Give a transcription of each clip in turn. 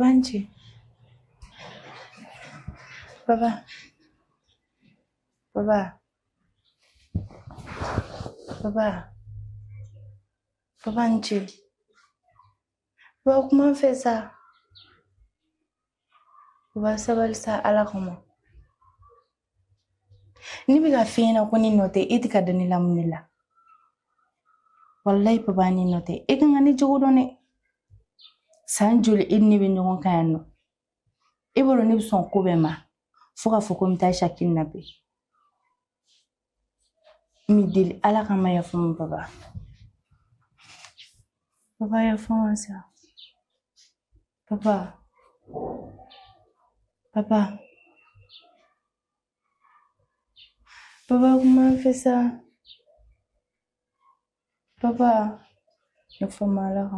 Babanji. Baba. Baba. Baba. Babanji. Baba, comment on fait ça? Baba, ça va le ça à la comment? Ni biga fina ko ni note itika dani lamunila. Wallahi baba ni note. E kan ngani jogo done. Sanjul inni be nyon kan no. E bolo ni son ko be ma. Foka foko mta shakin nabi. Mi dil ala kama ya fum baba. Baba ya fum ça. Papa. Papa. Papa, comment on fait ça? Papa. Il faut mal à la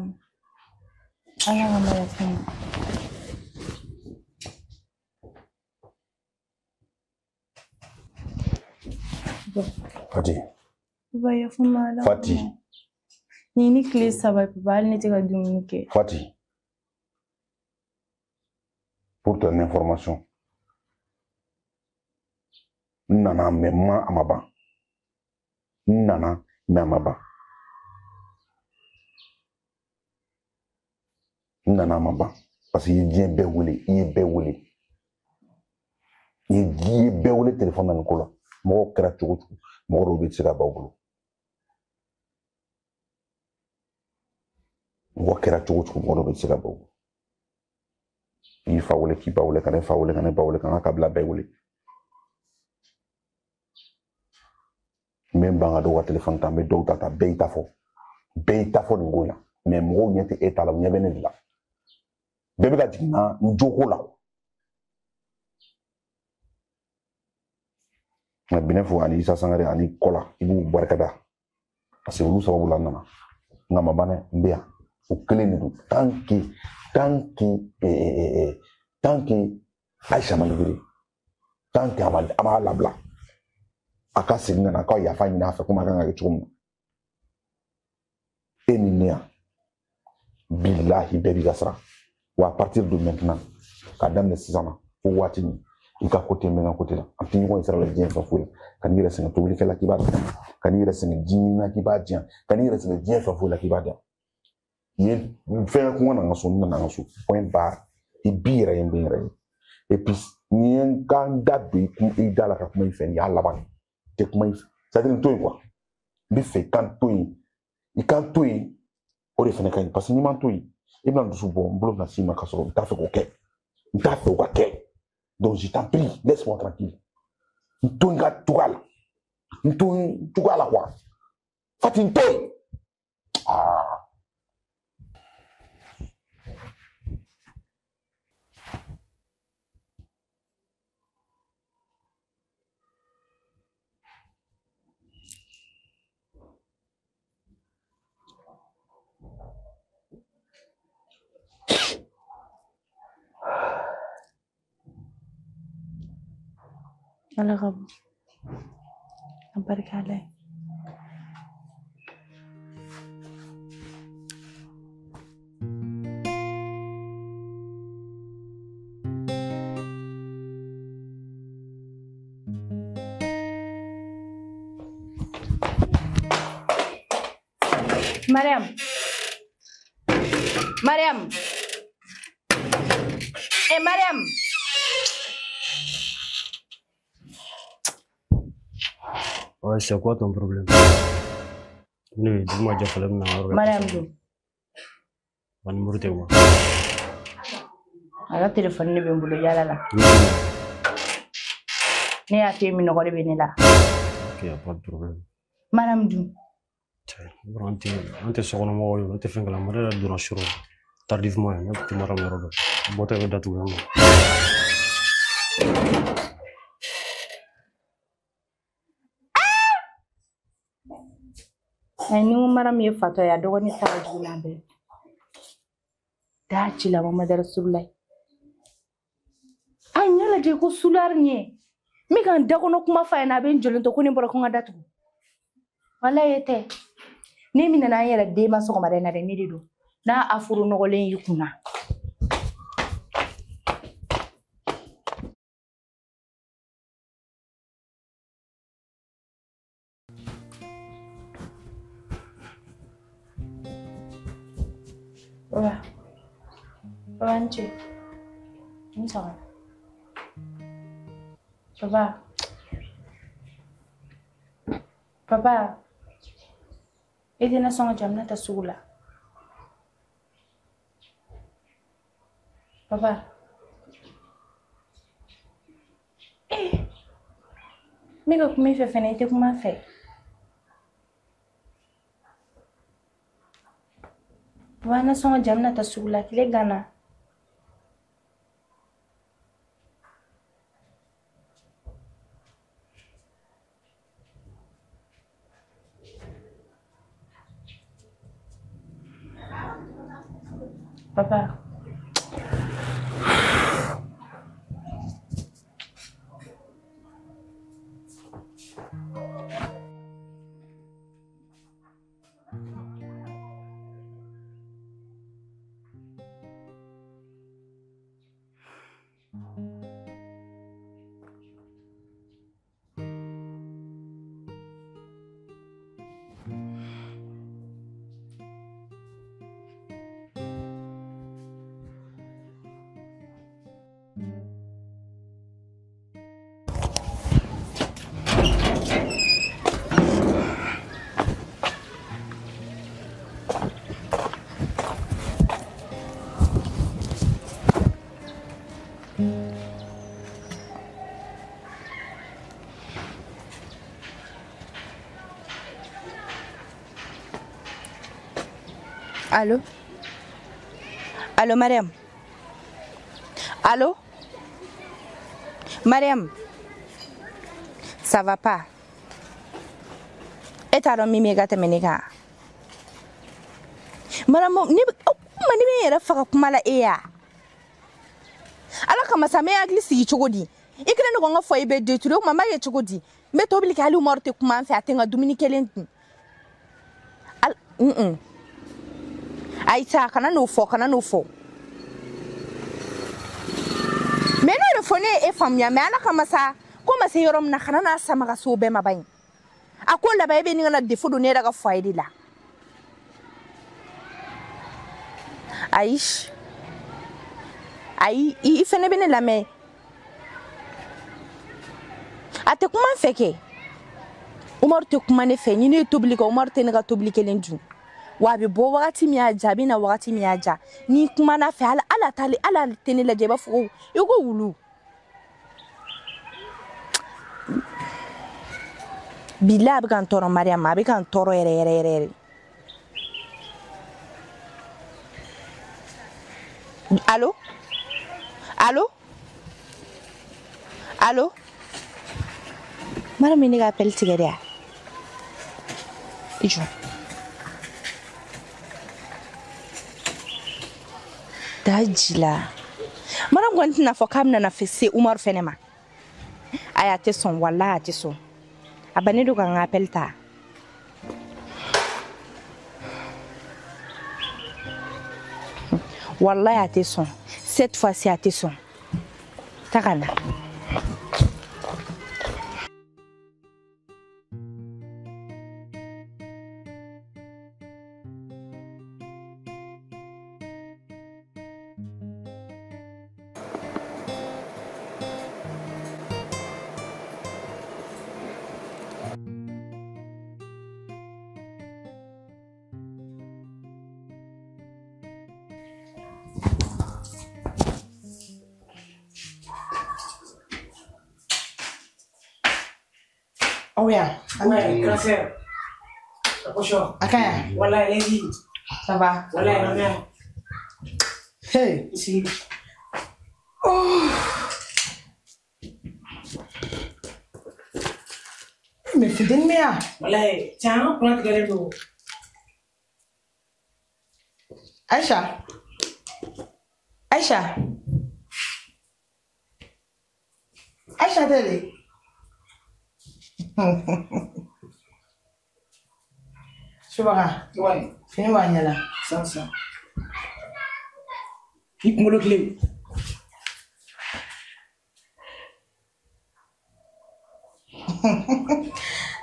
Fatih. Papa, il faut mal à Fatih. Ni ni clé ça va papa, elle n'était pas dominique. Fatih. Pour ton information. Nana memma amaba. Nana memaba. Nana amaba. Parce qu'il vient béoulé, il est béoulé. Il est béoulé téléphone dans le colo. Moi, je crée tout. Moi, je vais tirer à Baoulou. Moi, je crée tout. Moi, je vais tirer à Baoulou. Il faut que l'équipe Baoulé, quand il faut que Baoulé, quand il faut que Baoulé. Même banga do téléphone ta me do ta beita fo ngola mais mo nyete etala nyebene la bebe ga dina njoko la na bine fo ani sa sangare ani kola ibu barkada parce que lu sababu la nana ngama bane mbia o kele ni do tanki Aisha malibiri tanki ama labla aka signa na ka ya fa nyina fa kuma kan ga chum eninia billahi baby gasra wa à partir de maintenant kadam ne 6 ans o watini ika côté menga côté la antini ko isra la bien fa fula kan yira singa to wuli kala kiba kan yira singa jinna kiba dia kan yira singa bien fa fula kiba dia yen fait ko na ngaso na ngaso point bar e bira yembere et puis nien kan dabi kum idala ka kuma ifen ya laban te kuma c'est-à-dire toi quoi bi fait quand toi il quand toi o de fene kan parce que ni man toi ibn dusu bon bolo na sima ka so ta fait OK donc je t'en prie laisse-moi tranquille ntunga tugala quoi fatin toi Allah Rabb. Barik alai. Mariam. Mariam. Ouais, c'est quoi ton problème? Oui, dis-moi, j'ai fait Mariam Dou. Mon numéro de quoi? Alors, téléphone, ne veut pas y là. Ne a fait une heure de venir là. Ok, pas de problème. Mariam Dou. On te sort on te fait que la marée de la chiro. Tardivement, on te mara mero. Bote de date ou ni Mariam ye fato ya dogoni sara juna be. Da ci la mama da Rasulullah. Anya la de ko sular nye. Mi kan da kono kuma fa na be njolon to ko ni boro ko ngada tu. Wala yete. Ni mina na yela de ma so ko mare na de ni do. Na afuru no golen yikuna. Papa. Papa, Nche. Nche. Papa. Papa. Ede na songa jamna ta sugula. Papa. Miga kuma fe fene ite kuma fe. Papa na songa jamna ta sugula kile gana. Papa. Allô? Allô, Mariam? Allô? Mariam? Ça va pas? Et t'as dormi mes gâteaux ménéga? Mariam, ni me yɛrɛ faga kuma la e ya? Ala kama sa me agli sigi cogo di? I kana ne ko n ka fɔ i bɛ détruire o kuma n b'a kɛ cogo di? N bɛ tobili kɛ hali Umaru tɛ kuma an fɛ a tɛ n ka dumuni kelen dun. Aïssa, kana n'o fɔ. Mais ne yɛrɛ fɔ ne ye e faamuya mais ala kama sa ko ma se yɔrɔ min na kana n'a sama ka se o bɛɛ ma ban. A ko laban e bɛ nin kana défaut don ne yɛrɛ ka foyer de la. Ayi, i fɛnɛ bɛ ne lamɛn. A tɛ kuma n fɛ kɛ. Umaru tɛ kuma ne fɛ, ni ne ye tobili kɛ Umaru tɛ ne ka tobili kelen dun. Wa a bɛ bɔ wagati min y'a ja, a bɛ na wagati min y'a ja. N'i kuma n'a fɛ ala tɛ ne lajɛ i b'a fɔ ko i ko wulu. Bilahi a bɛ ka n tɔɔrɔ Mariam, a bɛ ka n tɔɔrɔ yɛrɛ. Allô? Mariam ne ka appel tigɛ de ya? I jɔ. Dajila. Mariam kɔni tɛna fɔ k'a bɛna na se Umaru fɛnɛ ma. Ayi a tɛ sɔn, wallahi a tɛ sɔn. A bannen don ka n ka appel ta. Wallahi a tɛ sɔn. Cette fois-ci a tɛ sɔn. Ta ka na. Oh yeah. Ouais, grand frère. Approche-toi. Akaya. Voilà, allez-y. Ça va? Voilà, ma mère. Hey. Ici. Oh. Mais c'est d'une merde. Voilà, tiens, prends tes galets d'eau. Aïcha. Aïcha, télé. Subara. Ouais. Fini wanyala. Ça. Il me le clé.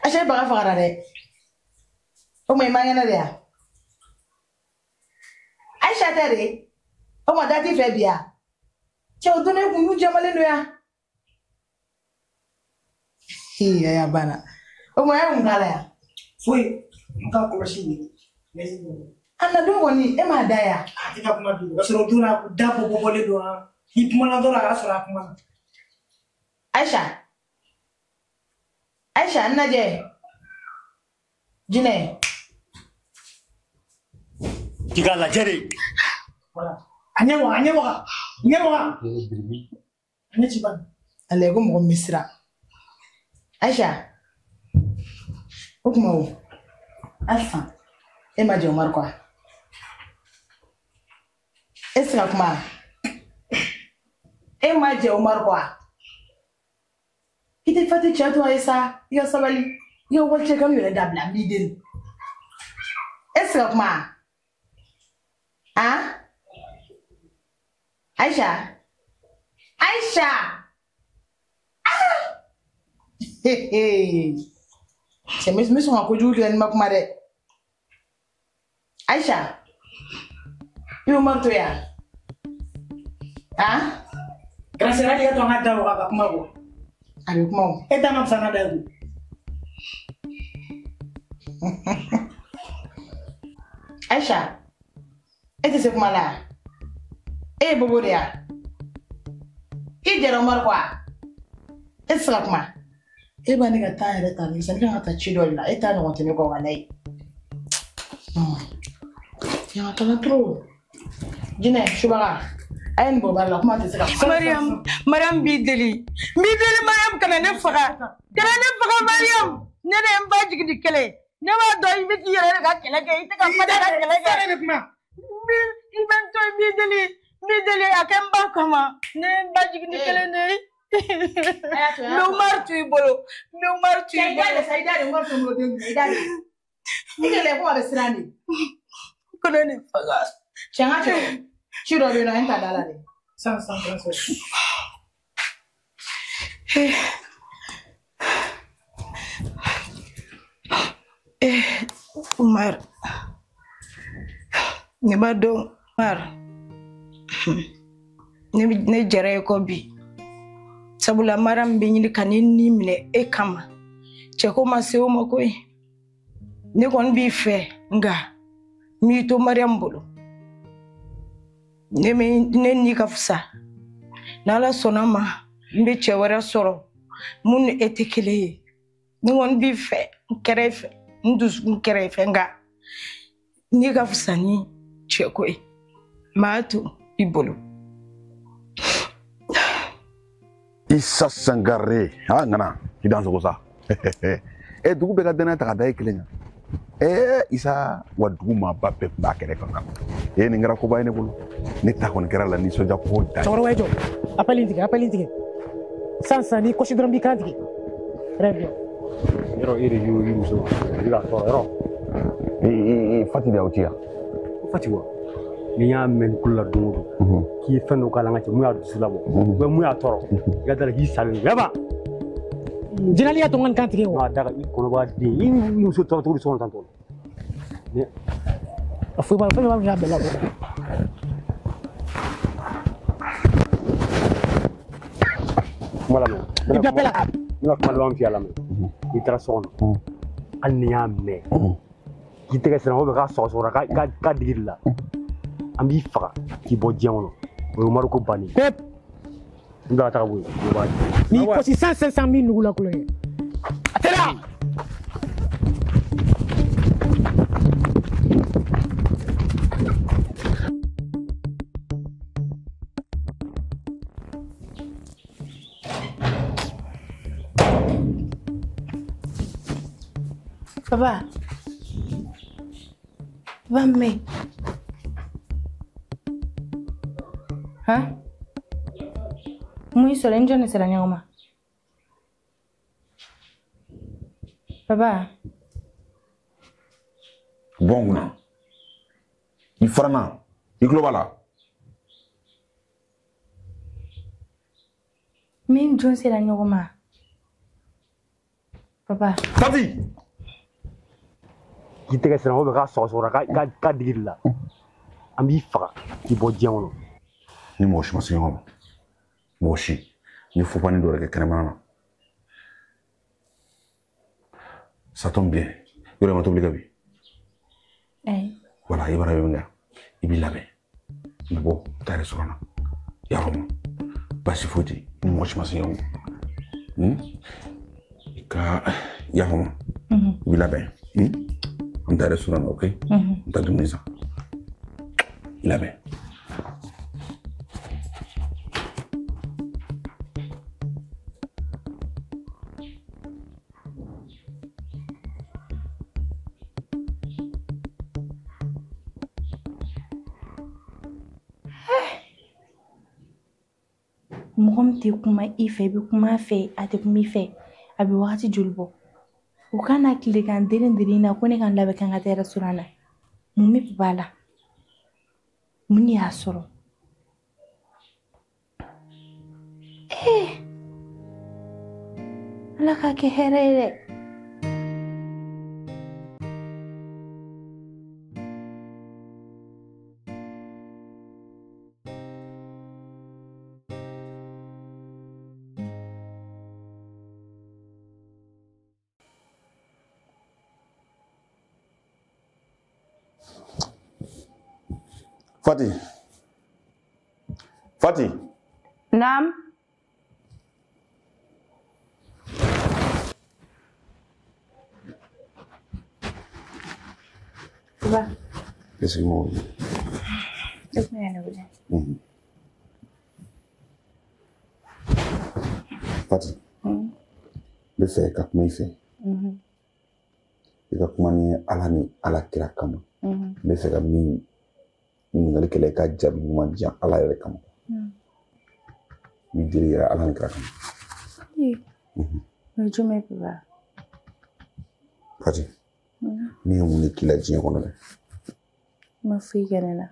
Aïcha baga fagara dɛ. O ma imangena de ya. Aïcha tɛ de. O ma dati fɛ bi ya. Cɛ o donne kun jamalen do ya. Ya bana. O ma ya mun kala ya. Foyi. Nka kɔlɔsi ni. Ana dun kɔni e ma da ya. A tɛ ka kuma du. Ka sɔrɔ donna da bɔbɔlen do ha. I kuma na dɔrɔn a ka sɔrɔ a kuma na. Aïcha. Aïcha n lajɛ. Jinɛ. K'i k'a lajɛ de. Voilà. A ɲɛ waga, a ɲɛ waga. Ɲɛ waga. A ɲɛ ci ban. Ale ko mɔgɔ min sira. Aïcha. O kuma o. Alpha. E ma jɛ Umaru kɔ. E sira kuma. E ma jɛ Umaru kɔ. I tɛ fati cɛ to a ye sa. I ka sabali. I ka wali cɛ kan yɛrɛ dabila n b'i deli. E sira kuma. Ah? Aïcha. Aïcha. Ah! Cɛ me sɔn ka kojugu kɛ ni ma kuma dɛ. Aïcha. I bɛ Umaru to yan. Ah? Grâce à Dieu, on a da waga ka kuma bɔ. A bɛ kuma o. E t'a na fisa n'a da ye. Aïcha. E tɛ se kuma la. E ye bobo de ya. I jɛra Umaru kɔ a. E tɛ se ka kuma. E b'a ni ka taa yɛrɛ ta ni sani kan ka taa ci dɔ de la. E t'a ɲɔgɔn tɛ ne kɔ walayi. Tiɲɛ ka taa trop. Jinɛ Subaga. A ye nin bɔ baara la kuma tɛ se ka kuma. Mariam b'i deli. N b'i deli Mariam kana ne faga. Kana ne faga Mariam. Ne de ye n ba jigin ni kɛlɛ ye. Ne b'a dɔn i bɛ k'i yɛrɛ de ka kɛlɛ kɛ. I tɛ ka ba de ka kɛlɛ kɛ. I bɛ n to n b'i deli. N b'i deli a kɛ n ba kama. Ne ye n ba jigin ni kɛlɛ de ye. N bɛ Umaru to i bolo. N bɛ Umaru to i bolo. I da de Umaru to n bolo den i da de. I kɛlɛ kuma bɛ siran de. Kana ne faga. Cɛ n ka cɛ. Ci dɔ bɛ yen nɔ an ta da la dɛ. San grâce. Umar. Ne b'a dɔn Umar. Ne jɛra e kɔ bi. Sabula Mariam bɛ ɲini ka ne ni minɛ e kama. Cɛ ko ma se o ma koyi. Ne kɔni b'i fɛ nka n b'i to Mariam bolo. Ne ni ka fisa. N'Ala sɔnna ma n bɛ cɛ wɛrɛ sɔrɔ mun ni e tɛ kelen ye. Ne kɔni b'i fɛ n kɛrɛfɛ n dusukun kɛrɛfɛ nka n'i ka fisa ni cɛ ko ye n b'a to i bolo. Isa Sangare. Ah, ngana. I dan sogo sa. Dugu bɛɛ ka danaya ta ka da i kelen kan. Isa wa dugu maa ba bɛɛ tun b'a kɛrɛ kan. Nin kɛra koba ye ne bolo. Ne ta kɔni kɛra la nisɔndiya ko da. Cɛkɔrɔba ye jɔ. Appel in tigɛ. San ni kɔsi dɔrɔn b'i kan tigɛ. Très bien. Yɔrɔ e de y'o muso i bɛ ka tɔɔrɔ yɔrɔ. Fati de y'aw ci yan. Fati wa n'i y'a mɛn kulo la don o don k'i ye fɛn dɔ k'a la n ka cɛ mun y'a dusu labɔ mun y'a tɔɔrɔ i ka da la k'i salen yaba. Jinɛli y'a to n ka nin kan tigɛ wa. N'a da i kɔnɔbara den i muso tɔɔrɔ cogo di sɔgɔn tan tɔ. A fɔ i b'a fɛn b'a y'a bɛɛ la. Kuma lamɛn. I bɛ bɛɛ la. N ka kuma laban f'i y'a lamɛn. N'i taara so kɔnɔ hali ni y'a mɛn k'i tɛgɛ sɛnɛ o bɛ k'a sɔgɔsɔgɔra k'a digi la an b'i faga k'i bɔ diɲɛ kɔnɔ o ye Umaru ko bannen. Pep. N bɛ ka taga bɔ yen. N'i kɔsi 500 min nugu la kulonkɛ. A tɛ la. Papa. Va me. Hein? Muy solenjo ne sera nyama. Papa. Bon kuna. I farana. I kulo b'a la. Min jon sera nyama. Papa. Fati! K'i tɛgɛ sɛnɛ o bɛ k'a sɔgɔsɔgɔ k'a digiri la an b'i faga k'i bɔ diɲɛ kɔnɔ. Ni mɔgɔ si ma se ɲɔgɔn ma mɔgɔ si ni fopani dɔ yɛrɛ kɛ kɛnɛmana na ça tombe bien yɔrɔ ma tobili kɛ bi voilà i bara bɛ min kɛ i b'i labɛn i bɛ bɔ taa restaurant na i y'a faamu baasi foyi tɛ ni mɔgɔ si ma se ɲɔgɔn ma i ka i y'a faamu i b'i labɛn an taa restaurant na ok an taa dumuni san i labɛn. Mɔgɔ min tɛ kuma i fɛ i bɛ kuma a fɛ a tɛ kuma i fɛ a bɛ wagati joli bɔ o kana tile kan deren na ko ne ka labɛn kan ka taa restaurant na mun bɛ b'a la mun de y'a sɔrɔ ala k'a kɛ hɛrɛ ye dɛ. Fati. Naam. Va. Laissez-moi ouvrir. Laisse-moi aller ouvrir. Fati. Bɛ fɛ ka kuma i fɛ. I ka kuma ni Ala ni Ala kira kama. N bɛ fɛ ka min ɲininkali kɛla i ka jaabi ɲuman di yan Ala yɛrɛ kama. N bɛ deli yɛrɛ Ala ni kira kama. O ye jumɛn ye papa? Fati. Ne ye mun de k'i la diɲɛ kɔnɔ dɛ? Ma foyi kɛ ne la.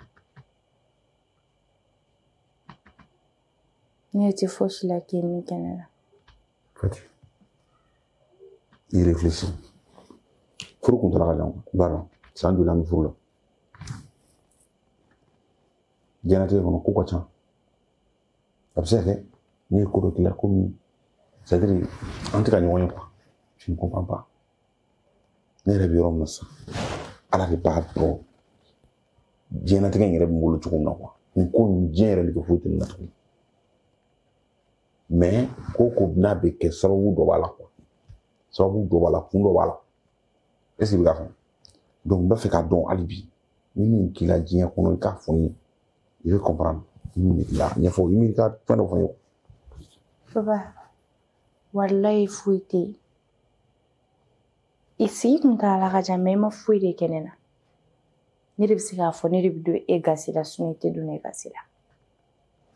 Ne tɛ fosi la k'i ye min kɛ ne la. Fati. I réfléchis. Furu kun taara ka jan i b'a dɔn san joli an bɛ furu la. Diɲɛnatigɛ kɔnɔ ko ka ca. A bɛ se ka kɛ ne ye ko dɔ k'i la komi c'est-à-dire an tɛ ka ɲɔgɔn ye quoi. Je ne comprends pas. Ne yɛrɛ bɛ yɔrɔ min na sisan Ala de b'a dɔn diɲɛnatigɛ in yɛrɛ bɛ n bolo cogo min na quoi. Nin ko in diɲɛ yɛrɛ de foyi tɛ nin na tuguni. Mais ko ko n'a bɛ kɛ sababu dɔ b'a la quoi. Sababu dɔ b'a la kun dɔ b'a la. Est-ce que i bɛ k'a faamu? Donc n b'a fɛ k'a dɔn hali bi ni min k'i la diɲɛ kɔnɔ i k'a fɔ n ye. I bɛ comprendre ni min de k'i la ɲɛfɔ i miiri ka fɛn dɔ fɔ n ye. Papa, wallahi foyi tɛ yen. I sigi kun taala ka jan mais i ma foyi de kɛ ne na. Ne de bɛ se k'a fɔ ne de bɛ don e gasi la sinon i tɛ don ne gasi la.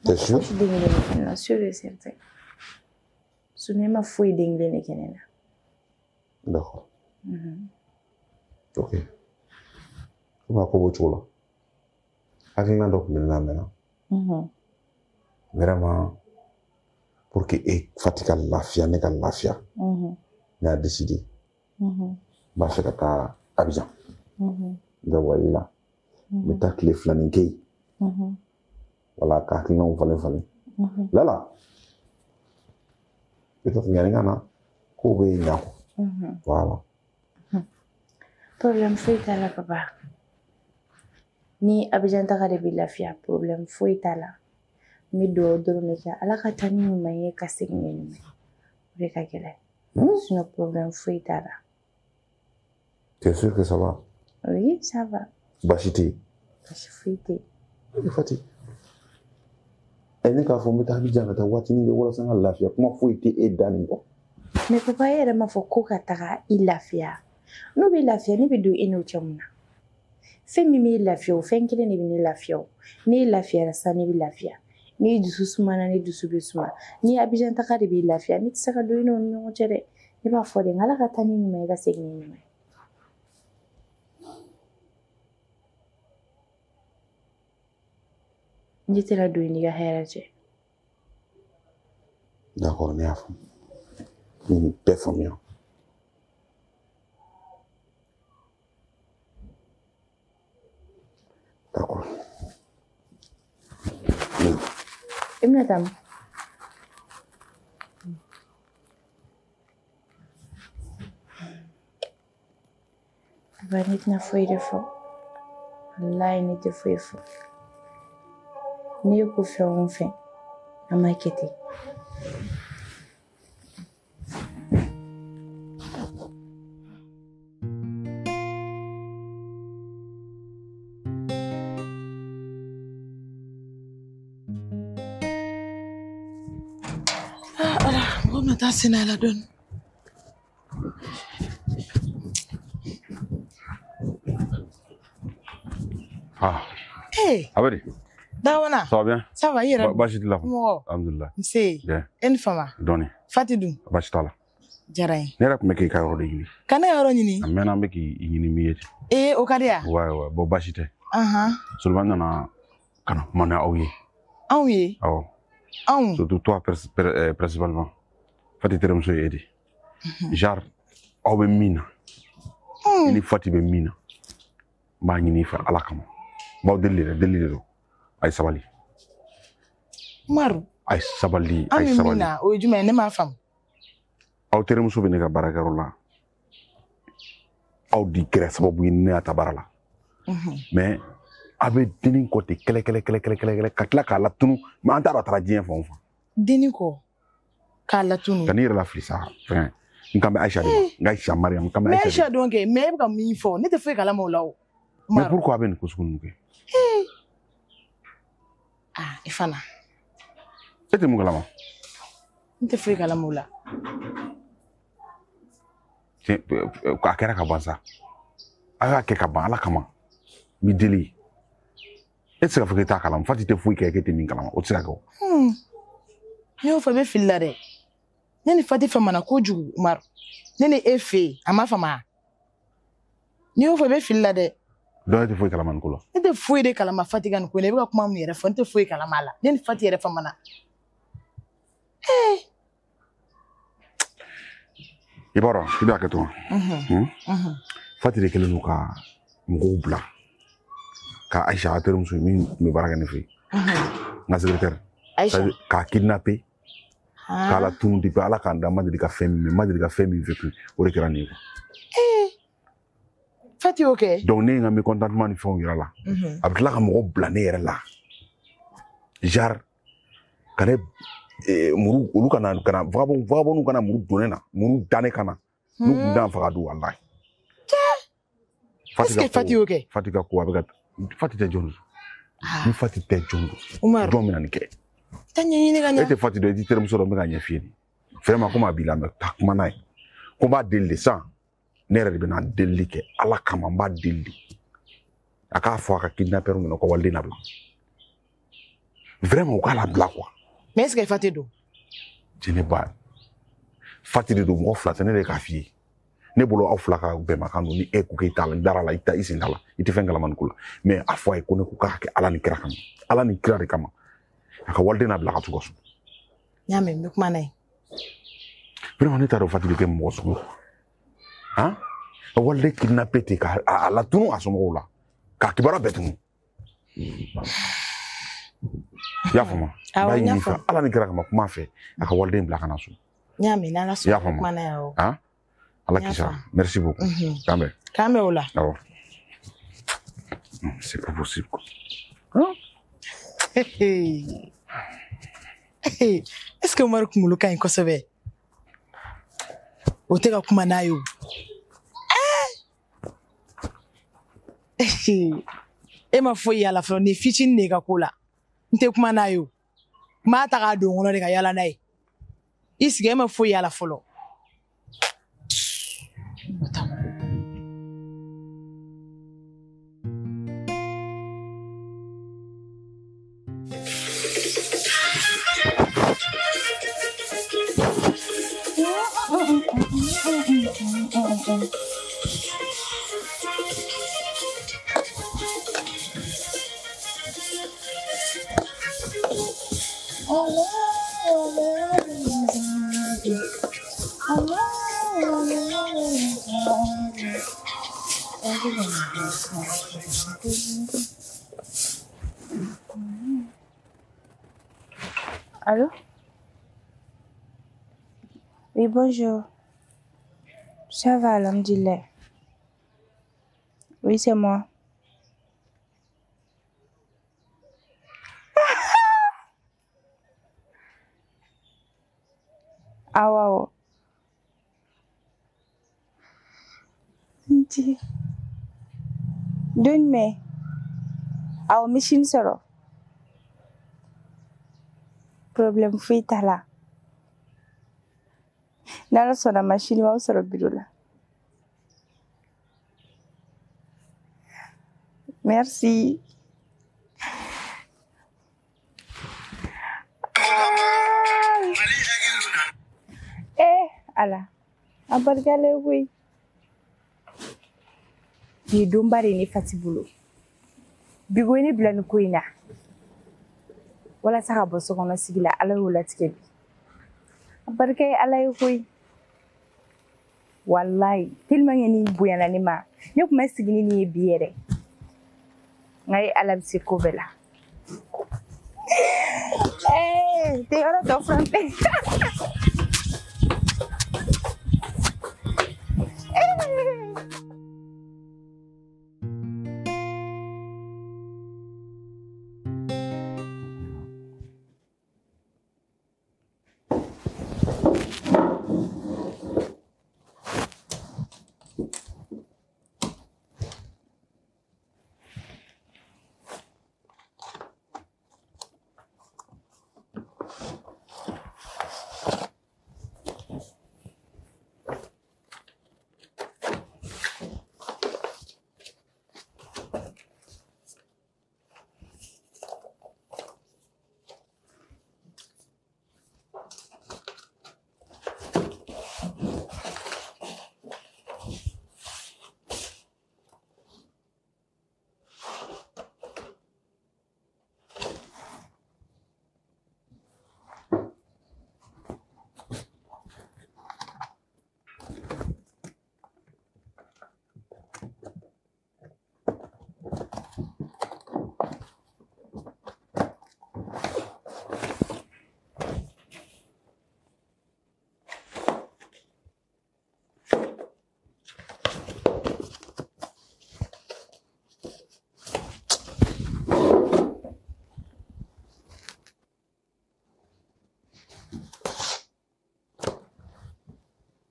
T'es sûr? Fosi den kelen de kɛ ne na, sûr et certain. Sinon i ma foyi den kelen de kɛ ne na. D'accord. Ok. Ko b'a ko b'o cogo la. Hakilina dɔ tun bɛ ne na mɛnna. Vraiment pour que e Fati ka lafiya ne ka lafiya. Ne y'a décidé. N b'a fɛ ka taa Abidjan. N bɛ wali la. N bɛ taa tile filanin kɛ yen. Wala ka hakilinaw falen falen. Lala. Peut-être yanni n ka na kow bɛ ɲa quoi. Voilà. Problème foyi t'a la papa. Ni Abidjan taga de b'i lafiya problème foyi t'a la. N bɛ dugawu dɔrɔn de kɛ Ala ka taa ni ɲuman ye ka segin ni ɲuman ye. O de ka gɛlɛn. Sinon problème foyi t'a la. T'es sûr que ça va? Oui, ça va. Baasi tɛ yen. Baasi foyi tɛ yen. Fati. Ne k'a fɔ n bɛ taa Abidjan ka taa waatinin kɛ walasa n ka lafiya kuma foyi tɛ e da nin kɔ. Mais papa e yɛrɛ m'a fɔ ko ka taga i lafiya. N'o bɛ lafiya ne bɛ don e n'o cɛ mun na. Fɛn min b'i lafiya o fɛn kelen de bɛ ne lafiya o. N'e lafiyara sa ne bɛ lafiya. N'i dusu sumana ne dusu bɛ suma. Ni Abidjan taga de b'i lafiya ne tɛ se ka don i n'o ni ɲɔgɔn cɛ dɛ. Ne b'a fɔ de Ala ka taa ni ɲuman ye ka segin ni ɲuman ye. Ne tɛ la don i ni ka hɛrɛ cɛ. D'accord, ne y'a faamu. N ye nin bɛɛ faamuya. Ibn Tam. Vanit na foi de fo. Allah ni te foi fo. Ni ko fe on fe. Amakete. Comment t'as signé la donne? Ah. Hey. Abadi. Dawana. Ça va bien? Ça va, yéra. Bachit la. Mo. Alhamdulillah. Nse. Bien. En fama. Doni. Fatidou. Bachit la. Jaray. Nera ko meke ka yoro de yini. Kana yoro nyini? Amena meki yini mi yeti. O kadiya. Ouais, bo bachite. Aha. Sulban na kana mana awye. Awye. Aw. Aw. Surtout toi principalement. Fati tere muso yedi. Jar aw be mina. Ini fati be mina. Ba nyini fa alakama. Ba delire do. Ay sabali. Maru. Ay sabali. Mina o juma ne ma fam. Aw tere muso be ne ka barakaro la. Aw di kere sababu ne ata barala. Mais abe dinin côté kele ka tila k'a latunu mais an t'a dɔn a taara diɲɛ fan o fan. Deni ko k'a latunu. Ka n'i yɛrɛ lafili sa fɛn n kan bɛ Aïcha de ma n ka Aïcha Mariam n kan bɛ Mais Aïcha Aïcha donc mais e bɛ ka min fɔ ne tɛ foyi kalama o la o. Mais pourquoi a bɛ nin ko sugu ninnu kɛ? I fana. E tɛ mun kalama? N tɛ foyi kalama o la. A kɛra ka ban sa a y'a kɛ ka ban Ala kama n b'i deli e tɛ se ka fɔ k'e t'a kalama Fati tɛ foyi kɛ k'e tɛ min kalama o tɛ se ka kɛ o. Ne y'o fɔ i bɛ fili la dɛ. Ne ni Fati famana kojugu Umaru. Ne ni e fɛ yen a ma fama. Ne y'o fɔ i bɛ fili la dɛ. Donc e tɛ foyi kalama nin ko la. Ne tɛ foyi de kalama Fati ka nin ko in na i bɛ ka kuma min yɛrɛ fɔ ne tɛ foyi kalama a la. Ne ni Fati yɛrɛ famana. I b'a dɔn i bɛ hakɛ to wa. Fati de kɛlen don ka mɔgɔw bila ka Aïcha a terimuso min tun bɛ baara kɛ ne fɛ yen n ka secrétaire k'a kidnapper k'a latunu depuis Ala k'an da n ma deli ka fɛn min vécu o de kɛra nin ye quoi. Fati y'o kɛ. Donc ne ye n ka mécontentement ni fɛnw yira la a bɛ tila ka mɔgɔ bila ne yɛrɛ la genre ka ne muru olu kana vagabond kana muru don ne na muru da ne kana n'u tun da n faga don walahi. Est-ce que Fati y'o kɛ? Fati ka ko a bɛ ka Fati tɛ jɔn don ni Fati tɛ jɔn don jɔn bɛ na nin kɛ. Taa ɲɛɲini ka ɲɛ. E tɛ Fati dɔn i t'i terimuso dɔn n bɛ ka ɲɛ f'i ye de vraiment komi a b'i la mɛ taa kuma n'a ye ko n b'a deli de san ne yɛrɛ de bɛ na delili kɛ Ala kama n b'a deli de a k'a fɔ a ka kidnappeur minɛ ko waliden labila vraiment u k'a labila quoi. Mais est-ce que Fati don? Jɛnɛba Fati de don mɔgɔ fila tɛ ne de k'a f'i ye ne bolo aw fila ka bɛnbakan don ni e ko k'e t'a la i dara la i sen t'a la i tɛ fɛn kalama nin ko la mais a fɔ a ye ko ne ko k'a kɛ Ala ni kira kama Ala ni kira de kama a ka waliden labila ka t'u ka so. N y'a mɛn n bɛ kuma n'a ye. Vraiment ne t'a dɔn Fati de kɛ mɔgɔ sugu han ka waliden kidnappé ten k'a latunu a somɔgɔw la k'a kibaruya bɛɛ tunu i y'a faamu b'a ɲini fɛ Ala ni kira kama kuma fɛ a ka waliden bila ka na so. N y'a mɛn n'Ala sɔnna n bɛ kuma n'a ye awɔ. Han Ala kisa merci beaucoup. K'an bɛn. K'an bɛn o la. Awɔ. C'est pas possible quoi. Est-ce que Umaru kunkolo ka ɲi kosɛbɛ? O tɛ ka kuma n'a ye o. E ma foyi y'a la fɔlɔ nin fitinin de ka ko la n tɛ kuma n'a ye o. N b'a ta k'a don n kɔnɔ de ka yala n'a ye. I sigi e ma foyi y'a la fɔlɔ. Allô? Oui, bonjour. Ça va, alhamdulillah. Oui, c'est moi. Ah, wow. Don't me. Our machine soro. Problem free tala. Nala sora machine wa soro bidula. Merci. Ala. Abargale oui. Ni dombare ni fatibulo. Bigo ni bila ni koina. Wala saka boso kono sigila ala wala tikebi. Abargay ala yoy. Wallahi, tellement ni buyana ni ma. Ni kuma sigini ni biere. Ngai ala bisi kobela. Te ora to frente.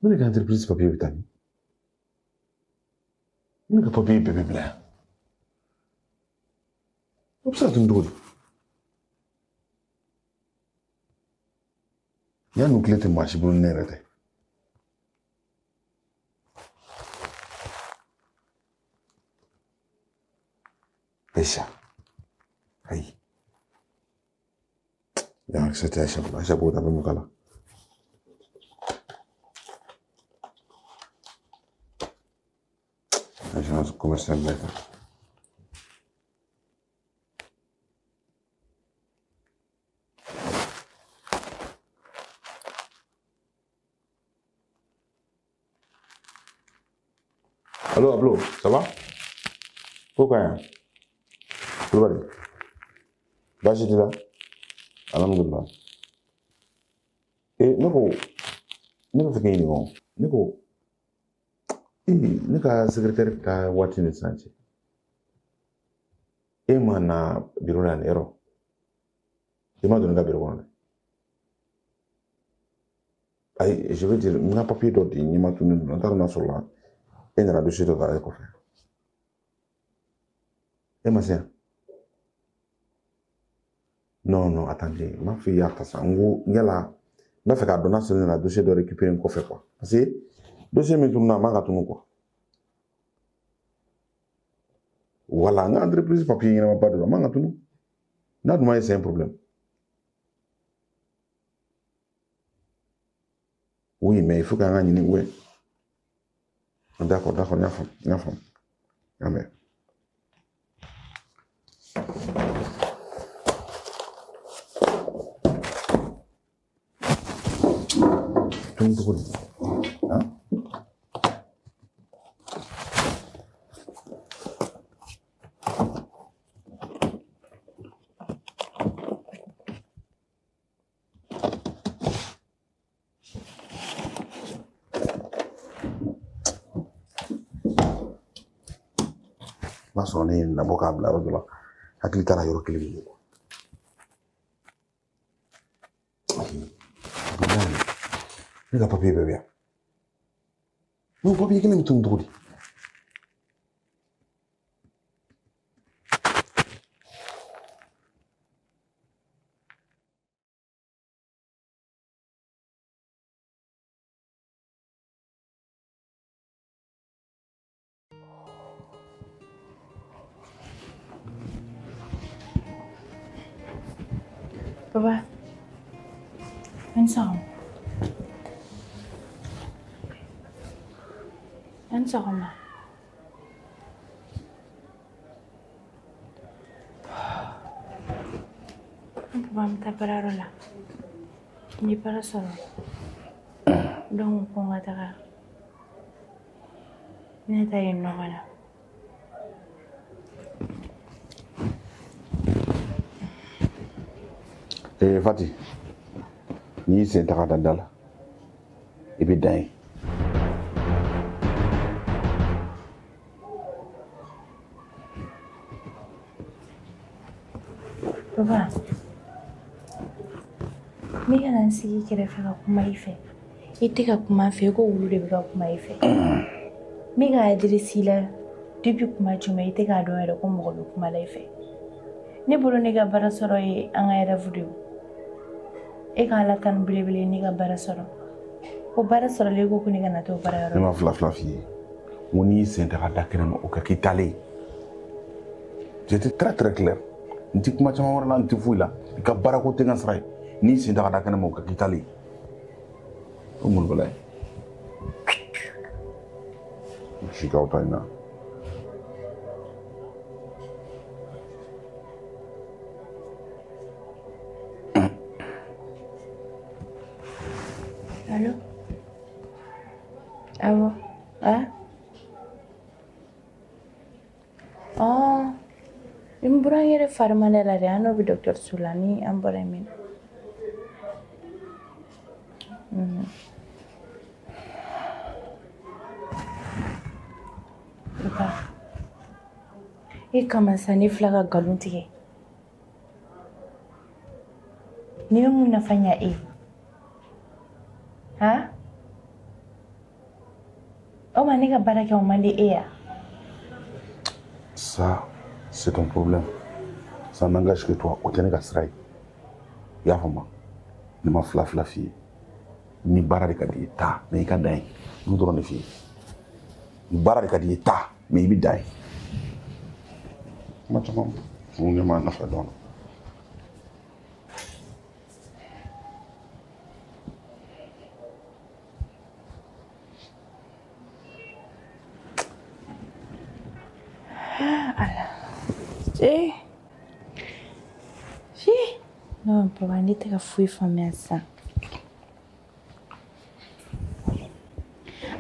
Mana ka entreprise papier bitani? Mana ka papier bebe bla? Obsa tundul. Ya nuklete machi bun nerete. Aisha. Hai. Ya aksete Aisha bota bemukala. Agence commerciale lettre. Allô, Ablo, ça va? Pourquoi? Pourquoi? Bashi là? Alhamdulillah. Et nous fait gagner bon. Ne ka secrétaire ka wati ne sanche e mana biro na ero e ma donne biro wana ai je veux dire na papier do di nyima tunu na tar na sola e na dossier do da ko fe e ma c'est non attendez ma fille ya ta sangu ngela na fe ka dona sur na dossier do récupérer ko fe quoi parce que dossier mi tunu na ma ka tunu quoi. Voilà, une entreprise papier n'a pas de maman tout. N'a c'est un problème. Oui, mais il faut qu'on gagne ouais. D'accord, n'y a pas. Amen. Tout le monde. Hein? n'a sɔrɔ ne ye nabɔ k'a bila yɔrɔ dɔ la hakili taara yɔrɔ kelen min ye ne ka papiye bɛɛ bɛ yan n'o papiye kelen bɛ tunu cogo di Papa, ensemble. Ensemble. Papa, me tapará la. Ni para solo. Donc, on va t'agarrer. Neta y no gana. Fati, ni sen taga da da la i bɛ dan ye Papa, me kana n sigi kɛrɛfɛ ka kuma I fɛ I tɛ ka kuma n fɛ ko wulu de bɛ ka kuma I fɛ me ka adresse I la depuis kuma jumɛn I tɛ k'a dɔn yɛrɛ ko mɔgɔ bɛ kuma la I fɛ ne bolo ne ka baara sɔrɔ ye an ka rêve de ye e ka Ala tanu belebele ne ka baara sɔrɔ o baara sɔrɔlen ko ne kana t'o baara yɔrɔ ne ma fila f'i ye n ko n'i y'i sen taga da kɛnɛ ma o ka k'i taalen j'étais très très clair n ti kuma caman wɛrɛ la n ti foyi la I ka baara ko tɛ n ka sira ye n'i sen taga da kɛnɛ ma o ka k'i taalen o mun bala ye si k'aw ta in na Allô? Awɔ, n bɔra n yɛrɛ fari man da la dɛ an n'o bɛ dɔgɔtɔrɔso la ni an bɔra yen min Papa, e kama sa ne filɛ ka nkalon tigɛ ne bɛ mun nafa ɲa e Hein? Oh, mais nega bara qui a demandé hier. Ça, c'est ton problème. Ça n'engage que toi. Aucun nega sera. Ya fama. Ne ma fla fille. Ni bara de kadi ta, mais ka dai. Nous devons les filles. Ni bara de kadi ta, mais il dai. Ma chama. On ne m'a pas fait don. Non, papa, ne tɛ ka foyi faamuya sisan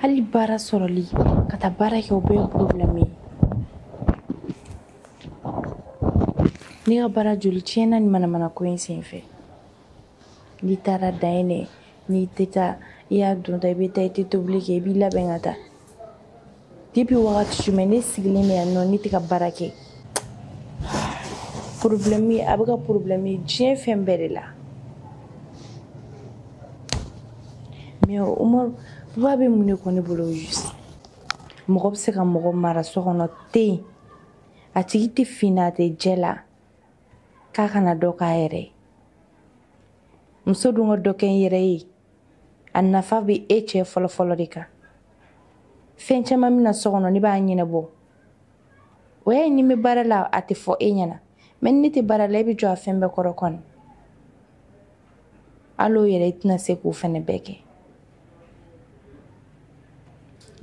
hali baara sɔrɔli ka taa baara kɛ o bɛɛ ye problème ye ne ka baara joli tiɲɛna ni manamana ko in senfɛ n'i taara dan ye dɛ n'i tɛ taa I y'a don ta I bɛ taa I tɛ tobili kɛ I b'i labɛn ka taa depuis wagati jumɛn ne sigilen bɛ yan nɔ ne tɛ ka baara kɛ problème ye a bɛ ka problème ye diɲɛ fɛn bɛɛ de la mais Umaru papa bɛ mun de kɔ ne bolo juste mɔgɔ bɛ se ka mɔgɔ mara so kɔnɔ ten a tigi tɛ fini a tɛ jɛ la k'a kana dɔ k'a yɛrɛ ye muso dun ka dɔ kɛ n yɛrɛ ye a nafa bɛ e cɛ fɔlɔfɔlɔ de kan fɛn caman bɛna so kɔnɔ ne b'a ɲɛnabɔ o y'a ye ni n bɛ baara la a tɛ fɔ e ɲɛna mais ni ne tɛ baara la e bɛ jɔ a fɛn bɛɛ kɔrɔ kɔni hali o yɛrɛ I tɛna se k'o fɛnɛ bɛɛ kɛ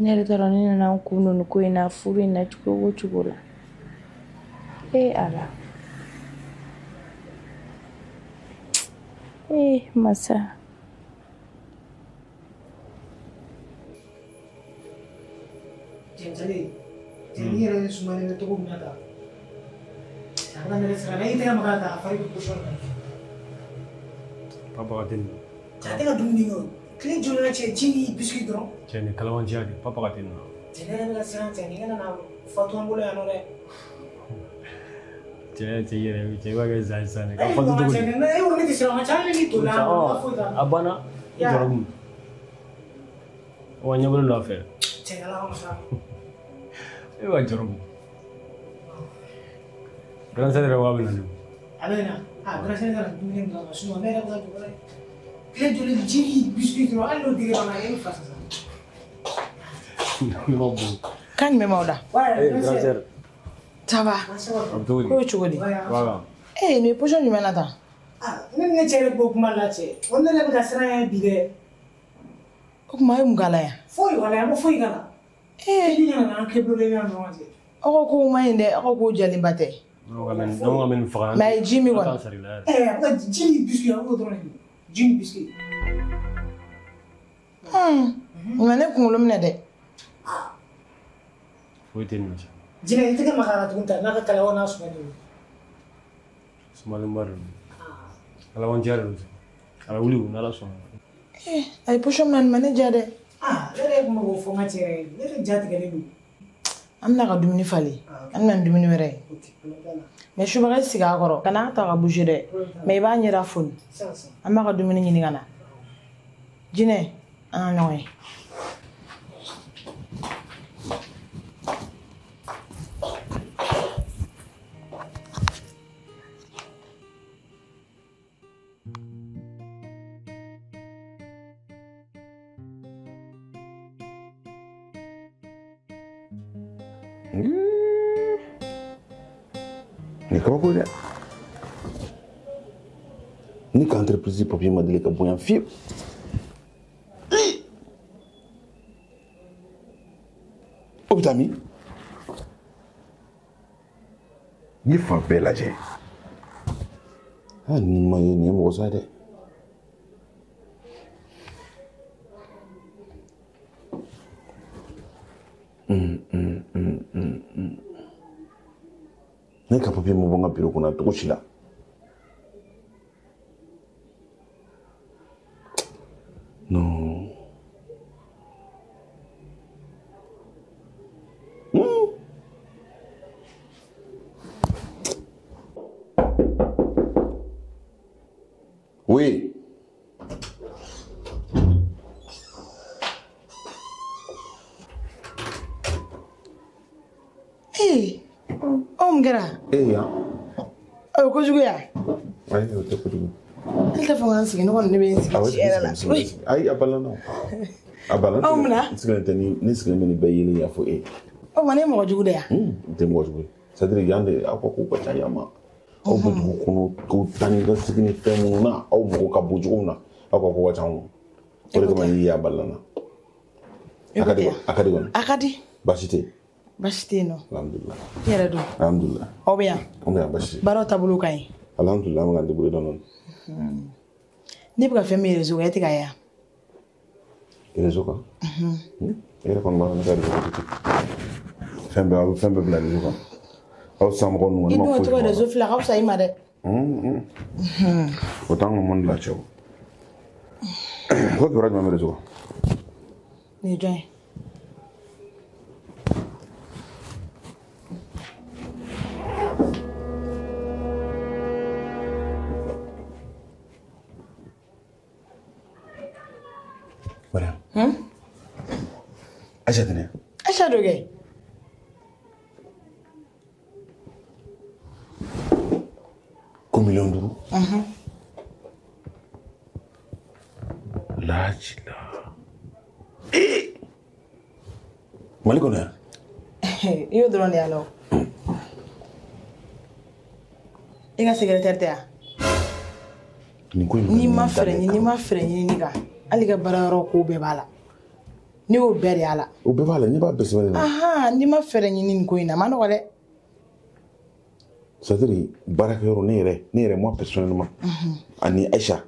ne yɛrɛ t'a dɔn ne nana n kun don nin ko in na furu in na cogo o cogo la Ala masa Jadi yɛrɛ ye sumalen bɛ cogo min na tan a bɛna nɛgɛ sira la I tɛ ka maga ta a fari bɛ position kan Papa ka teli a tɛ ka dumuni kɛ o tile joli la cɛ ji ni biscuit dɔrɔn cɛ ni kalabanci de papa ka teli Cɛnɛ ka siran cɛ ni kana na fatu an bolo yan nɔ dɛ. Cɛ yɛrɛ cɛ b'a kɛ zan sisan Ka fatu cogo di? E ko ne tɛ siran ka ca ale ni to la. A banna jɔrɔ mun? Wa ɲɛbolo nɔfɛ. Cɛ ala ka sa. E b'a jɔrɔ mun? Garansɛ yɛrɛ waa bɛ na ne. A bɛ na. Garansɛ ka dumuni min kama sinon ne yɛrɛ bɛ ka jɔ dɛ. Tile joli ji biscuit dɔrɔn hali n'o digi la e bɛ fa sisan. Kan jumɛn b'aw da? Garansɛ. Ça va. Ko ye cogo di? Nin position jumɛn na tan? Ne ni ne cɛ de b'o kuma la cɛ. O ne yɛrɛ bɛ ka siran yan bi dɛ. O kuma a ye mun k'a la yan? Foyi wala yan, n ko foyi k'a la. Ni nana an kɛ bolo yan ɲɔgɔn cɛ. Aw ko k'o ma ɲi dɛ, aw ko k'o jalenba tɛ. Mais a ye ji min kɔni. A bɛ ka ji ni biscuit a b'o dɔrɔn de min. Ji ni biscuit. Mais ne kunkolo minɛ dɛ. Foyi tɛ nin na. Jinɛ i tɛgɛ maga a la tugun ta n'a ka kalaw n'a sumalen don. Sumalenba de don. Kalabanci de don. Ala wuli n'Ala sɔnna. A ye position min na nin ma ne diya dɛ. Ne yɛrɛ tun bɛ k'o fɔ n ka cɛ yɛrɛ ye. Ne yɛrɛ jatigɛlen don. An bɛna ka dumuni falen. An bɛna dumuni wɛrɛ ye. Mais subaga sigi a kɔrɔ. Kana ta ka bouger dɛ. Mais i b'a ɲɛda foni. An b'a ka dumuni ɲini ka na. Jinɛ, an ka ɲɔgɔn ye. Ni kabako dɛ ni ka entreprise papier ma deli ka bonya fiyewu o bɛ taa min n ye fan bɛɛ lajɛ ni ma ye nin ye mɔgɔ sa dɛ ne ka papier ma bɔ n ka bureau kɔnɔ cogo si la non oui mun kɛra? yan O ye kojugu ya? ayi o tɛ kojugu ne tɛ fɔ k'an sigi ne kɔni ne bɛ n sigi tiɲɛ la ayi a balana a balana aw munna? n sigilen tɛ ni sigilen bɛ nin bɛɛ yelen y'a fɔ e o tuma ne ye mɔgɔ jugu de ya? n tɛ mɔgɔ jugu ye c'est à dire yan de aw ka kow ka ca yan ma aw bɛ dugu kɔnɔ k'aw taa ni ka sigi ni fɛn minnu na aw mago ka bon cogo min na aw ka ko ka ca o de kama n'i y'a balana a ka di kɔni a ka di baasi tɛ yen baasi tɛ yen nɔ alhamdulilah i yɛrɛ don alhamdulilah aw bɛ yan an bɛ yan baasi tɛ yen baaraw taabolo ka ɲi alhamdulilah an bɛ k'an débrouiller dɔɔni ne bɛ ka fɛn min réseau kan e tɛ ka ye yan réseau kan e yɛrɛ kɔni b'a dɔn ne ka réseau kan tɛ fɛn bɛɛ aw bɛ fɛn bɛɛ bila réseau kan aw san mɔgɔ ninnu i dun o tɔgɔ réseau fila ka fisa i ma dɛ o t'an ka monde la cɛ o ko kibaruya jumɛn bɛ réseau kan nin ye jɔn ye Mariam. Aisha tɛ ne? Aisha do kɛ. Ko 500 000. Laji la. Mali kɔnɔ yan? I y'o dɔrɔn de y'a la o. I ka secrétaire tɛ yan? N'i ma fɛɛrɛ ɲini kan hali ka baarayɔrɔ ko bɛɛ b'a la ne y'o bɛɛ de y'a la o bɛɛ b'a la ne b'a bɛɛ sɛbɛn na n'i ma fɛɛrɛ ɲini nin ko in na a ma nɔgɔ dɛ c'est à dire baarakɛyɔrɔ ne yɛrɛ moi personnellement ani Aïcha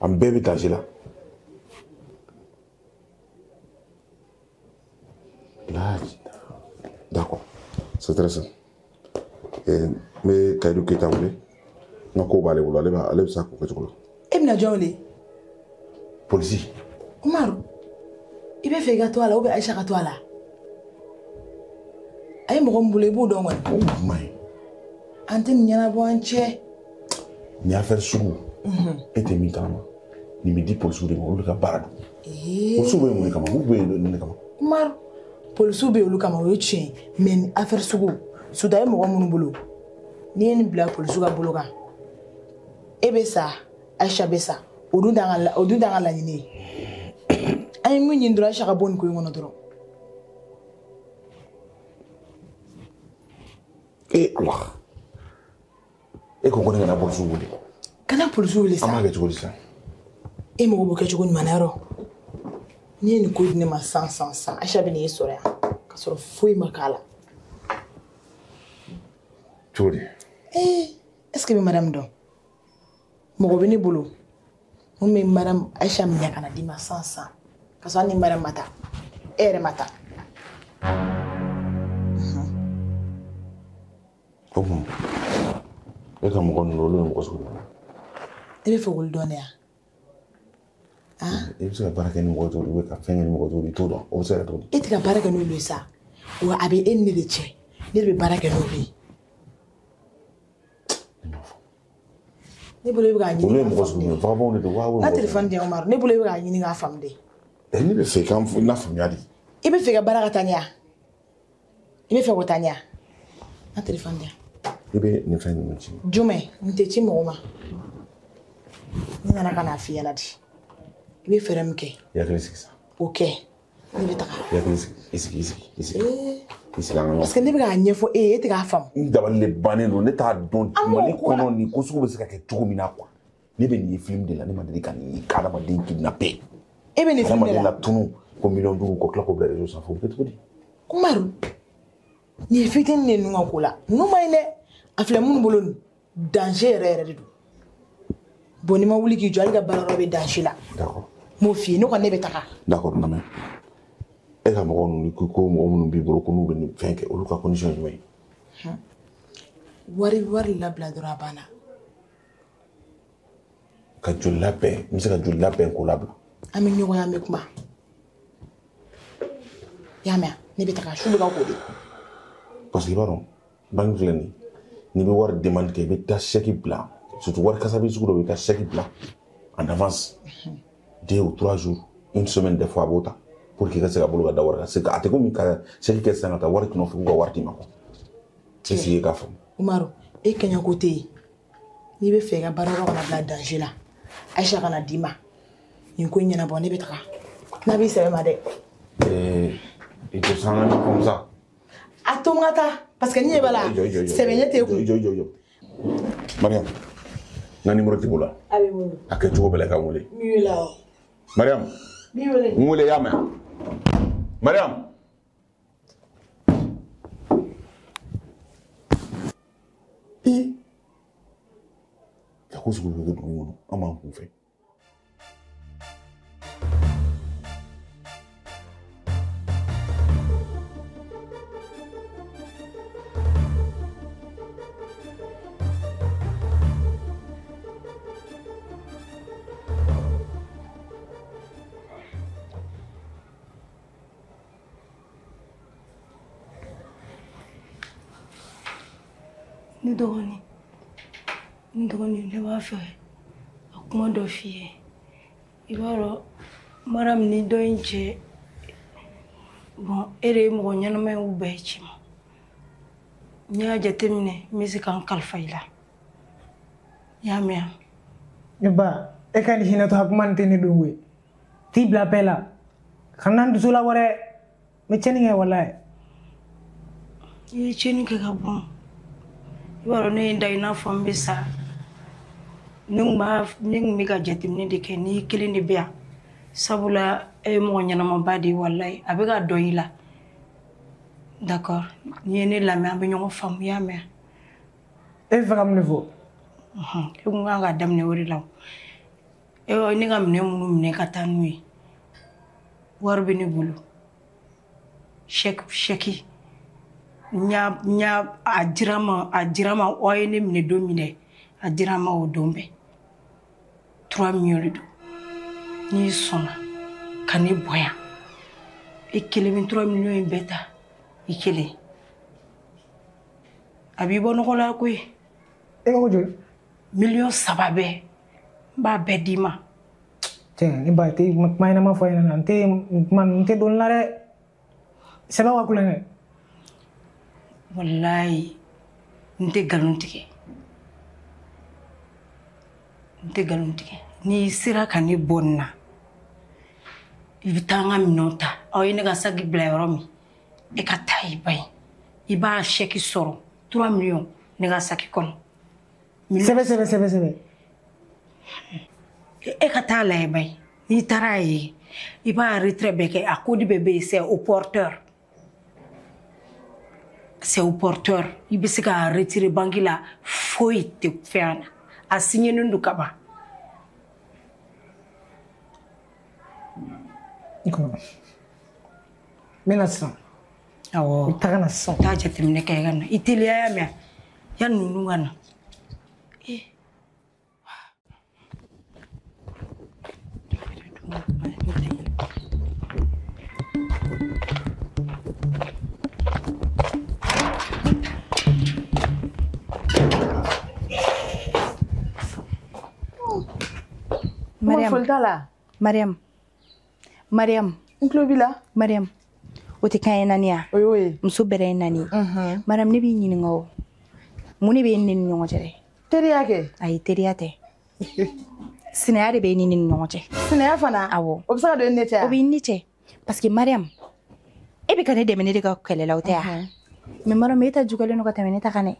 an bɛɛ bɛ danger la d'accord c'est très simple n bɛ Kayidou Keita wele n ka ko b'ale bolo ale bɛ se a ko kɛcogo la e bɛna jɔn wele polisi Umaru i bɛ bɛ fɛ i ka to a la ou bien Aïcha ka to a la a ye mɔgɔ min bolo i b'o dɔn kɔni. O kuma ye. An tɛ nin ɲɛnabɔ an cɛ. Ni affaire sugu. E tɛ min kalama nin bɛ di polisiw de ma olu ka baara don. Polisiw bɛ mun de kama u bɛ yen de kama. Umaru polisiw bɛ olu kama o ye tiɲɛ ye mais ni affaire sugu Suda ye mɔgɔ minnu bolo n'i ye nin bila polisiw ka bolo kan e bɛ sa Aïcha bɛ sa o dun t'an ka laɲini ye an ye min ɲini dɔrɔn Aïcha ka bɔ nin ko in kɔnɔ dɔrɔn. Allah e ko ko ne kana polisiw wele. Kana polisiw wele sa. An b'a kɛ cogo di sa. E mago bɛ kɛ cogo ɲuman na yɔrɔ n'i ye nin ko di ne ma san Aïcha bɛ n'e sɔrɔ yan ka sɔrɔ foyi ma k'a la. Cogo di. Est-ce que bɛ madame dɔn mɔgɔ bɛ ne bolo mun bɛ madame Aïcha minɛ ka na d'i ma san ka sɔrɔ ni madame ma taa e yɛrɛ ma taa. O kuma e ka mɔgɔ ninnu olu ye mɔgɔ sugu jumɛn. E bɛ fɛ k'olu dɔn ne ya. E bɛ se ka baara kɛ ni mɔgɔ tɔw ye ka fɛn kɛ ni mɔgɔ tɔw ye i t'o dɔn o bɛ se ka kɛ cogo di. E tɛ ka baara kɛ n'olu ye sa wa a bɛ e ni ne de cɛ ne de bɛ baara kɛ n'olu ye. Ne bolo e bɛ k'a ɲini. Olu ye mɔgɔ sugu jumɛn vagabond de don wa. N ka téléphone di yan Umaru ne bolo e bɛ k'a ɲini k'a faamu de. Ne bɛ fɛ k'an lafaamuya de. I bɛ fɛ ka baara ka taa ɲɛ wa i bɛ fɛ k'o taa ɲɛ wa n ka téléphone di yan. I bɛ nin fɛn ninnu ci. Jumɛn nin tɛ ci mɔgɔ ma ne nana ka n'a f'i ɲɛna de i bɛ fɛɛrɛ min kɛ. I hakili sigi sa. O kɛ ne bɛ taga. I hakili sigi i sigi. I sigi an ka ɲɔgɔn. Parce que ne bɛ k'a ɲɛfɔ e ye e tɛ k'a faamu. N dabali de bannen don ne t'a dɔn Mali kɔnɔ nin ko sugu bɛ se ka kɛ cogo min na quoi. Ne bɛ nin ye film de la ne ma deli ka nin ye k'adamaden kidnappé. E bɛ nin film de la. Adamaden la tunu ko million 5 ko tila k'o bila réseau sanfɛ o bɛ kɛ cogo di. Umaru nin ye fitinin de ninnu ka ko la ninnu ma ɲi dɛ a filɛ minnu bolo nin danger yɛrɛ de don bon n'i ma wuli k'i jɔ hali ka baara yɔrɔ bɛ danger la. D'accord. M'o f'i ye ne kɔni ne bɛ taga. D'accord na mɛn e ka mɔgɔ ninnu ko mɔgɔ minnu b'i bolo ko n'u bɛ nin fɛn kɛ olu ka condition ye jumɛn ye. wari labila dɔrɔn a banna. Ka joli labɛn n bɛ se ka joli labɛn k'o labila. An bɛ ɲɔgɔn ye an bɛ kuma i y'a mɛn ne bɛ taga su bɛ ka ko de. Parce que i b'a dɔn banque filɛ nin n'i bɛ wari demande kɛ i bɛ taa chèque bila surtout wari kasa bɛ sugu dɔ bɛ i ka chèque bila en avance 2 ou 3 jours une semaine des fois a b'o ta pour que i ka se ka bolo ka da wari kan c'est que a tɛ komi ka chèque kɛ sisan ka taa wari nɔfɛ k'u ka wari d'i ma quoi. C'est ce que k'a faamu. Umaru e kɛɲɛ ko tɛ yen n'i bɛ fɛ i ka baara yɔrɔ kana bila danger la Aïcha kana d'i ma nin ko in ɲɛnabɔ ne bɛ taga n'a b'i sɛbɛn ma dɛ. I te sanga ni comme ça. A to n ka taa parce que ni ɲɛ b'a la sɛbɛn ɲɛ t'e kun. Jɔ. Mariam n ka numéro t'i bolo wa. A bɛ n bolo. A kɛ cogo bɛɛ la i ka n wele. N b'i wele awɔ. Mariam. N b'i wele. N wele i y'a mɛn. Mariam. Ka ko sugu bɛ kɛ dugu kɔnɔ an b'an kun fɛ. Ne dɔgɔnin ne b'a fɛ a kuma dɔ f'i ye i b'a dɔn Mariam ni dɔ in cɛ bon e de ye mɔgɔ ɲɛnama ye u bɛɛ ci ma n'i y'a jateminɛ n bɛ se k'an kalifa i la i y'a mɛn. Ne ba e ka nin hinɛ to hakuma nin tɛ ne don koyi t'i bila bɛɛ la kana n dusu labɔ dɛ n bɛ tiɲɛni kɛ walahi. I ye tiɲɛni kɛ ka ban i b'a dɔn ne ye n da i n'a fɔ n bɛ sa ne kun bɛ ka jateminɛ de kɛ n'i kelen de bɛ yan sabula e ye mɔgɔ ɲɛnamaba de ye walahi a bɛ ka dɔn i la d'accord n'i ye ne lamɛn an bɛ ɲɔgɔn faamu i y'a mɛn. E bɛ fɛ ka mun de fɔ. E kun kan ka daminɛ o de la ne ka minɛn minnu minɛ ka taa n'u ye wari bɛ ne bolo chèque a dira ma o ye ne minɛ don min dɛ a dira ma o don bɛɛ 3 millions de don n'i sɔnna ka ne bonya I kelen min 3 millions in bɛɛ ta I kelen a b'i bɔ nɔgɔ la koyi e ko joli million 3 bɛɛ n b'a bɛɛ d'i ma cɛ ne ba te kuma ɲɛnama fɔ ɲɛna n tɛ don la dɛ sɛbɛ wa kulonkɛ wallahi n tɛ galon tigɛ n'i sera ka ne bɔ nin na I bɛ taa n ka minɛnw ta aw ye ne ka sagi bila yɔrɔ min e ka taa I ba ye I b'a chèque sɔrɔ 3 millions ne ka sagi kɔnɔ sɛbɛ e ka taa lajɛ ba ye n'i taara ye I b'a retrait bɛɛ kɛ a code bɛɛ bɛ yen c'est au porteur I bɛ se ka retirer banque la foyi tɛ fɛn na a signélen don ka ban Mina sisan awɔ I taga na sisan taa jateminɛ kɛ ka na I teliya ya mɛn yani ninnu ka na Mariam Nklobila Mariam o tɛ kan ye nani ya oyoye muso bɛrɛ ye nani Mariam ne b'i ɲininka o mun de bɛ ne ni ɲɔgɔn cɛ dɛ teriya kɛ ayi teriya tɛ sinaya de bɛ ne ni ɲɔgɔn cɛ sinaya fana awɔ o bɛ se ka don ne cɛ o bɛ ne cɛ parce que Mariam e bɛ ka ne dɛmɛ ne de ka kɛlɛ la o tɛ ya mais Mariam e ta jugalen no ka tɛmɛ ne ta kan dɛ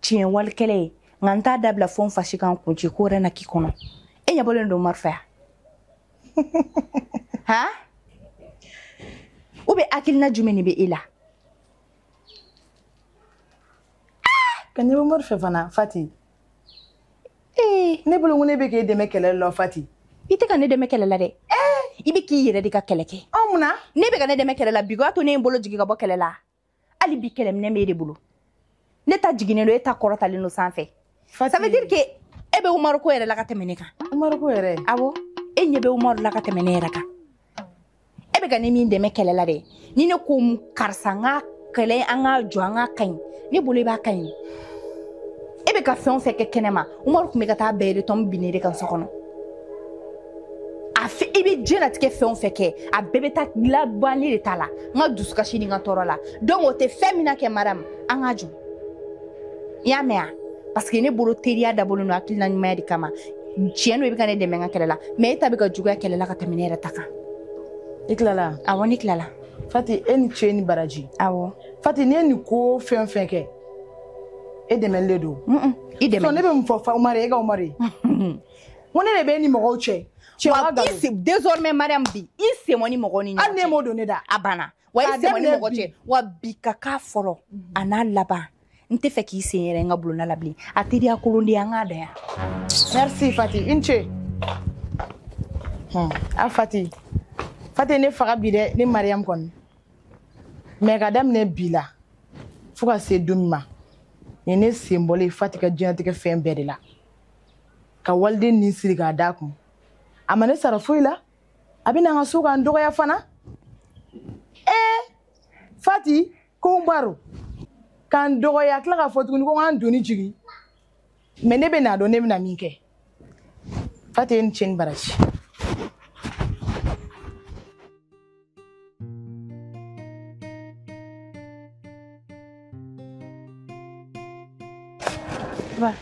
tiɲɛ walikɛlɛ ye nka n t'a dabila fo n fasi kan kun ci ko wɛrɛ na k'i kɔnɔ e ɲɛ bɔlen don Umaru fɛ ya ha ou bien hakilina jumɛn de bɛ e la ka ɲɛ bɛ Umaru fɛ fana Fati ne bolo ne bɛ k'e dɛmɛ kɛlɛ la Fati I tɛ ka ne dɛmɛ kɛlɛ la dɛ I bɛ k'i yɛrɛ de ka kɛlɛ kɛ mun na ne bɛ ka ne dɛmɛ kɛlɛ la bi o y'a to ne ye n bolo jigin ka bɔ kɛlɛ la hali bi kɛlɛminɛ bɛ e de bolo ne ta jiginnen don e ta kɔrɔtalen don sanfɛ ça veut dire que e bɛ Umaru ko yɛrɛ la ka tɛmɛ ne kan Umaru ko yɛrɛ awɔ e ɲɛ bɛ Umaru la ka tɛmɛ ne yɛrɛ kan e bɛ ka ne min dɛmɛ kɛlɛ la dɛ ni ne ko karisa n ka kɛlɛ an ka jɔ an ka kaɲi ne bolo I b'a kaɲi e bɛ ka fɛn o fɛn kɛ kɛnɛma Umaru tun bɛ ka taa bɛɛ de tɔn bin ne de kan so kɔnɔ a fɛ I bɛ diɲɛlatigɛ fɛn o fɛn kɛ a bɛɛ bɛ taa laban ne de ta la n ka dusukasi ni n ka tɔɔrɔ la donc o tɛ fɛn min na kɛ Mariam an ka jɔ I y'a mɛn ya parce que ne bolo teriya dabɔlen don hakilina ɲumanya de kama tiɲɛ don I bɛ ka ne dɛmɛ n ka kɛlɛ la mais e ta bɛ ka juguya kɛlɛ la ka tɛmɛ ne yɛrɛ ta kan I tilala awɔ ne tilala Fati e ni cɛ ni baraji awɔ Fati ne ni ko fɛn o fɛn kɛ e dɛmɛlen don I dɛmɛ ne bɛ mun fɔ Umaru e ka Umaru ye ko ne de bɛ ni mɔgɔw cɛ wa désormais Mariam bi I semɔ ni mɔgɔw ni ɲɔgɔn cɛ hali ne m'o don ne da a banna wa I semɔ ni mɔgɔ cɛ wa bi ka k'a fɔlɔ a n'a laban n tɛ fɛ k'i sen yɛrɛ n ka bulonda la bilen a teriya kolondenya an k'a da yan merci Fati I ni ce a Fati ne faga bi dɛ ne Mariam kɔni mais ka daminɛ bi la fo ka se don min ma nin ne sen bɔlen Fati ka diɲɛlatigɛ fɛn bɛɛ de la ka waliden nin siri k'a d'a kun a ma ne sara foyi la a bɛ na n ka so k'an dɔgɔya fana Fati ko n baro k'an dɔgɔya tila k'a fɔ tuguni ko n k'an doni jigin mais ne bɛ n'a dɔn ne bɛna min kɛ Fati e ni cɛ ni baraji ba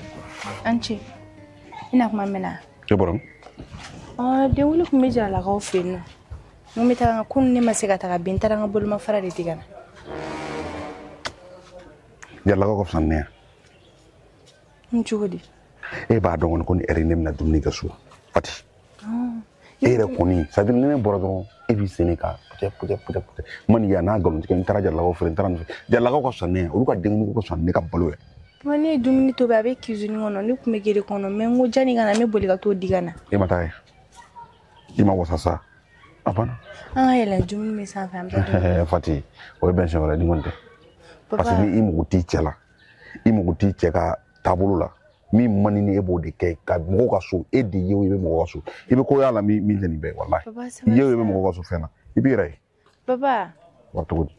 an ce ina kuma mena e bɔra den wuli kun bɛ jaralakaw fɛ yen nɔ n bɛ taga kunun ne ma se ka taga bi n taara n ka bolomafara de tigɛ na jaralakaw ka fisa ne ya n cogo di e b'a dɔn kɔni ko ni ɛri ne bɛna dumuni kɛ so Fati e yɛrɛ kɔni c'est à dire ni ne bɔra dɔrɔn e b'i sen ka putɛ mani ya n'a nkalon tigɛ n taara jaralakaw fɛ n taara nin fɛ jaralakaw ka fisa ne ya olu ka denkundi ka fisa ne ka balo ye wa ne ye dumuni tobi a bɛ cuisine kɔnɔ ne tun bɛ gere kɔnɔ mais n ko jani ka na n bɛ boli ka t'o di ka na e ma taa ye I ma wasa sa a banna an ka yɛlɛn dumuni bɛ sanfɛ an bɛ taa Fati o ye bɛn siɲɛ wɛrɛ ni kɔni tɛ parce que ni I mago t'i cɛ la I mago t'i cɛ ka taabolo la min man ni e b'o de kɛ ka mɔgɔw ka so e de ye o I bɛ mɔgɔw ka so I bɛ ko y'a la min tɛ nin bɛɛ wallahi I ye o I bɛ mɔgɔw ka so fɛn na Ibirai. Papa. Waktu good.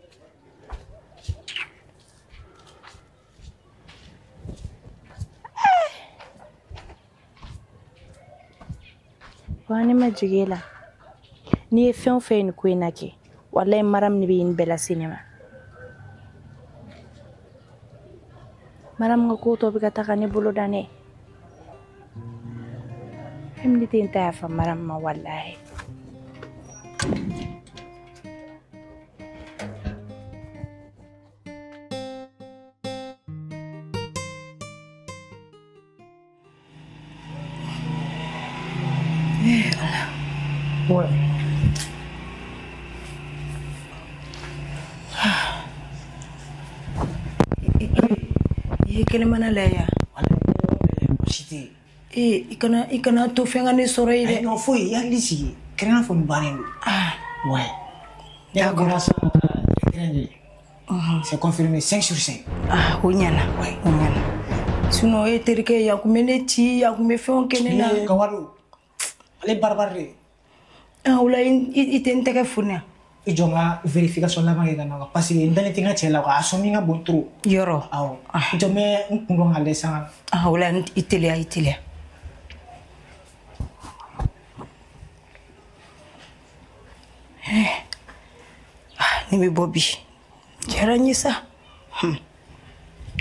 Wani majigela. Ni fɛn fɛn ni ko in na kɛ. Wallahi maram ni bɛ yin bɛɛ lase ne ma. Maram ka ko tɔ bɛ ka taga ne bolo da ne. Fɛn min tɛ n ta yafa maram ma wallahi. Ouais. Kelen mana la ya. Siti. Ikana to fenga ne soro ide. Non foi, ya lisi. Kena fo mbane. Ah, ouais. Ya grâce c'est confirmé 5 sur 5. Ah, onyana. Ouais, onyana. Sinon terike ya kumeneti ya kumefon kenena. Kawado. Ale barbarre. Ah, wala iten teke funya. Ijonga vérification la bangi kana parce que ndane tinga chela ko asomi nga bontro. Yoro. Aw. Jome ngundong ale sa. Ah, wala itelia. Nimi Bobby. Jara nyisa.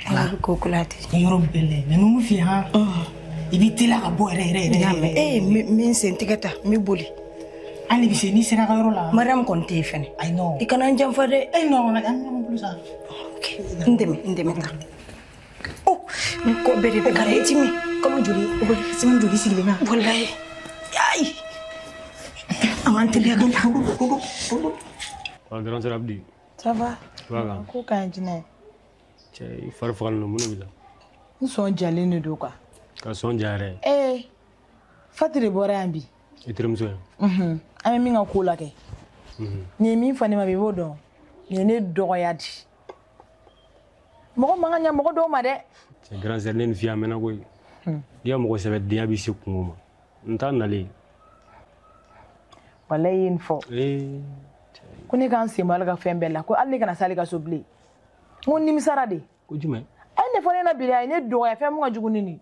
Ala ko kulati. Yoro belle. Nanu fi ha. Ibitila ka bo re. Min sentigata mi boli. Ali bise ni sera ka yoro la. Mariam konte fene. I know. Ikana njamfa de. No, na am plus ça. Okay. Ndeme ta. Oh, ko bere be kare timi. Comme joli, o siman joli sigilena. Wallahi. Ay. Amanteli ga Grand sœur Abdi. Ça va? Voilà. Ko kan jine. Cey farfal no munu bila. Nson jale ne do kwa. Ka son jare. Fatire bora ambi. Itrem so. Ame mi nga ko la ke. Ni mi fani ma be bodo. Ni ne dogoyadi. Mo manga nya mo do ma de. Cey grand sœur nen fi amena koy. Dia mo ko sebet dia bi sikuma. Nta nale. Wallahi info. Kuni kan sembal ga fembela ko alli kana sali ga sobli. Ngoni misara de. Ko jume. Ay ne fone na biya ne dogoya fem nga juguni ni.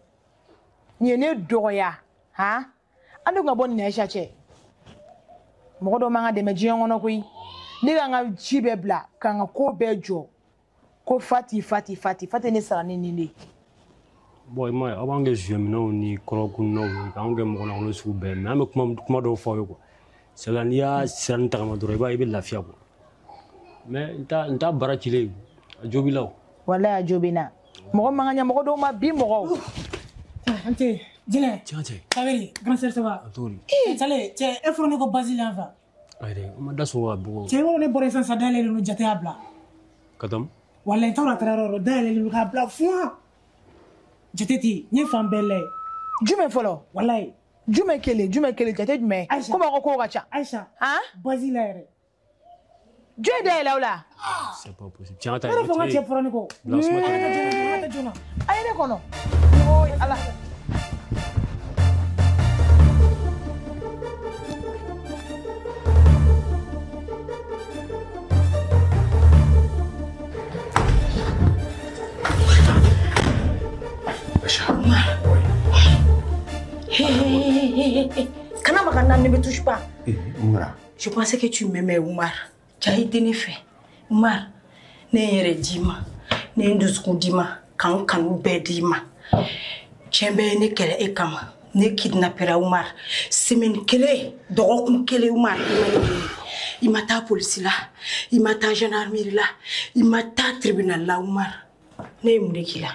Ni ne dogoya, ha? Andu nga bonni na chache. Mo do manga de meji ngono ko yi. Ni ga nga chibe bla ka nga ko bejo. Ko fati ne sara ni. Boy ma abange jemno ni korokun no ka nge mo na no su be na me kuma do fo yo ko. Selania santa ma dore ba ibe lafia ko. Mais nta bara chile jobi law. Wala jobina. Mo manga nya mo do ma bi mo. Ante, jile. Tiens. Kaveri, grand sœur ça va. Atori. Sale, tu es effroné ko Basile va. Ayde, ma daso wa bugo. Tu es wona bore sans sadale no jate abla. Katam. Wala intawra tararo dale lu habla fwa. Jeteti, nye fambele. Jume folo. Wallahi. Jume kele jate jume. Comment ko gacha? Aisha. Hein? Basile. Dieu de là. C'est pas possible. Tiens, attends. Pero fonga che frone ko. Laisse-moi Jona. Ay ne kono. Oh, ala. Kana makana ne me touche pas. Oumra. Je pensais que tu m'aimais, Oumar. Tu as été né fait. Oumar, ne yere dima, ne ndusku dima, kanu be dima. Chembe ne kele ekama, ne kidnappera Oumar. Semaine kele, dorokun kele Oumar. Il m'a police là, il m'a gendarmerie là, il m'a tribunal là Oumar. Ne mudeki là.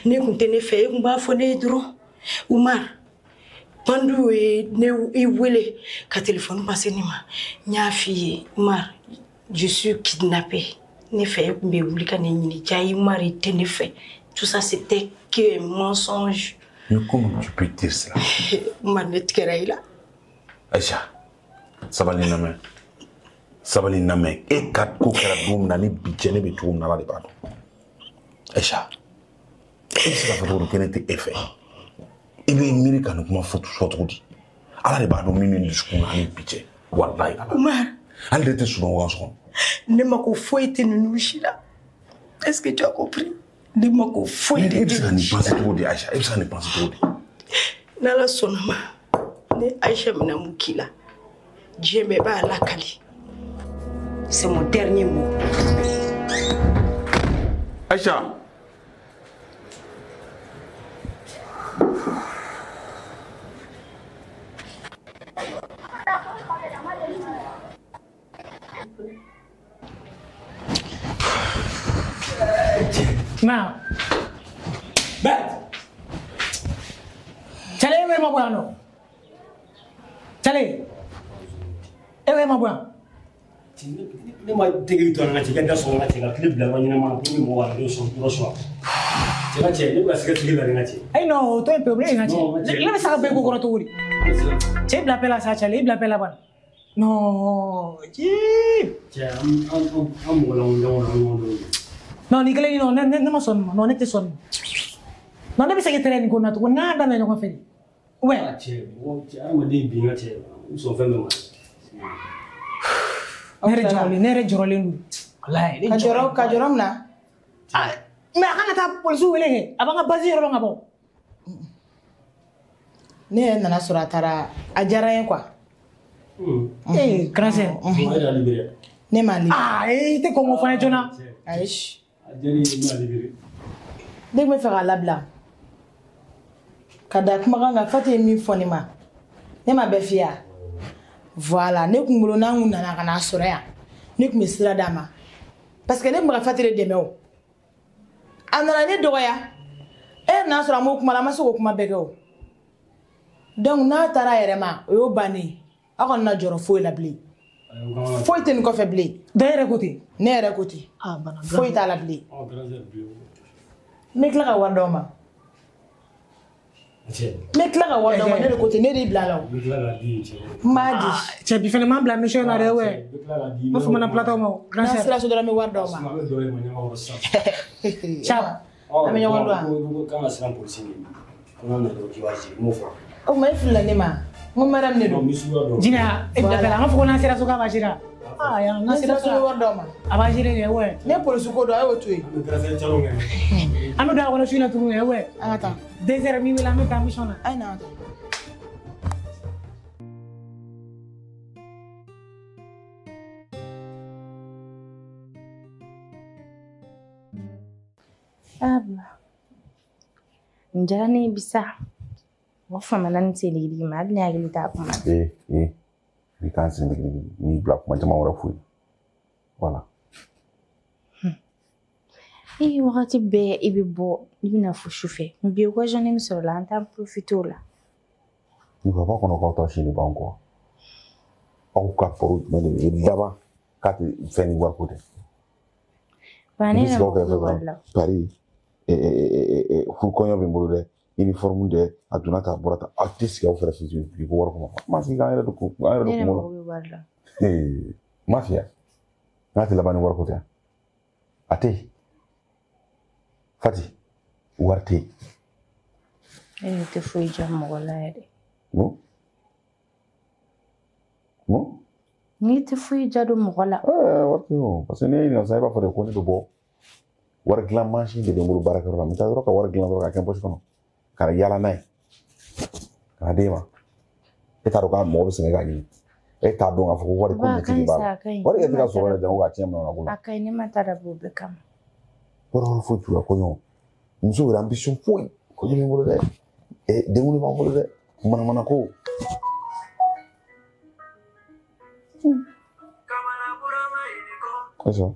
Ne kunte ne fait, kumba fo ne dro. Oumar. Pandu ne wele ka téléphone passé ni ma nya fi Oumar je suis kidnappé ne fait me wuli ka ne ni jayi Oumar était ne fait tout ça c'était que un mensonge. Mais comment tu peux dire cela? Oumar ne tkeraila Aïcha sabali name e kat ko kala dum na ni bijene be tum na la de bado Aïcha c'est la photo que n'était effet. Ibe miri kanu kuma foto shotudi ala de bado mimi ndisukuna ni piche Wallahi. Umar. Elle était sur mon rançon. Ne m'a qu'au fouet et ne nous chila. Est-ce que tu as compris? Ne m'a qu'au fouet et ne nous chila. Elle ne Aïcha. Elle ne pense trop de. Nala sonoma. Ne Aïcha mena mukila. Dieu me bat à la Kali. C'est mon dernier mot. Aïcha. Ma. Bet. Chale ewe mabwa no. Chale. Ewe mabwa. Ne ma tege to na tege da so na tege clip la wani na ma ko mo wa do so do so. Tega che ne ba tege la na che. Ay no, to en problème ngachi. Le me saka be ko ko to wuri. Che bla pela sa chale, bla pela ban. No. Ji. Che am mo la on. No, ni kele ni no, ne ma son, no ne te son. No ne bisa ke tere ni ko na to na da na ko feri. Uwe. Che, wo che am de bi na che. So fe me ma. Nere joroli ndu. Wallahi. Ka jorom na. Me kana ta polisu wele he. Abanga bazi yoro ngabo. Ne nana sɔrɔ a taara a diyara n ye quoi. Grâce. Ne m'a libéré. I tɛ kɔngɔ fana joona. Ayi. Ne tun bɛ fɛ k'a labila. Ka da kumakan kan Fati ye min fɔ ne ma. Ne ma bɛɛ f'i ye. Voilà, ne kun bolo n'an kun nana ka n'a sɔrɔ yan. Ne tun bɛ sira d'a ma. Parce que ne tun bɛ ka Fati de dɛmɛ o. A nana ne dɔgɔya. E n'a sɔrɔ a m'o kuma la, a ma se k'o kuma bɛɛ kɛ o. Donc n'a taara a yɛrɛ ma, o y'o bannen. Aw kana na jɔrɔ foyi la bilen. Foyi tɛ nin kɔfɛ bilen. Da yɛrɛ ko ten. Ne yɛrɛ ko ten. Foyi t'a la bilen. N bɛ tila ka wari d'aw ma. N bɛ tila ka wari d'aw ma, ne de ko ten, ne de bila la o. N b'a di. Cɛ bi fana m'an bila mission na dɛ wɛ. N b'a fɔ mana plataw ma o. N'a sera so dɔrɔn n bɛ wari d'aw ma. Ciao. An bɛ ɲɔgɔn dɔn wa? O ma e filila ne ma. N ko madame de don. Jinɛ e bila fɛla an b'a fɔ ko n'an sera so k'a b'a jira. Yan n'an sera so wari d'aw ma. a b'a jira dɛ wɛ. Ne polisi ko don a y'o to yen. An bɛ don a kɔnɔ su in na tuguni dɛ wɛ. An ka taa. 2 heures min wele an bɛ taa mission na. A ye na an ka taa. Njani bisa. Wafa manani seligi ma adni agili ta kuma. Ni kan sin ni block ma jama wara fu. Voilà. Wakati be ibi bo ibina fu shufe. Mbi ko jani ni soro la anta profito la. Ni ko ba kono ko to shi ni banko. Au ka poru mele daba ka ti feni war ko de. Bani na ko wala. Paris fu ko yo be mbulu de uniforme de aduna ta borata artiste ga ofere fitu bi ko war ko ma si ga ere ko wala. Mafia ngati la bani war ko te ate Fati warte te fui jam wala ere no ni te fui jado wala warte no parce que ne na sai ba fere ko ni do bo war glam machine de mbulu baraka ro mi ta ro ka war glam ro ka kan posi kono kara yala nay kara dema eta ro ka mo be se ga ni eta do nga fo war ko ni ti ba war e ta so wala jango ga tiam na gula akai ni mata da bobe kam war fo tu ko no nzo ra ambition foi ko ni mo de e de mo ba mo de mana ko Aisha.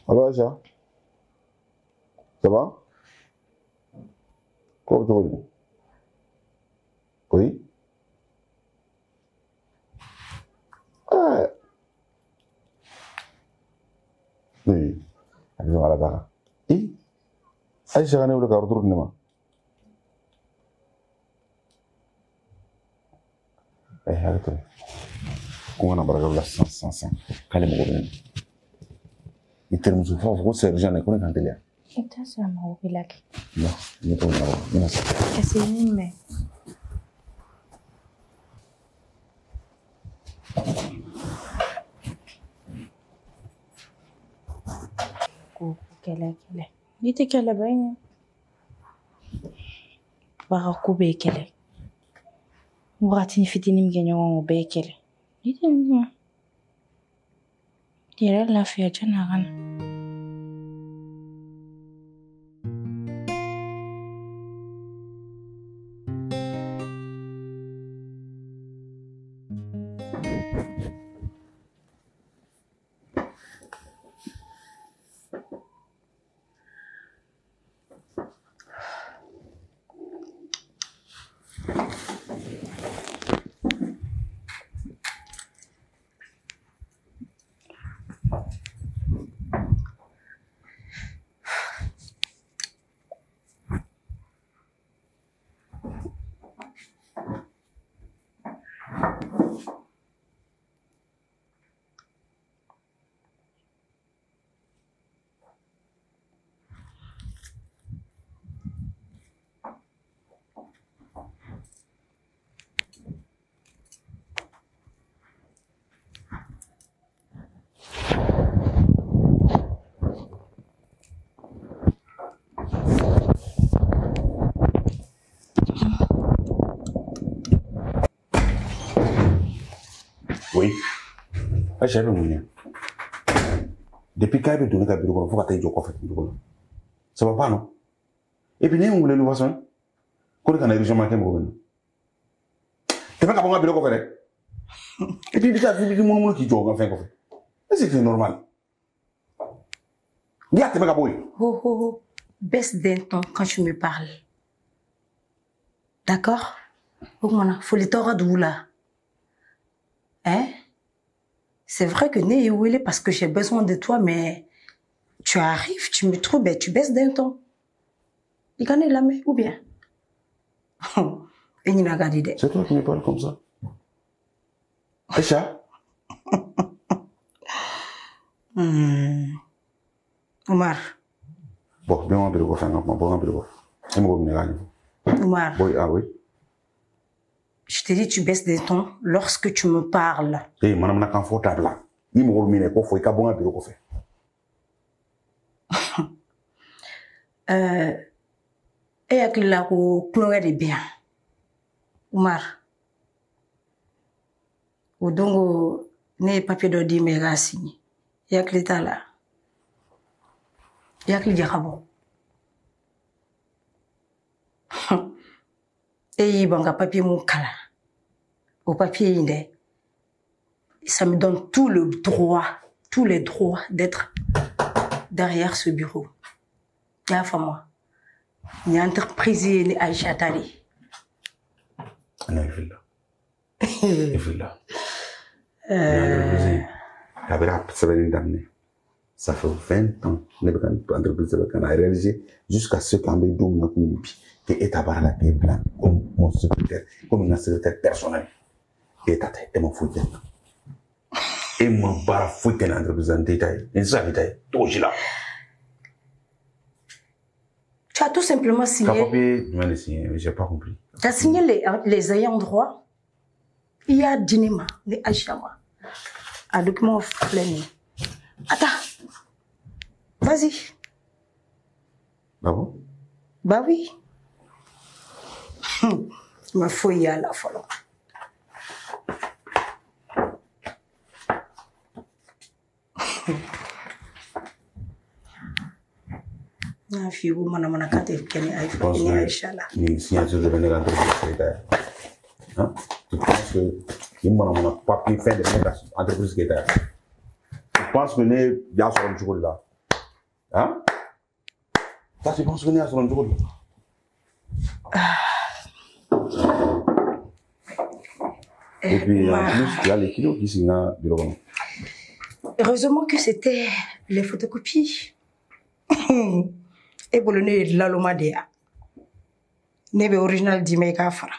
Allô Aisha? Ça va? Quoi tu veux dire? Oui? Oui. Allez, on va la dar. Et? Aisha, on est où le carreau de Nema? Arrête. On a barré la 100. Calme, mon gars. Il termine de faire vous sergent et qu'on est cantelé. Et ça c'est un mot bilaki. Non, il n'est pas là. C'est une mais. ko kɛlɛ n'i tɛ kɛlɛba ye baga ko bɛɛ ye kɛlɛ wagati fitinin min kɛ ɲɔgɔn o bɛɛ ye kɛlɛ n'i tɛ nin yɛrɛ lafiya jɛna a ka na Oui. Aïcha bɛ mun ye depuis k'a bɛ don ne ka bureau kɔnɔ fo ka taa i jɔ kɔfɛ bureau la ça va pas non et puis ne ye mun wele ni façon ko ne kana urgemment kɛ mɔgɔ bɛ na tɛmɛ ka bɔ n ka bureau kɔfɛ dɛ et puis i bɛ taa i bɛ munumunu k'i jɔ n ka fɛn kɔfɛ est-ce que c'est normal n'i y'a tɛmɛ ka bɔ yen. Oh, oh, oh. Baisse d'un ton quand tu me parles. D'accord? Faut les torts de vous là. Hein? C'est vrai que né est parce que j'ai besoin de toi, mais tu arrives, tu me trouves, ben, tu baisses d'un ton. Il gagne la main, ou bien? C'est toi qui me parles comme ça. Aïcha? Omar. Bon, bien, on va le faire, Omar. Oui, ah oui. Je te dis, tu baisses des tons lorsque tu me parles. Eh, madame, n'a confortable là. Il me remet les coffres, il y a bon à bureau fait. Et avec la couleur de bien. Omar. Ou donc, ne papier de dire mais signé. Il y a que l'état là. Il y a que le diable. Et il y a un papier mon cala. Au papier, ça me donne tous les droits d'être derrière ce bureau. Il y a fait moi. Il y a une entreprise à Aïcha Tari. Non, il fait là. Il fait là. Ça fait 20 ans que l'entreprise a réalisé jusqu'à ce qu'on ait dit que l'État a été blanc comme mon secrétaire, comme un secrétaire personnel. Et t'as mon fouille. Et mon bar fouille dans l'entreprise en détail. Et ça, détail, tout là. Tu as tout simplement signé. J'ai pas compris. Tu as signé les ayants droit. Il y a Dinema, les Aïchawa. Un document plein. Attends. Vas-y. Ah bon? Bah oui. Ma fouille à la fois. Je pense que les signatures de venir l'entreprise. Hein? Tu penses que il m'a pas pu faire de l'entreprise qui est là. Tu penses que il y a sur le jour là. Hein? Ça, tu penses que il y a sur le jour là. Et puis, en plus, il y a les kilos qui sont là, bureau. Heureusement que c'était les photocopies. Et pour le nez de la Lomadea. Nebe original d'Imeka Fara.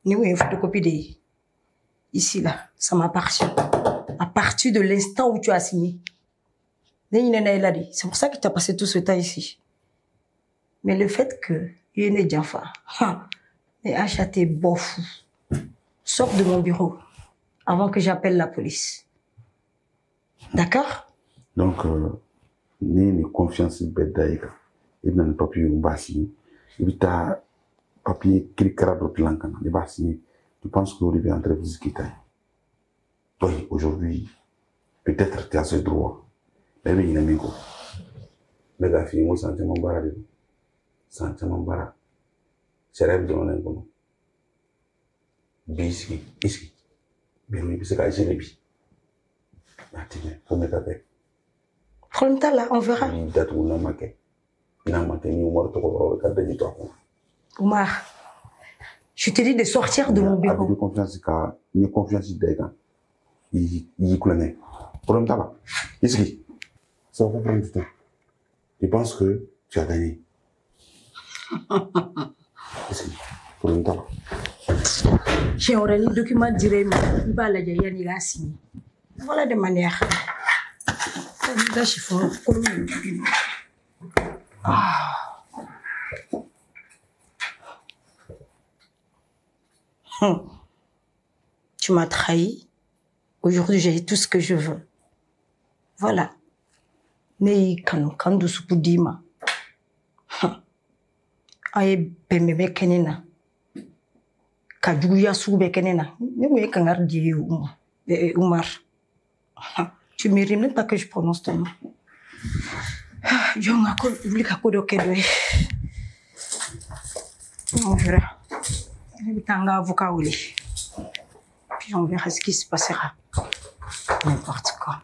Ni une photocopie de. Ici, là, ça m'appartient. À partir de l'instant où tu as signé. C'est pour ça que tu as passé tout ce temps ici. Mais le fait que il est déjà et acheté bof. Sors de mon bureau avant que j'appelle la police. D'accord? Donc, ni confiance bɛɛ da i kan i bɛna ni papier in b'a signer i bɛ taa papier kirikara dɔ dilan ka na i b'a signer tu penses que o de bɛ entreprise k'i ta ye toi aujourd'hui peut-être tu as ce droit mais i bɛ ɲinɛ min kɔ ne k'a f'i ye n ko san caman baara de don san caman baara sariya bɛ jamana in kɔnɔ bi i sigi bi i bɛ se ka gérer bi a tɛ ɲɛ fo ne ka kɛ. Problème t'as là, on verra. Omar, je te dis de sortir de mon bureau. Avec confiance, ni confiance d'Aïga. Il connaît. Problème t'as là. Ici, ça va pas prendre du temps. Je pense que tu as gagné. Ici, problème t'as là. J'ai un document direct, il va la dire, il a signé. Voilà de manière. Là, je fais Tu m'as trahi. Aujourd'hui, j'ai tout ce que je veux. Voilà. Mais quand tu soupe dima. Aye bembe kenena. Kajuya soube kenena. Ne me kangar di Umar. Tu ne mérites même pas que je prononce ton nom. Je vais oublier que on verra. Je vais t'engager avocat. Puis on verra ce qui se passera. N'importe quoi.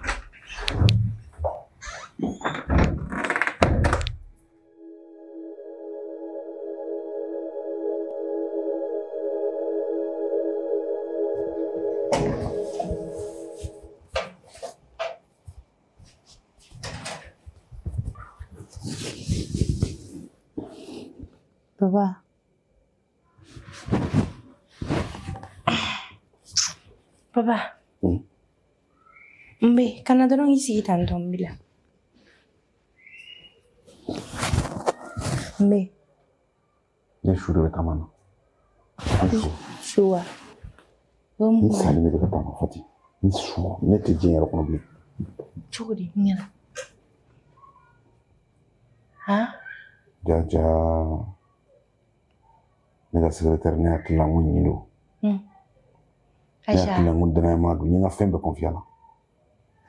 Papa. Papa. Mbe, kana dorong isi tantom bila. Mbe. Ni shuru be tamana. Shuwa. Ni sali me be tamana fati. Ni shuwa, ne te jenya ro kono bi. Chudi, ngela. Ha? Jaja. Ne ka secrétaire ne hakila ngun nyino. Ne hakila ngun dana ma du nyinga fembe confiance.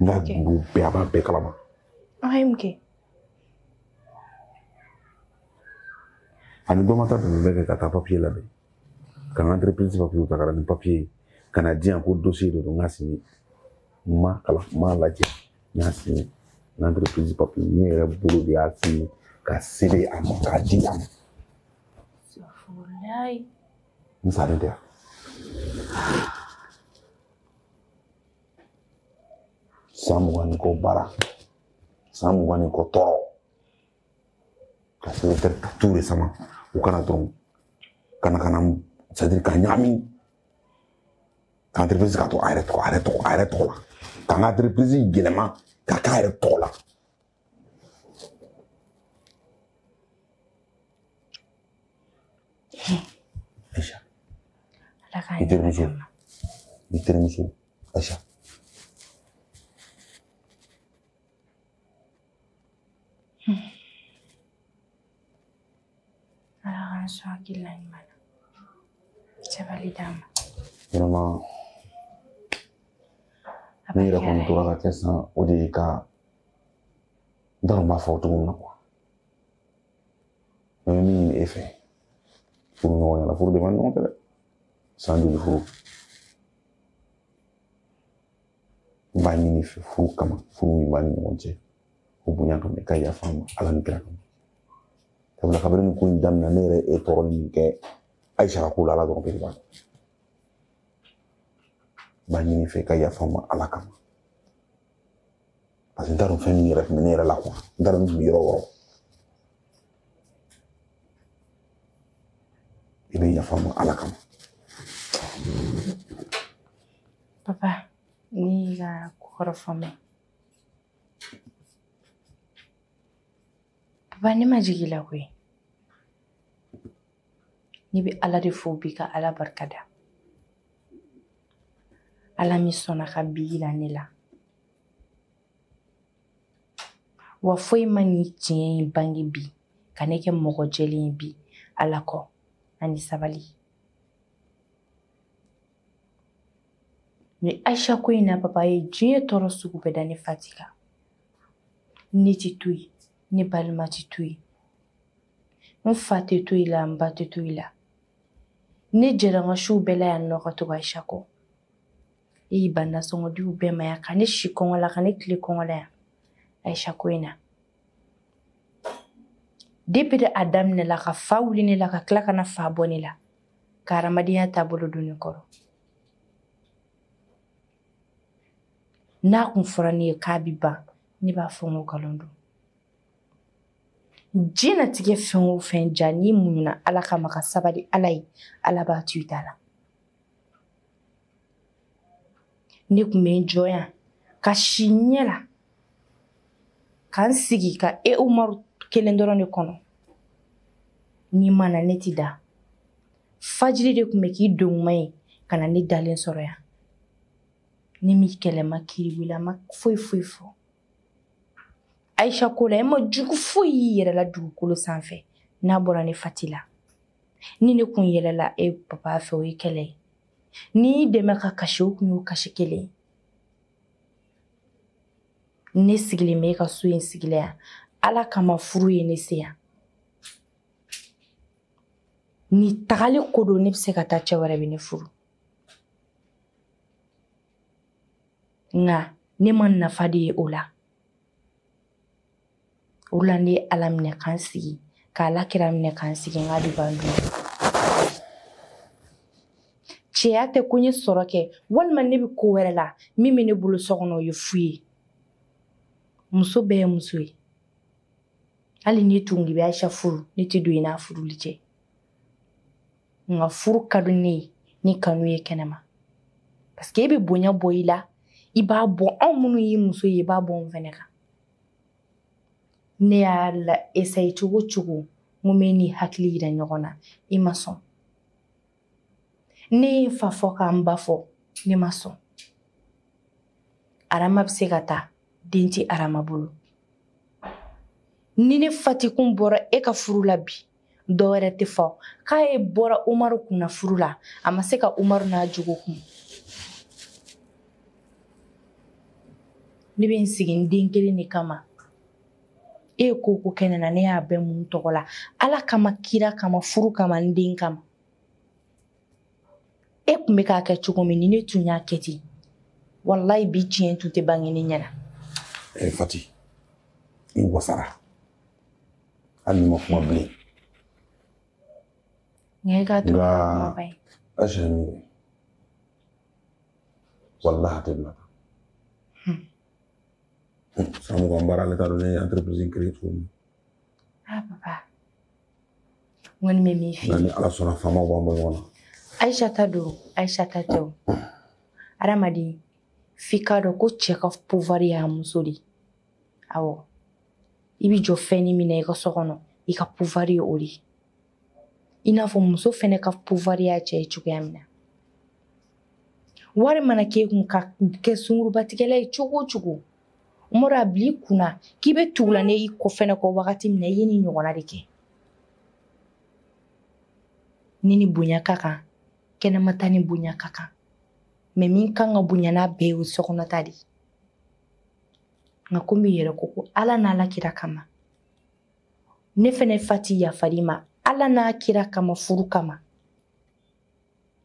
Nga bu be aba be kalama. Mke. Ani do mata be be ka ta papier la be. Kan entreprise papier ta kala ni papier canadien ko dossier do ngasi ma kala ma la je ngasi l'entreprise papier ni era bulu bi asi ka sebe am ka di am. Wallahi. Misali dia. Samuani ko bara. Samuani ko toro. Ka secrétaire tout récemment. Ou kana dron. Kana c'est-à-dire ka nyami. Ka entreprise ka to arrête la. Ka entreprise gelema ka arrête la. Aisha. Itermisu. Aisha. Alakan so akilan man. Sabalidama. Vraiment. Ni ra kon tora ka kesa o de ka dans ma photo na quoi. Mais ni effet. Pour nous la pour demander on peut sans du fou. Bani ni fou kama fou mi bani monje. Ubunya to me kaya fama ala ni kra. Tabla kabrin ko ndam na nere e toron ni ke Aisha ko la do pe ba. Bani ni fe kaya fama ala kama. Parce que ndaro famille ref menera la quoi. Ndaro mi yoro. Ibe ya fama ala kama. Papa, ni ga kukoro fome. Papa, ni majigila kwe. Ni bi ala de fobika ala barkada. Ala misona ka bigila nila. wa foyi ma ni tiɲɛ in bange bi ka ne kɛ mɔgɔ jɛlen ye bi ala kɔ ani sabali ni Aisha ko in na papa ye diɲɛ tɔɔrɔ sugu bɛɛ da ne Fati kan ne ti to yen ne balima ti to yen n fa tɛ to yen la n ba tɛ to yen la ne jɛra n ka siw bɛɛ la yan nɔ ka to Aisha kɔ e y'i ban nasɔngɔdiw bɛɛ ma yan ka ne si kɔngɔ la ka ne tile kɔngɔ la yan Aisha ko in na depuis de a daminɛ la ka fa wuli ne la ka tila ka na fa bɔ ne la ka hadamadenya taabolo don ne kɔrɔ n'a kun fɔra ne ye k'a bi ban ne b'a fɔ n ko nkalon don diɲɛlatigɛ fɛn o fɛn ja n'i muɲuna ala kama ka sabali ala ye ala b'a to i ta la ne kun bɛ n jɔ yan ka si ɲɛ la ka n sigi ka Umaru kelen dɔrɔn de kɔnɔ ni mana ne ti da fajiri de kun bɛ k'i donguma ye ka na ne dalen sɔrɔ yan ne mi kɛlɛ ma kiri wili a ma foyi foyi fɔ Aisha ko la e ma jugu foyi y'i yɛrɛ la dugukolo sanfɛ n'a bɔra ne Fati la ni ne kun yɛlɛla papa fɛ o ye kɛlɛ ye ni y'i dɛmɛ ka kasi o kun y'o kasi kelen ne sigilen bɛ e ka so in sigilen yan ala kama furu ye ne se yan ni tagali ko don ne bɛ se ka taa cɛ wɛrɛ bɛ ne furu nka ne ma nafa de ye o la o la ne ye ala minɛ k'an sigi ka ala kira minɛ k'an sigi n ka de b'an dun cɛya tɛ ko n ye sɔrɔ kɛ walima ne bɛ ko wɛrɛ la min bɛ ne bolo so kɔnɔ o ye fu ye muso bɛɛ ye muso ye hali ni tun k'i bɛ Aisha furu ne tɛ don i n'a furuli cɛ nka furu ka di ne ye ni kanu ye kɛnɛma parce que e bɛ bonya bɔ i la i b'a bɔ anw minnu ye muso ye i b'a bɔ n fɛnɛ kan ne y'a la essaye cogo cogo n ko n bɛ ni hakili yira ɲɔgɔn na i ma sɔn ne ye n fa fɔ k'an ba fɔ ne ma sɔn arama bɛ se ka taa den ti arama bolo ni ne Fati kun bɔra e ka furu la bi dɔwɛrɛ tɛ fɔ k'a ye bɔra Umaru kunna furu la a ma se ka Umaru n'a jogo kun ne bɛ n sigi n den kelen de kama e ye ko ko kɛ ne na ne y'a bɛɛ mun tɔgɔ la ala kama kira kama furu kama n den kama e kun bɛ k'a kɛ cogo min ni ne tun y'a kɛ ten wallahi bi tiɲɛ tun tɛ bange ne ɲɛna Fati i wasara hali ni ma kuma bilen nka e ka to kuma ba ye Aisha mi wallahi a tɛ bila Samu kan baara ale t'a dɔn ne ye entreprise créer cogo min papa n kɔni bɛ min f'i ye ni ala sɔnna faamaw b'an bɔ ɲɔgɔn na Aisha ta don Aisha ta tɛ o adamaden f'i k'a dɔn ko cɛ ka pouvoir y'a muso de awɔ i bɛ jɔ fɛn min na i ka so kɔnɔ i ka pouvoir ye o de i n'a fɔ muso fɛnɛ ka pouvoir y'a cɛ ye cogoya min na wari mana k'e kun ka kɛ sungurubatigɛla ye cogo o cogo Umaru a bila i kunna k'i bɛ tugula ne i kɔ fɛnɛ kɔ wagati min na i ye nin ɲɔgɔnna de kɛ ni ni bonya ka kan kɛnɛma ta ni bonya ka kan mais min kan ka bonya n'a bɛɛ ye o sokɔnɔ ta de nka komi i yɛrɛ ko ala n'ala kira kama ne fɛnɛ Fati yafari ma ala n'a kira kama furu kama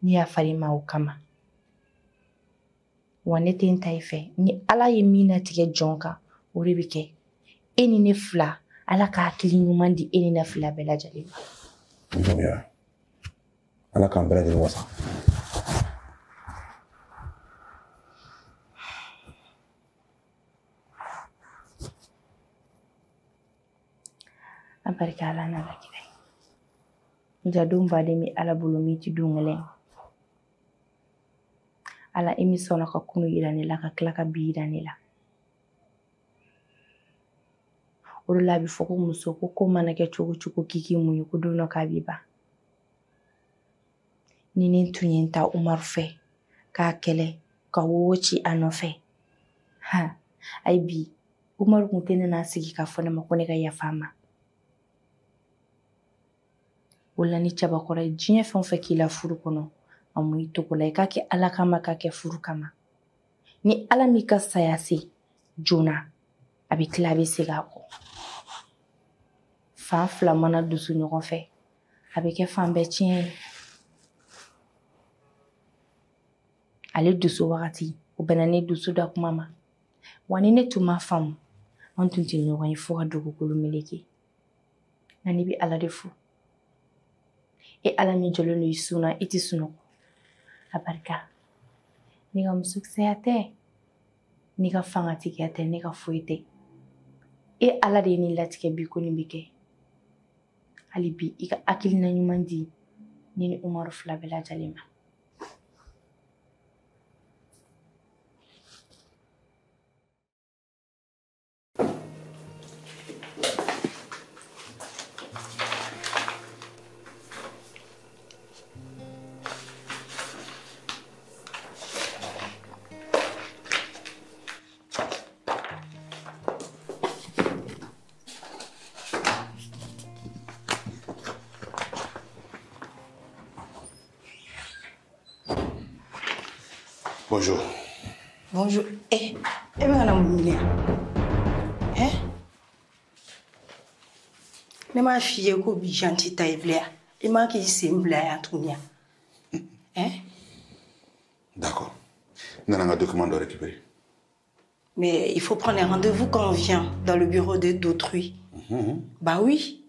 ne yafari ma o kama wa ne tɛ n ta i fɛ ni ala ye min latigɛ jɔn kan o de bɛ kɛ e ni ne fila ala ka hakili ɲuman di e ni ne fila bɛɛ lajɛlen ma ala k'an bɛɛ lajɛlen wasa a barika ala n'ala kira jadon baden bɛ ala bolo min ti don gɛlɛn ala e min sɔnna ka kunu yira ne la ka tila ka bi yira ne la o de la a bɛ fɔ ko muso ko mana kɛ cogo cogo k'i k'i muɲu ko don dɔ k'a b'i ban ni ne tun ye n ta Umaru fɛ k'a kɛlɛ ka wowo ci a nɔfɛ ayi bi Umaru kun tɛ ne n'a sigi k'a fɔ ne ma ko ne ka yafa a ma. O la ni cɛbakɔrɔ ye diɲɛ fɛn o fɛn k'i la furu kɔnɔ a mɔ i togo la i k'a kɛ Ala kama k'a kɛ furu kama. Ni Ala m'i ka saya se joona a bɛ tila a bɛ segin a kɔ. Fan fila mana dusu ɲɔgɔn fɛ a bɛ kɛ fan bɛɛ tiɲɛ ye. Ale dusu wagati o bɛnna ne dusu da kuma ma. Wa ni ne tun m'a faamu an tun tɛ ɲɔgɔn ye fo ka dugukolo meleke. Nka ne bɛ Ala de fo. E Ala min jɔlen don i sun na i tɛ sunɔgɔ. A barika. Ne ka musokisɛya tɛ. Ne ka fangatigiya tɛ. Ne ka foyi tɛ. E Ala de ye ne latigɛ bi ko nin bɛ kɛ. Hali bi i ka hakilina ɲuman di ne ni Umaru fila bɛɛ lajɛlen ma. Bonjour. Bonjour. Eh, madame Moulia. Hein? Ne m'a fille ko bi gentil taïblia. Et m'a qui semble à Antonia. Hein? D'accord. Nous avons un document de récupérer. Mais il faut prendre un rendez-vous quand on vient dans le bureau d'autrui. Bah oui.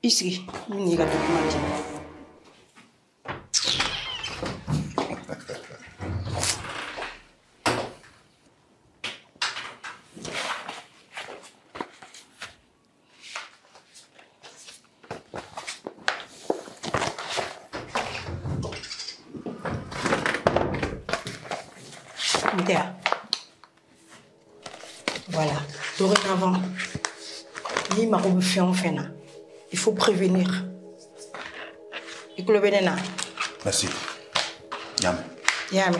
Ici, il y a le document. Voilà. Dorénavant, ni ma robe fait en fait. Il faut prévenir. Et que le bénéna. Merci. Yam. Yam.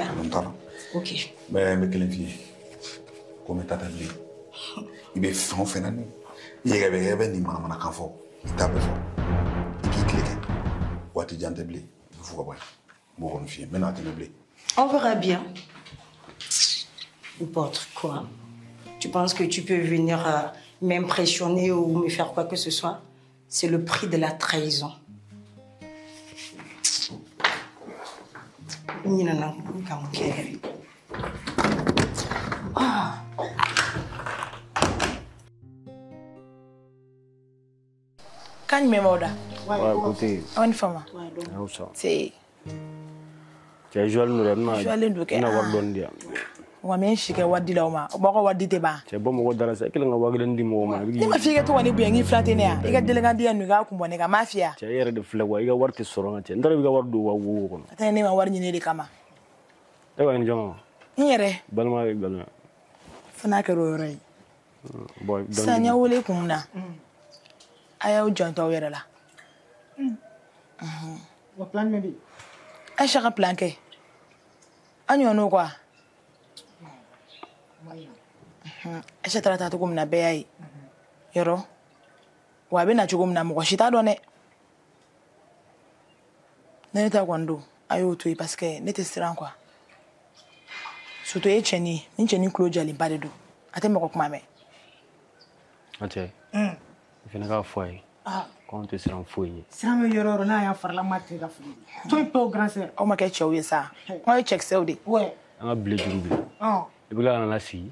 Ok. Mais quelle fille? Comment t'as dit? Il est fait en fait. Il y avait ni mana kanfo. Il tape fort. Il clique. Ou tu dis en blé. Il faut voir. Bon fille. Maintenant tu blé. On verra bien. N'importe quoi. Tu penses que tu peux venir m'impressionner ou me faire quoi que ce soit? C'est le prix de la trahison. Kan me moda. Ouais, écoutez. On fama. C'est. Tu as joué le nom. Je vais aller le faire. Wa men shike wadi la ma ba ko wadi te ba che bo mo dara sa kila nga waglen di mo ma ni ma fike to wani buyangi flate ne ya iga delega dia nuga ku mbone ga mafia che yere de flewa iga warti soronga che ndara iga wardu wa wo ko ta ne ma warni ne de kama e wa ni jongo nyere balma balma fana ka ro rai boy don sanya wole kumna ayaw jonto were la wa plan me bi a shaka plan ke anyo no kwa ese trata to comme na beay yoro wa be na chugum na mo shita do ne ta kwando ayo to parce que ne te stran quoi surtout e cheni ni cheni close ali badedo ate mo ko kuma me ate fina ka foi quand tu seras foi sama yoro na ya farla mate ga fu to po grand sœur o ma ke chewe sa o check saudi ouais nga blé jurube e bula na si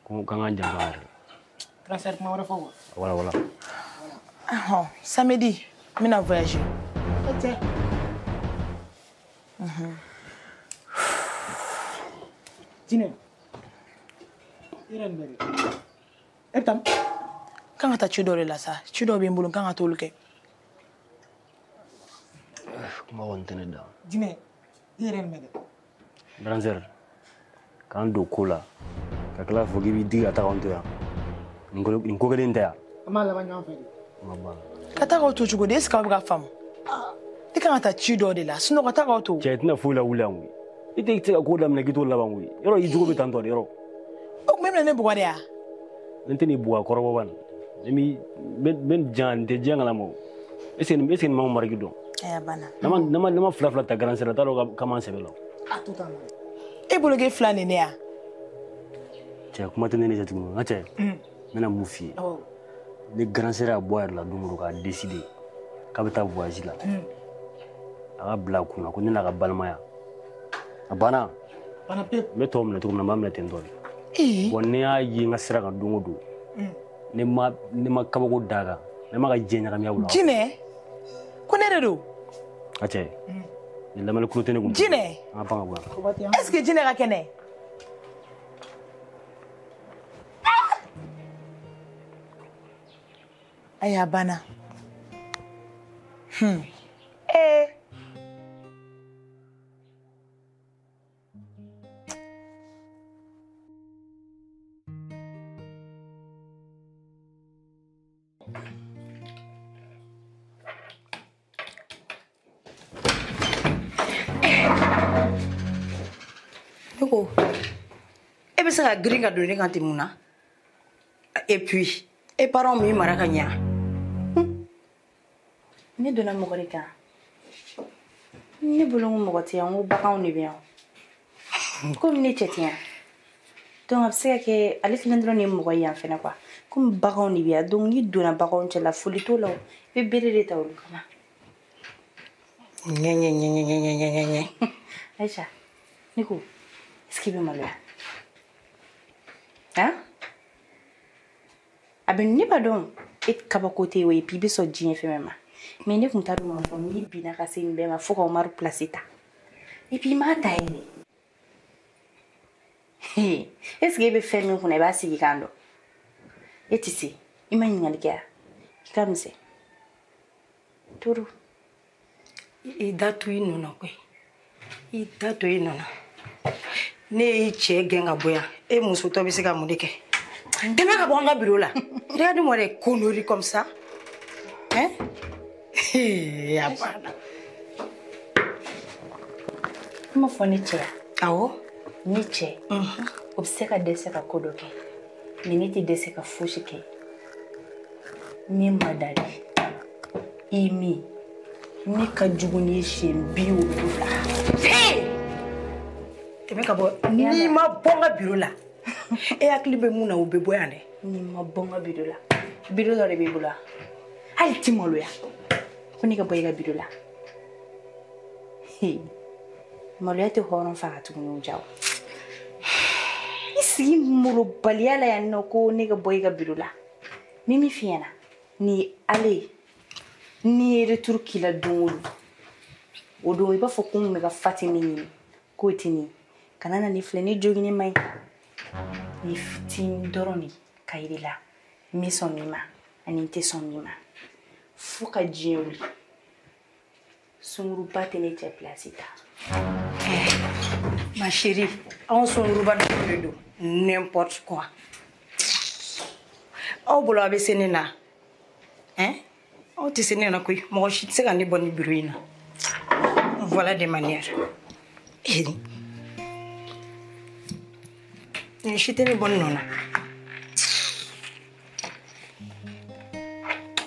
ko kanga jambar grand sœur ma wara fo voilà samedi mina voyager ate Jine. Iran bari. Etam. Kanga ta chido le la sa. Chido be mbulu kanga to luke. Ma wontene da. Jine. Iran bari. Branzer. Kan do kola. Ka kala fogi bi diga ta onto ya. Ngo gelen da. Amala banyo feri. Ma ba. Kata ko to chugo des ka ga fam. Ti kanga ta chido de la. Sino kata ko to. Chetna fula ulangu. Ite ko dam na gito labangu. Yoro ijugo be tanto yoro. O même ne bugɔ de ya. Nte ni buwa kɔrɔbɔ ban. Men jan te jan la mo. Ese ni ma marigi don. Aya bana. Nama fla ta garan sera ta lo kama sebelo. Atuta. E bolo ge fla ne ya. Cɛ kuma tɛ ne ni jatigiw nka cɛ n bɛna mun f'i ye ni grand sera a bɔ a yɛrɛ la don o don k'a décider k'a bɛ taa voyage la a ka bila a kunna ko ne n'a ka balimaya a banna n bɛ tɔw minɛ cogo min na n b'a minɛ ten tɔ de bon ne y'a ye n ka sira kan don o don ne ma kabako d'a kan ne ma ka diɲɛ ɲagami a bolo jinɛ ko ne de don a cɛ ni lamɛnni kulo tɛ ne kun jinɛ an ka pan ka bɔ yan est-ce que jinɛ ka kɛnɛ aya bana Ko e bɛ se ka girin ka don ne kan ten mun na et puis e parents m'i mara ka ɲa ne donna mɔgɔ de kan ne bolo ko mɔgɔ tɛ yan ko baganw de bɛ yan komi ne cɛ tɛ yan donc a bɛ se ka kɛ ale fana dɔrɔn de ye mɔgɔ ye yan fɛnɛ quoi komi baganw de bɛ yan donc n'i donna baganw cɛla foli t'o la o i bɛ bere de ta olu kama ɲɛ Aïcha ne ko est-ce qu'il bɛ maloya hein a bɛ ne ba dɔn e kabako tɛ o et puis i bɛ sɔn diɲɛ fɛn bɛɛ ma mais ne tun t'a dɔn k'a fɔ n'i binna ka se nin bɛɛ ma fo ka Umaru place ta et puis i m'a ta yɛrɛ est-ce que e bɛ fɛn min kunna i b'a sigi kan dɔn e tɛ se i ma ɲininkali kɛ wa i ka misɛn toro i da to i nɔ na koyi i da to i nɔ na ne y'i cɛ gɛn ka bɔ yan e musotɔ bɛ se ka mun de kɛ tɛmɛ ka bɔ an ka bureau la regarde-moi des conneries comme ça hein a banna i m'a fɔ ne cɛ ya awɔ ne cɛ o bɛ se ka dɛsɛ ka ko dɔ kɛ mais ne tɛ dɛsɛ ka fosi kɛ ne ma dali i min ne ka jugu ni siɲɛ 70 tɛmɛ ka bɔ n'i ma bɔ n ka bureau la e hakili bɛ mun na o bɛ bɔ yan dɛ n'i ma bɔ n ka biro la biro dɔ de b'i bolo wa hali ti maloya ko ne ka bɔ i ka biro la maloya tɛ hɔrɔn faga tuguni o jawo i sigi molobaliya la yan nɔ ko ne ka bɔ i ka biro la min min f'i ɲɛna nin ye ale ye n'i ye retour k'i la don o don o don i b'a fɔ ko n kun bɛ ka fati min ɲini k'o tɛ nin kana na ne filɛ ne jogini ma ɲi ni fitinin dɔrɔn de ka yiri la n bɛ sɔn min ma ani n tɛ sɔn min ma fo ka diɲɛ wuli sunguruba tɛ ne cɛ place ta ma chérie anw sunguruba dɔw de don n'importe quoi aw bolo a bɛ se ne na hein aw tɛ se ne na koyi mɔgɔ si tɛ se ka ne bɔ ni bureau in na voilà des manières ni si tɛ ne bɔ nin nɔ na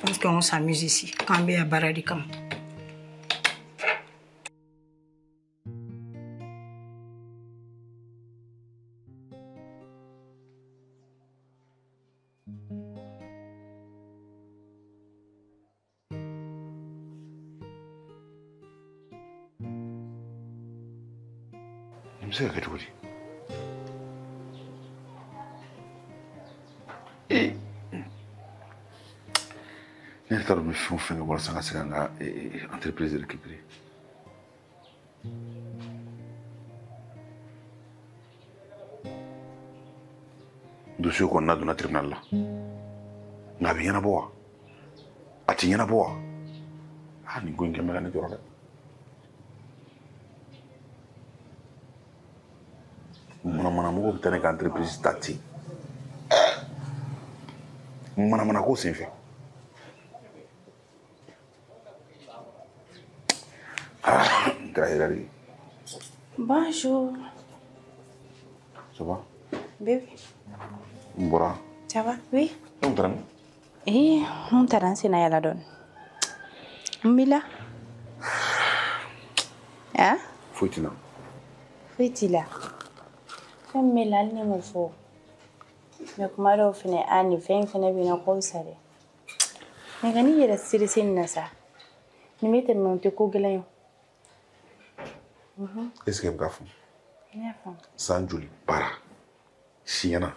parce qu'on s'amuse ici k'an bɛ yan baara de kama Nin bɛ se ka kɛ cogo di ne yɛrɛ t'a dɔn n bɛ fɛn o fɛn kɛ walasa n ka se ka n ka entreprise récupérer dossier kɔni n'a donna tribunal la nka a bɛ ɲɛnabɔ wa a tɛ ɲɛnabɔ wa nin ko in kɛ n bɛ ka ne tɔɔrɔ dɛ manamanamogo bɛ taa ne ka entreprise ta ten manamanako senfɛ n kɛra hɛrɛ de ye bonjour ça va Bébé. Mbora. Ça va? Oui. On taran sina yala don. Mbila. Ah? Foitina. Foitila. Fem melal ni mo fo. Me kuma do fene ani fem fene bina ko sare. Me gani yera siri sin nasa. Ni mete mo te ko gelen. Est-ce que vous Ina fam. Sanjuli para. Siena.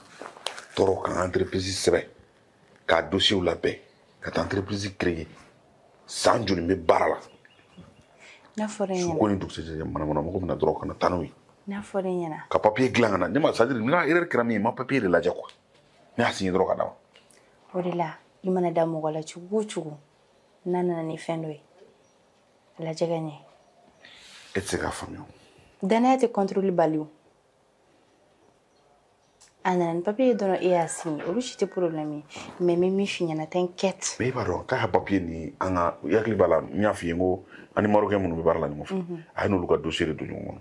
Toro kan entreprise sɛbɛn k'a dossier labɛn ka taa entreprise créer san joli n bɛ baara la n'a fɔra e ɲɛna su ko ni dugusɛjɛ manamana mɔgɔ bɛna dɔrɔn ka na taa n'o ye n'a fɔra e ɲɛna ka papier dilan ka na ne ma c'est à dire n ka erreur kɛra min ye n ma papier de lajɛ quoi ne y'a signé dɔrɔn ka d'a ma o de la i mana da mɔgɔ la cogo o cogo n'a nana ni fɛn dɔ ye a lajɛ ka ɲɛ e tɛ se k'a faamuya danaya tɛ contrôle bali o a nana ni papier dɔrɔn e y'a signé olu si tɛ problème ye mais n bɛ min f'i ɲɛna t'inquiète mais i b'a dɔn k'a ka papier ni an ka i hakili b'a la n y'a f'i ye n ko an ni Marocain minnu bɛ baara la ɲɔgɔn fɛ a ye n'olu ka dossier de don ɲɔgɔn kɔnɔ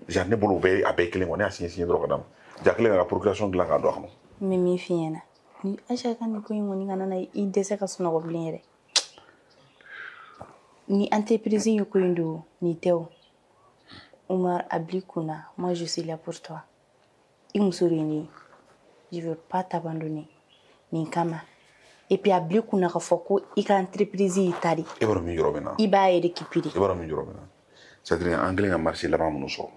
déjà ne bolo a bɛɛ ye kelen quoi ne y'a signé dɔrɔn ka d'a ma ja kelen ka procuration dilan k'a don a kɔnɔ n bɛ min f'i ɲɛna ni Aïcha ka nin ko in kɔni kana na i dɛsɛ ka sunɔgɔ bilen yɛrɛ ni entreprise ye ko in don ni tɛ o Omar a bil'i kunna moi je suis là pour toi i muso de ye ne ye je veux pas t'abandonner nin kama et puis a bil'i kunna k'a fɔ ko i ka entreprise y'i ta de e b'a dɔn min yɔrɔ bɛ na i b'a récupérer i b'a dɔn min yɔrɔ bɛ na c'est à dire an kelen ka marché laban minnu sɔrɔ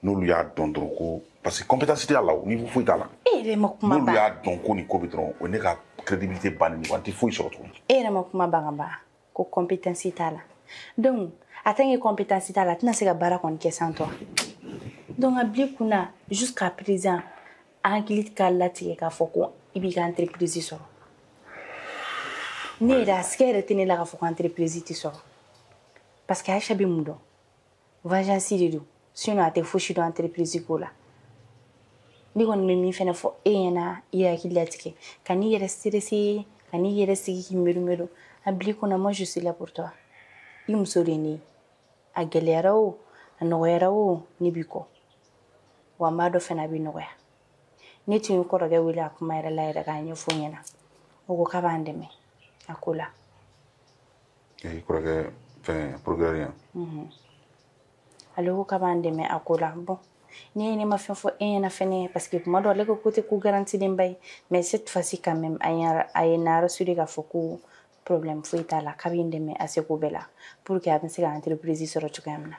n'olu y'a dɔn dɔrɔn ko parce que compétence t'a la o niveau foyi t'a la e yɛrɛ ma kuma n'olu ban y'a dɔn ko nin ko bɛ dɔrɔn o ye ne ka crédibilité bannen ye wa n tɛ foyi sɔrɔ tuguni e yɛrɛ ma kuma ban ka ban ko compétence t'a la donc a tant que compétence t'a la a tɛna se ka baara kɔni kɛ sans toi donc a bil'i kunna jusqu'à présent a hakili ka latigɛ k'a fɔ ko i b'i ka entreprise sɔrɔ ne yɛrɛ a siga yɛrɛ tɛ ne la k'a fɔ ko entreprise tɛ sɔrɔ parce que Aïcha bɛ mun dɔn vengeance de don sinon a tɛ fosi dɔn entreprise ko la ne kɔni bɛ min fɛnɛ fɔ e ɲɛna i hakili latigɛ ka n'i yɛrɛ stressé ka n'i yɛrɛ sigi k'i miiri a bil'i kunna moi je suis là pour toi i muso de ye ne ye a gɛlɛyara o a nɔgɔyara o ne b'i kɔ wa n b'a dɔn fɛnɛ a bɛ nɔgɔya ne tun ye kɔrɔkɛ wele a kuma yɛrɛ la yɛrɛ k'a ɲɛfɔ ɲɛna o ko k'a b'an dɛmɛ a ko la kɔrɔkɛ fɛn procureur yan ale ko k'a b'an dɛmɛ a ko la bon ne ye ne ma fɛn fɔ e ɲɛna fɛnɛ parce que kuma dɔ ale ko ko tɛ ko garantilen ba ye mais cette fois-ci quand même a ye na rassuré k'a fɔ ko problème foyi t'a la k'a bɛ n dɛmɛ a seko bɛɛ la pour que a bɛ se ka entreprise sɔrɔ cogoya min na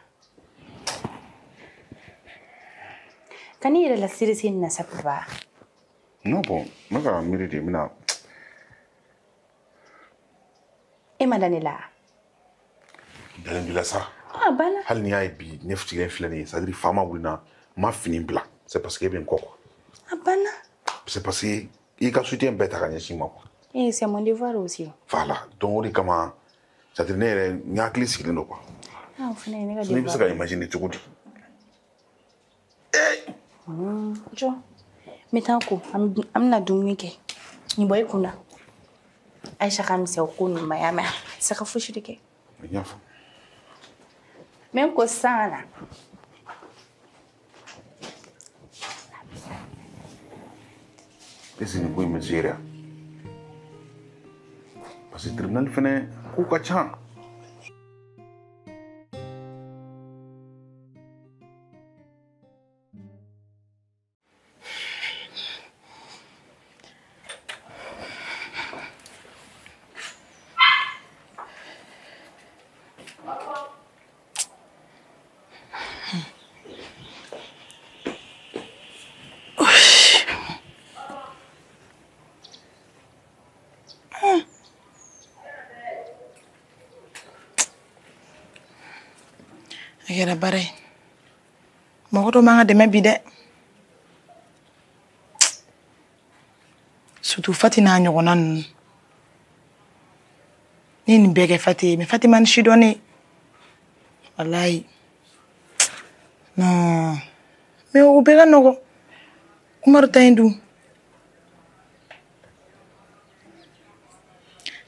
ka n'i yɛrɛ la serese nin na sa papa non bon n bɛ ka miiri de n bɛna e ma da ne la dalen b'i la sa a banna hali n'i y'a ye bi ne sigilen filɛ nin ye c'est à dire faama wulina n ma fini bila c'est parce que e bɛ n kɔ quoi a banna c'est parce que i ka soutien bɛɛ ta ka ɲɛsin ma quoi c'est mon devoir aussi voilà donc o de kama c'est à dire ne yɛrɛ n hakili sigilen don quoi o fana ye ne ka sinon i bɛ se ka imaginer cogo di jɔ n bɛ taa ko an bɛna dumuni kɛ nin bɔ i kun na Aïcha ka misɛn o ko ninnu ma y'a mɛn a tɛ se ka fosi de kɛ n y'a fɔ mɛ n ko sisan na est-ce que nin ko in bɛ se yɛrɛ parce que tribunal fɛnɛ ko ka ca a kɛra baara ye mɔgɔ dɔ man ka dɛmɛ bi dɛ surtout Fati n'a ɲɔgɔnna ninnu ne ye nin bɛɛ kɛ Fati ye mais Fati ma ni si dɔn ne walayi non mais o bɛɛ ka nɔgɔ Umaru ta in dun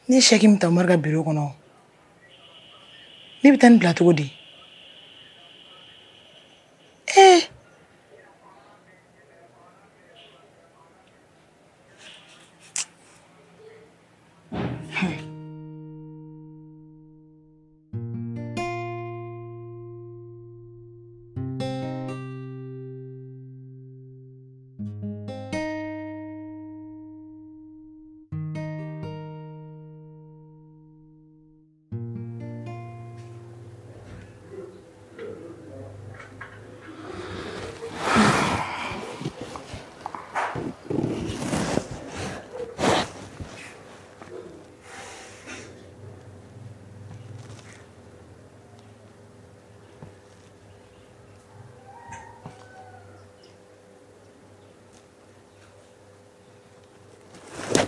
ne ye chèque min ta Umaru ka bureau kɔnɔ ne bɛ taa nin bila cogo di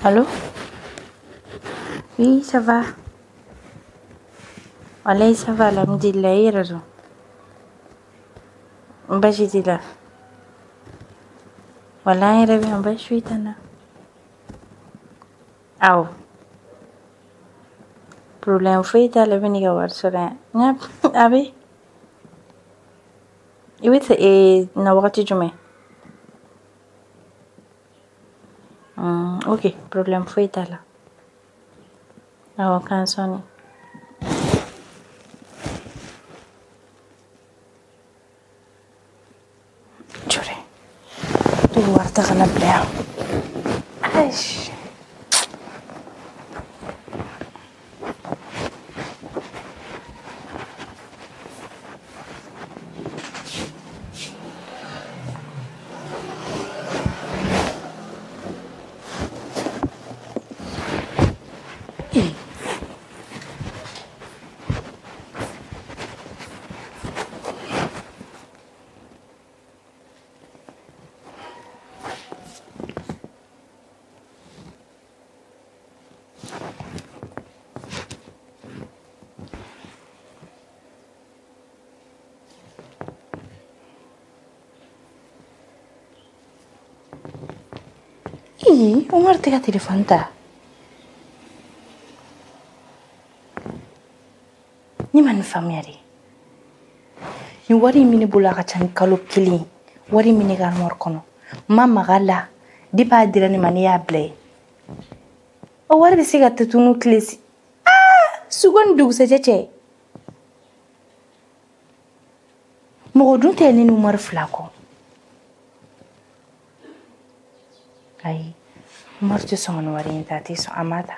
Allô? Oui, ça va. Wallahi, ça va, alhamdulillah, il a raison. J'étais là. Wallahi, je suis là. Ah, problème, faut y aller, venir voir ça. Abi? Oui, c'est na wakati jume. Ok, problème, faut y aller. Ah, quand sonne. Jure. Tu vois, t'as un appel. Aïe. Umar tega telepon ta. Ni man famiyari. Ni wari mini bula ka can kalo kili. Wari mini gar mor kono. Mama gala di ba dira ni mani ya ble. O wari bi siga tutunu klesi. Sugon dug se jeje. Mo dun te ni Umar flako. Ai Umar te songo wari inta te so amata.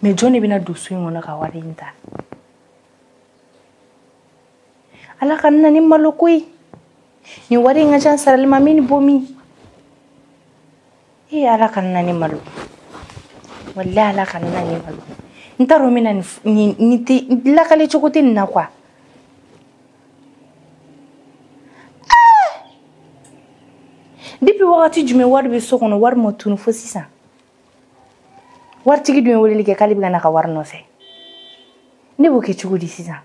Me joni bina dusu ngona ka wari inta. Ala kanna ni malokui. Ni wari ngajan saral mamini bomi. Ala kanna ni malu. Wallahi ala kanna ni malu. Nta romina ni ti la kale chokote na kwa. Depuis wakati jume war be so kono war mo tunu fo sisa war tigi dume wole like kali bigana ka war no fe ne bo ke chugudi sisa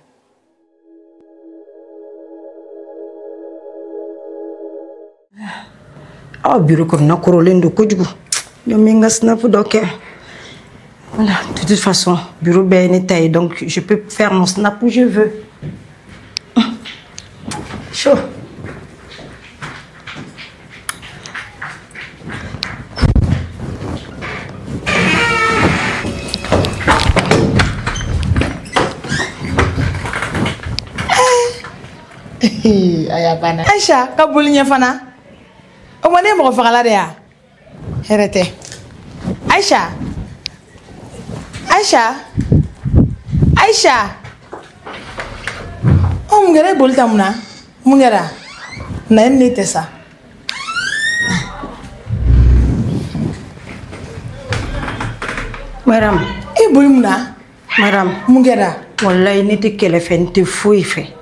bureau comme na korolendo kojugu yo minga snap doke. Voilà, de toute façon, bureau ben est donc je peux faire mon snap où je veux. Chaud. Ayabana. Aisha, kabulinya fana. O mane mo fagala de ya. Herete. Aisha. Aisha. Aisha. O mungere bolta muna. Mungera. Na ni tesa. Madame. E bolimuna. Madame. Mungera. Wallahi ni te kele fente fui fe.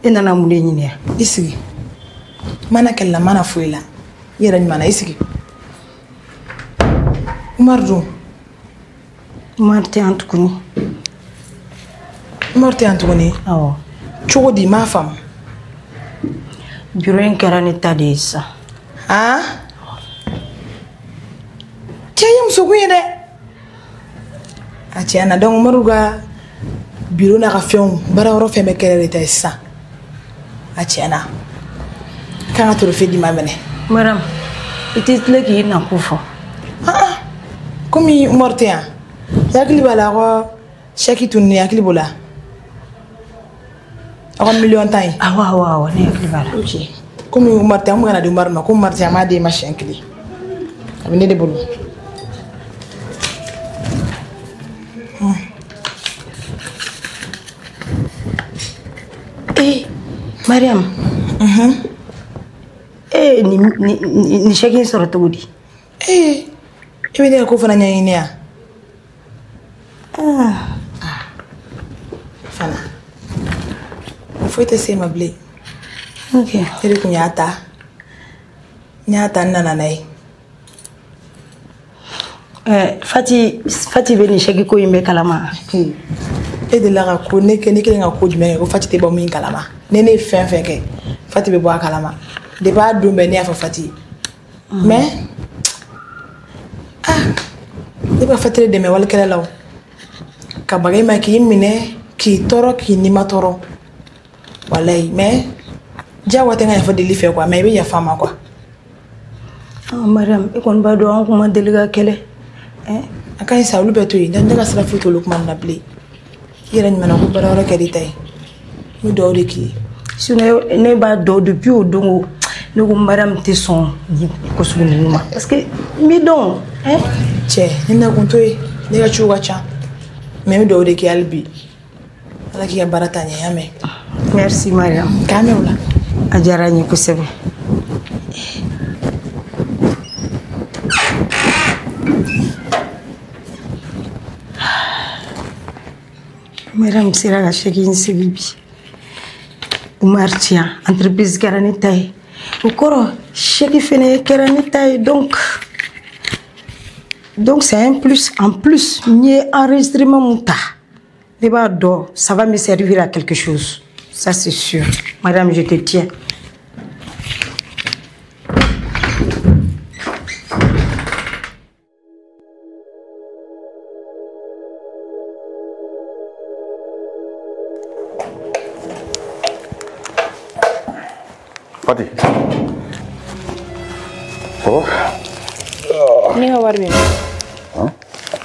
Ina na mune nyine. Isigi. Mana kella mana fuila. Yera ni mana isigi. Umardu. Marte antukuni. Marte antukuni. Awo. Chogodi ma fam. Bureau en karani tadisa. Ah? Tiayum sokuye de. Atiana donc maruga bureau na ka fion bara woro fe me kere ta sa. Atiana. Quand tu le fais, dis-moi. Madame, it is like you na kufo. Comme il morte. Yakli bala shaki tunni yakli bola. On million taille. Wa ne yakli bala. OK. Comme il morte, on gana de marma, comme morte ma de machin kli. Venez de boulot. Mariam. Ni shakin soro tugudi. Ibe de ko fana nyani ya. Fana. Faut te se mabli. OK. Tere ku nyata. Nyata nana nai. Fati bɛ nin chèque ko in bɛ kalama. E de la ka ko ne kelen ka ko jumɛn kɛ ko Fati tɛ bɔ min kalama ne ye fɛn fɛn kɛ Fati bɛ bɔ a kalama de b'a don bɛɛ ne y'a fɔ Fati mais ne b'a Fati dɛmɛ walikɛla la ka baga ma k'i minɛ k'i tɔɔrɔ k'i nima tɔɔrɔ walayi mais diyagoya tɛ n ka yafa deli fɛ quoi mais i bɛ yafa ma quoi. Mariam e kɔni b'a dɔn an kuma deli ka kɛlɛ a ka ɲi sa olu bɛɛ to yen ne ka sira foyi t'olu kuma na bilen i yɛrɛ ɲuman ko baara wɛrɛ kɛr'i ta ye n bɛ dugawu de k'i ye. sinon ne b'a dɔn depuis o don ne ko Mariam tɛ sɔn ko sugu ninnu ma parce que n b'i dɔn cɛ ne na kun to ye ne ka ciw ka ca mais n bɛ dugawu de k'i ye hali bi ala k'i ka baara ta ɲɛ y'a mɛn. merci Mariam. k'a mɛn o la. a diyara n ye kosɛbɛ. Mariam sera ka chèque in sigi bi Umar tiɲa entreprise kɛra ne ta ye o kɔrɔ chèque fɛnɛ kɛra ne ta ye donc c'est un plus en plus n ye enregistrement mun ta ne b'a dɔn ça va me servir à quelque chose ça c'est sûr. Madame, je te tiens. Fati. Ça va? Ni ka wari bɛ min?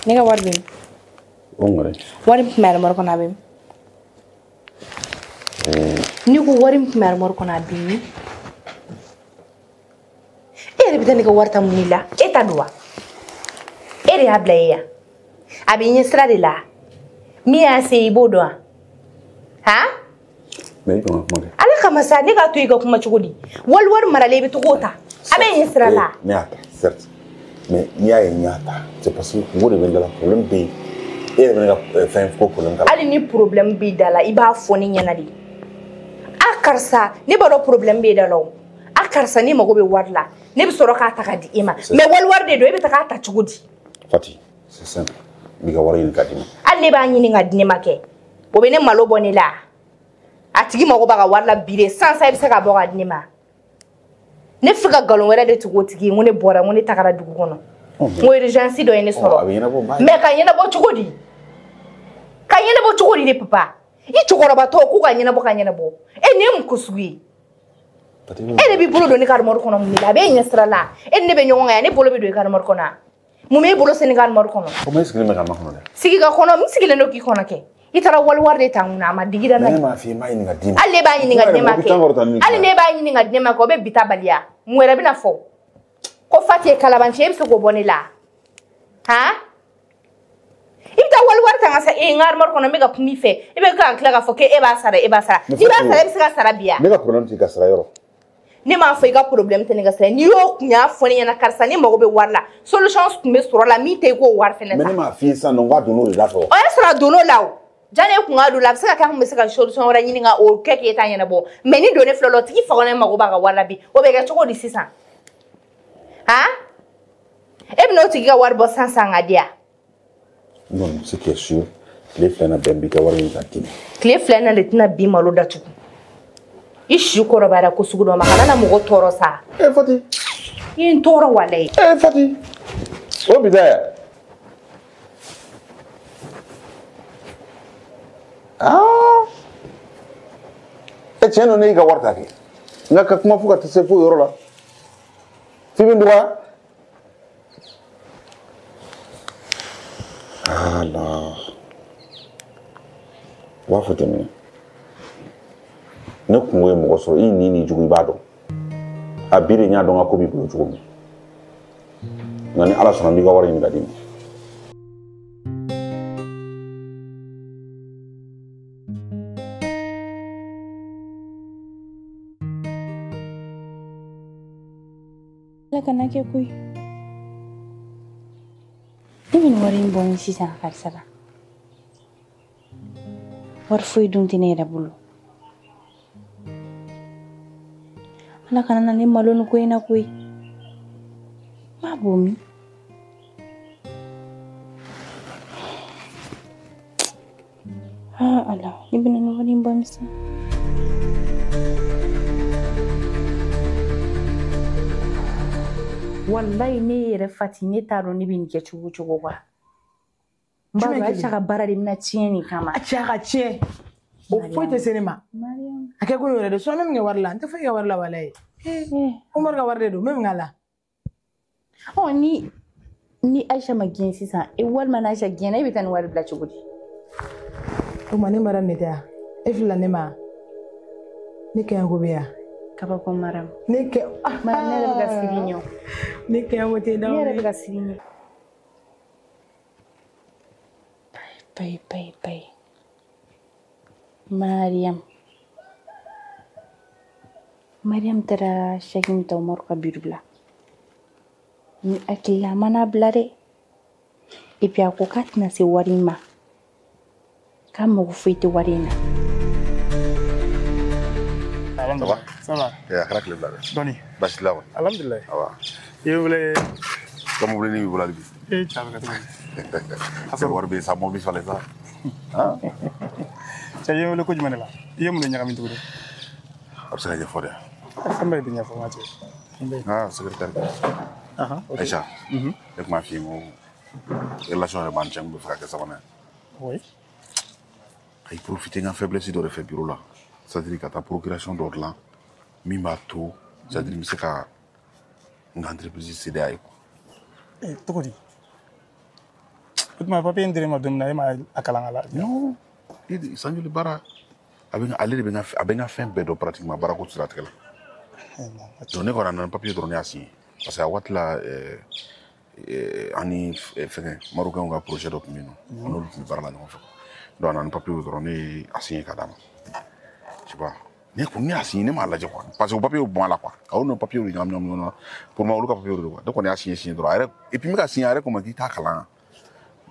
Ne ka wari bɛ min? O ŋɔrɛ. Wari min tun bɛ armoire kɔnɔ a bɛ min? Ni ko wari min tun bɛ armoire kɔnɔ a bɛ min? E yɛrɛ bɛ taa ne ka wari ta mun de la? E ta don wa? E de y'a bila e yan. A bɛ ɲɛ sira de la. Min y'a se i b'o dɔn wa? Han? Mais i kana kuma kɛ. Ala kama sa ne k'a to i ka kuma cogo di? Wari maralen i bɛ to k'o ta. A bɛ ɲɛ sira la. Ne y'a ta certes mais n'i y'a ye n y'a ta c'est parce que kungo de bɛ n da la problème bɛ yen e yɛrɛ bɛ ne ka fɛn ko problème k'a la. Hali ni problème b'i da la i b'a fɔ ne ɲɛna de. A karisa ne b'a dɔn problème b'e da la o. A karisa ne mago bɛ wari la ne bɛ sɔrɔ k'a ta ka di e ma mais wari de don e bɛ ta k'a ta cogo di? Fati c'est simple n'i ka wari ɲini ka di ma. Hali ne b'a ɲini ka di ne ma kɛ o bɛ ne malo bɔ ne la a tigi mago b'a ka wari la bi de sansa i bɛ se k'a bɔ ka di ne ma. Ne fɛ ka galon wɛrɛ de tugu o tigi ye n ko ne bɔra n ko ne tagara dugu kɔnɔ n ko urgence dɔ ye ne sɔrɔ mais ka ɲɛnabɔ cogo di? Ka ɲɛnabɔ cogo di de papa? I cɛkɔrɔbatɔ k'u ka ɲɛnabɔ ka ɲɛnabɔ e nin ye mun ko sugu ye? E de b'i bolo don ne ka armoire kɔnɔ mun de la a b'e ɲɛ sira la e ni ne bɛ ɲɔgɔn kan yan ne bolo bɛ don i ka armoire kɔnɔ mun b'e bolo se ne ka armoire kɔnɔ? Comment sigilen bɛ ka ma kɔnɔ dɛ? Sigi ka kɔnɔ n sigilen don k'i kɔnɔ kɛ i taara wari de ta mun na a ma digira n'a ye? Ne m'a f'i ye n b'a ɲini ka d'i ma. Hali ne b'a ɲini ka di ne ma kɛ hali ne b'a ɲini ka di ne ma kɛ o bɛ bi ta baliya mun wɛrɛ bɛna fɔ ko Fati ye kalabanci e bɛ se k'o bɔ ne la han? I bɛ taa wari ta n ka sa n ka armoire kɔnɔ n bɛ ka kuma i fɛ i bɛ ka tila k'a fɔ k'e b'a sara n'i b'a sara e bɛ se ka sara bi wa? Ne ka problème t'i ka sara yɔrɔ. Ne m'a fɔ i ka problème tɛ ne ka sara n'i y'o kun y'a fɔ ne ɲɛna karisa ne mago bɛ wari la solution tun bɛ sɔrɔ la min tɛ i k'o wari fɛnɛ ta. Mais ne m'a f'i ye sisan nɔ n k'a donn'o de da fɛ. O y'a sɔrɔ a donn'o la o jani e kun ka don la a bɛ se ka kɛ an kun bɛ se ka solution wɛrɛ ɲini ka o kɛ k'e ta ɲɛnabɔ mais ni donne filɛ la o tigi faga ne mago b'a ka wari la bi o bɛ kɛ cogo di sisan han? E bɛna o tigi ka wari bɔ sisan ka di yan. Non ce qui est sûr tile filɛ na bɛn b'i ka wari ɲini ka d'i ma. Tile filɛ na de tɛna bi malo datugu i si kɔrɔbayara ko sugu dɔ ma kana na mɔgɔ tɔɔrɔ sa. Fati. I ye n tɔɔrɔ walayi. Fati o bi da yan. Tiɲɛ don ne y'i ka wari ta kɛ nka ka kuma fo ka taa se fo yɔrɔ la f'i bɛ n dɔgɔya. Ala u b'a fɔ ten mɛnɛ ne kungo ye mɔgɔ sɔrɔ i ni jugu i b'a dɔn a bi de n y'a dɔn ka ko b'i bolo cogo min nka ni Ala sɔnna n b'i ka wari ɲini ka d'i ma. Ala kana kɛ koyi ne bɛ nin wari in bɔ ni sisan karisa la wari foyi dun tɛ ne yɛrɛ bolo Ala kana na ne malo ni ko in na koyi n b'a bɔ min Merci. Wallahi ne yɛrɛ fati ne t'a dɔn ne bɛ nin kɛ cogo cogo quoi. N b'a dɔn Aïcha ka baara de bɛna tiɲɛ nin kama. A cɛ a ka tiɲɛ. O foyi tɛ se ne ma. A kɛ ko yɛrɛ de sɔn ne min kɛ wari la n tɛ foyi kɛ wari la walayi. Umaru ka wari de don n bɛ min k'a la. Ni Aïcha ma gɛn sisan walima n'Aïcha gɛnna e bɛ taa nin wari bila cogo di? O ma ne mara ne tɛ yan. E filila ne ma. Ne kɛɲɛ ko bɛ yan. Kabako Maram. Ne yɛrɛ bɛ ka siri ɲɛ. Ne kɛɲɛ ko tɛ daw. Ne yɛrɛ bɛ ka siri ɲɛ. Pai. Mariam taara chèque min ta Umaru ka biro la. Ni hakili la a mana bila dɛ. Et puis a ko k'a tɛna se wari in ma. K'a mago foyi tɛ wari in na. Ça va? Ya, kala kile bila. Doni. Basi la wa. Alhamdulillah. Awa. Ye wele. Comme vous voulez ni wala bi. Chabe ka tuguni. Asa war be sa mo bi fale sa. Ah. Cha ye wele ko jumane la. Ye mun ñaka min tuguni. Absa ya fode. Samba bi ñafa ma ci. Ah, secrétaire. Aïcha. Avec ma fille mo relation de banchang be frère ça va. Oui. Ay profiter en faiblesse de refaire bureau là. C'est-à-dire que ta procuration d'ordre là, mimba tout, c'est-à-dire que c'est une entreprise CDI. Eh, tout dit. Tu m'as pas payé ma domina ma akalangala. Non, il s'en est le bara. Avec aller bien fin bedo pratiquement bara ko sira tkala. Donc ne ko na papier drone assi parce que wat la ani fait marocain nga projet d'opinion. On a le bara la non. Donc on a papier drone assi kadama. Tu vois, ne ko ni assi ne ma la quoi parce que le papier bon là quoi. On a papier de ñam pour moi le papier de quoi. Donc on est assi droit et puis me ka signer arrêt comme dit ta kala.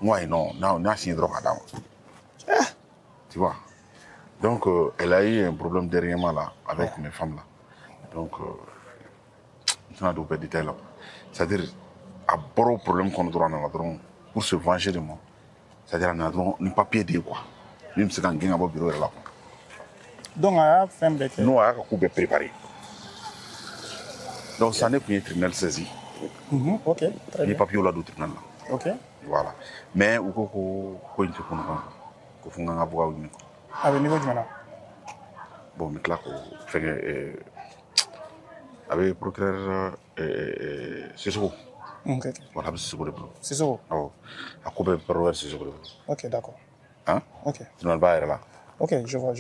Moi non, on a signé droit kadama. Tu vois. Donc, elle a eu un problème dernièrement là, avec mes femmes là. Donc, on a d'autres détails là. C'est-à-dire, à bord problème qu'on doit avoir pour se venger de moi. C'est-à-dire, on a un papier de quoi. Même si on a un bureau là. Donc, on a fait un bec. Nous, on a préparé. Donc, ça n'est plus un tribunal saisi. Ok. Les papiers là du tribunal là. Ok. Voilà. Mais, il faut qu'on ait un avocat. Avec niveau du maintenant. Bon, mais là, avec le procureur Sissoko. Ok. Voilà, Sissoko. Sissoko. Oh, à couper le procureur Sissoko. Ok, d'accord. Hein? Ok. Tu n'as pas là. Ok, je vois.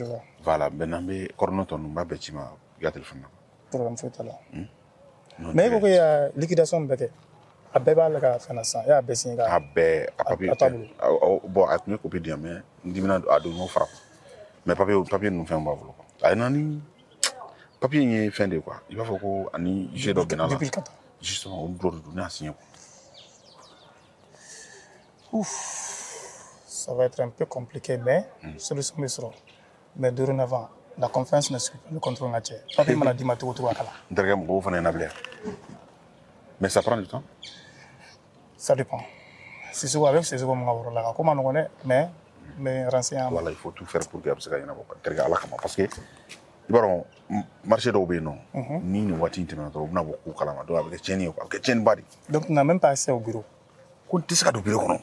Voilà, maintenant, mais coordonnateur, nous m'avons dit, il y a téléphone. Problème fait là. Mais il y a liquidation de a bɛɛ b'a la ka fɛn na sisan e y'a bɛɛ signé ka a bɛɛ a papier t'a bolo bon a tun ye copie di yan mais n dimina a don ɲɔgɔn fara mais papier ninnu fɛn b'a bolo quoi a ye na ni papier in ye fɛn de ye quoi i b'a fɔ ko ani jeu dɔ bɛnna la depuis quand justement olu dɔ de don ne y'a signé quoi. Ouf, ça va être un peu compliqué mais solution bɛ sɔrɔ mais dorénavant la confiance ne suit pas le contrôle ŋa cɛ papier mana d'i ma cogo o cogo a kala n terikɛ mɔgɔw fana ye na bilen mais ça prend du temps. Ça dépend. Si c'est avec ces hommes là, comment on connaît, mais renseignements. Voilà, il faut tout faire pour que ça gagne parce que bon marché d'au non ni ni wati internet on a beaucoup kalama do avec chaîne quoi avec chaîne bari donc on n'a même pas accès au bureau ko tisa ka do bureau kono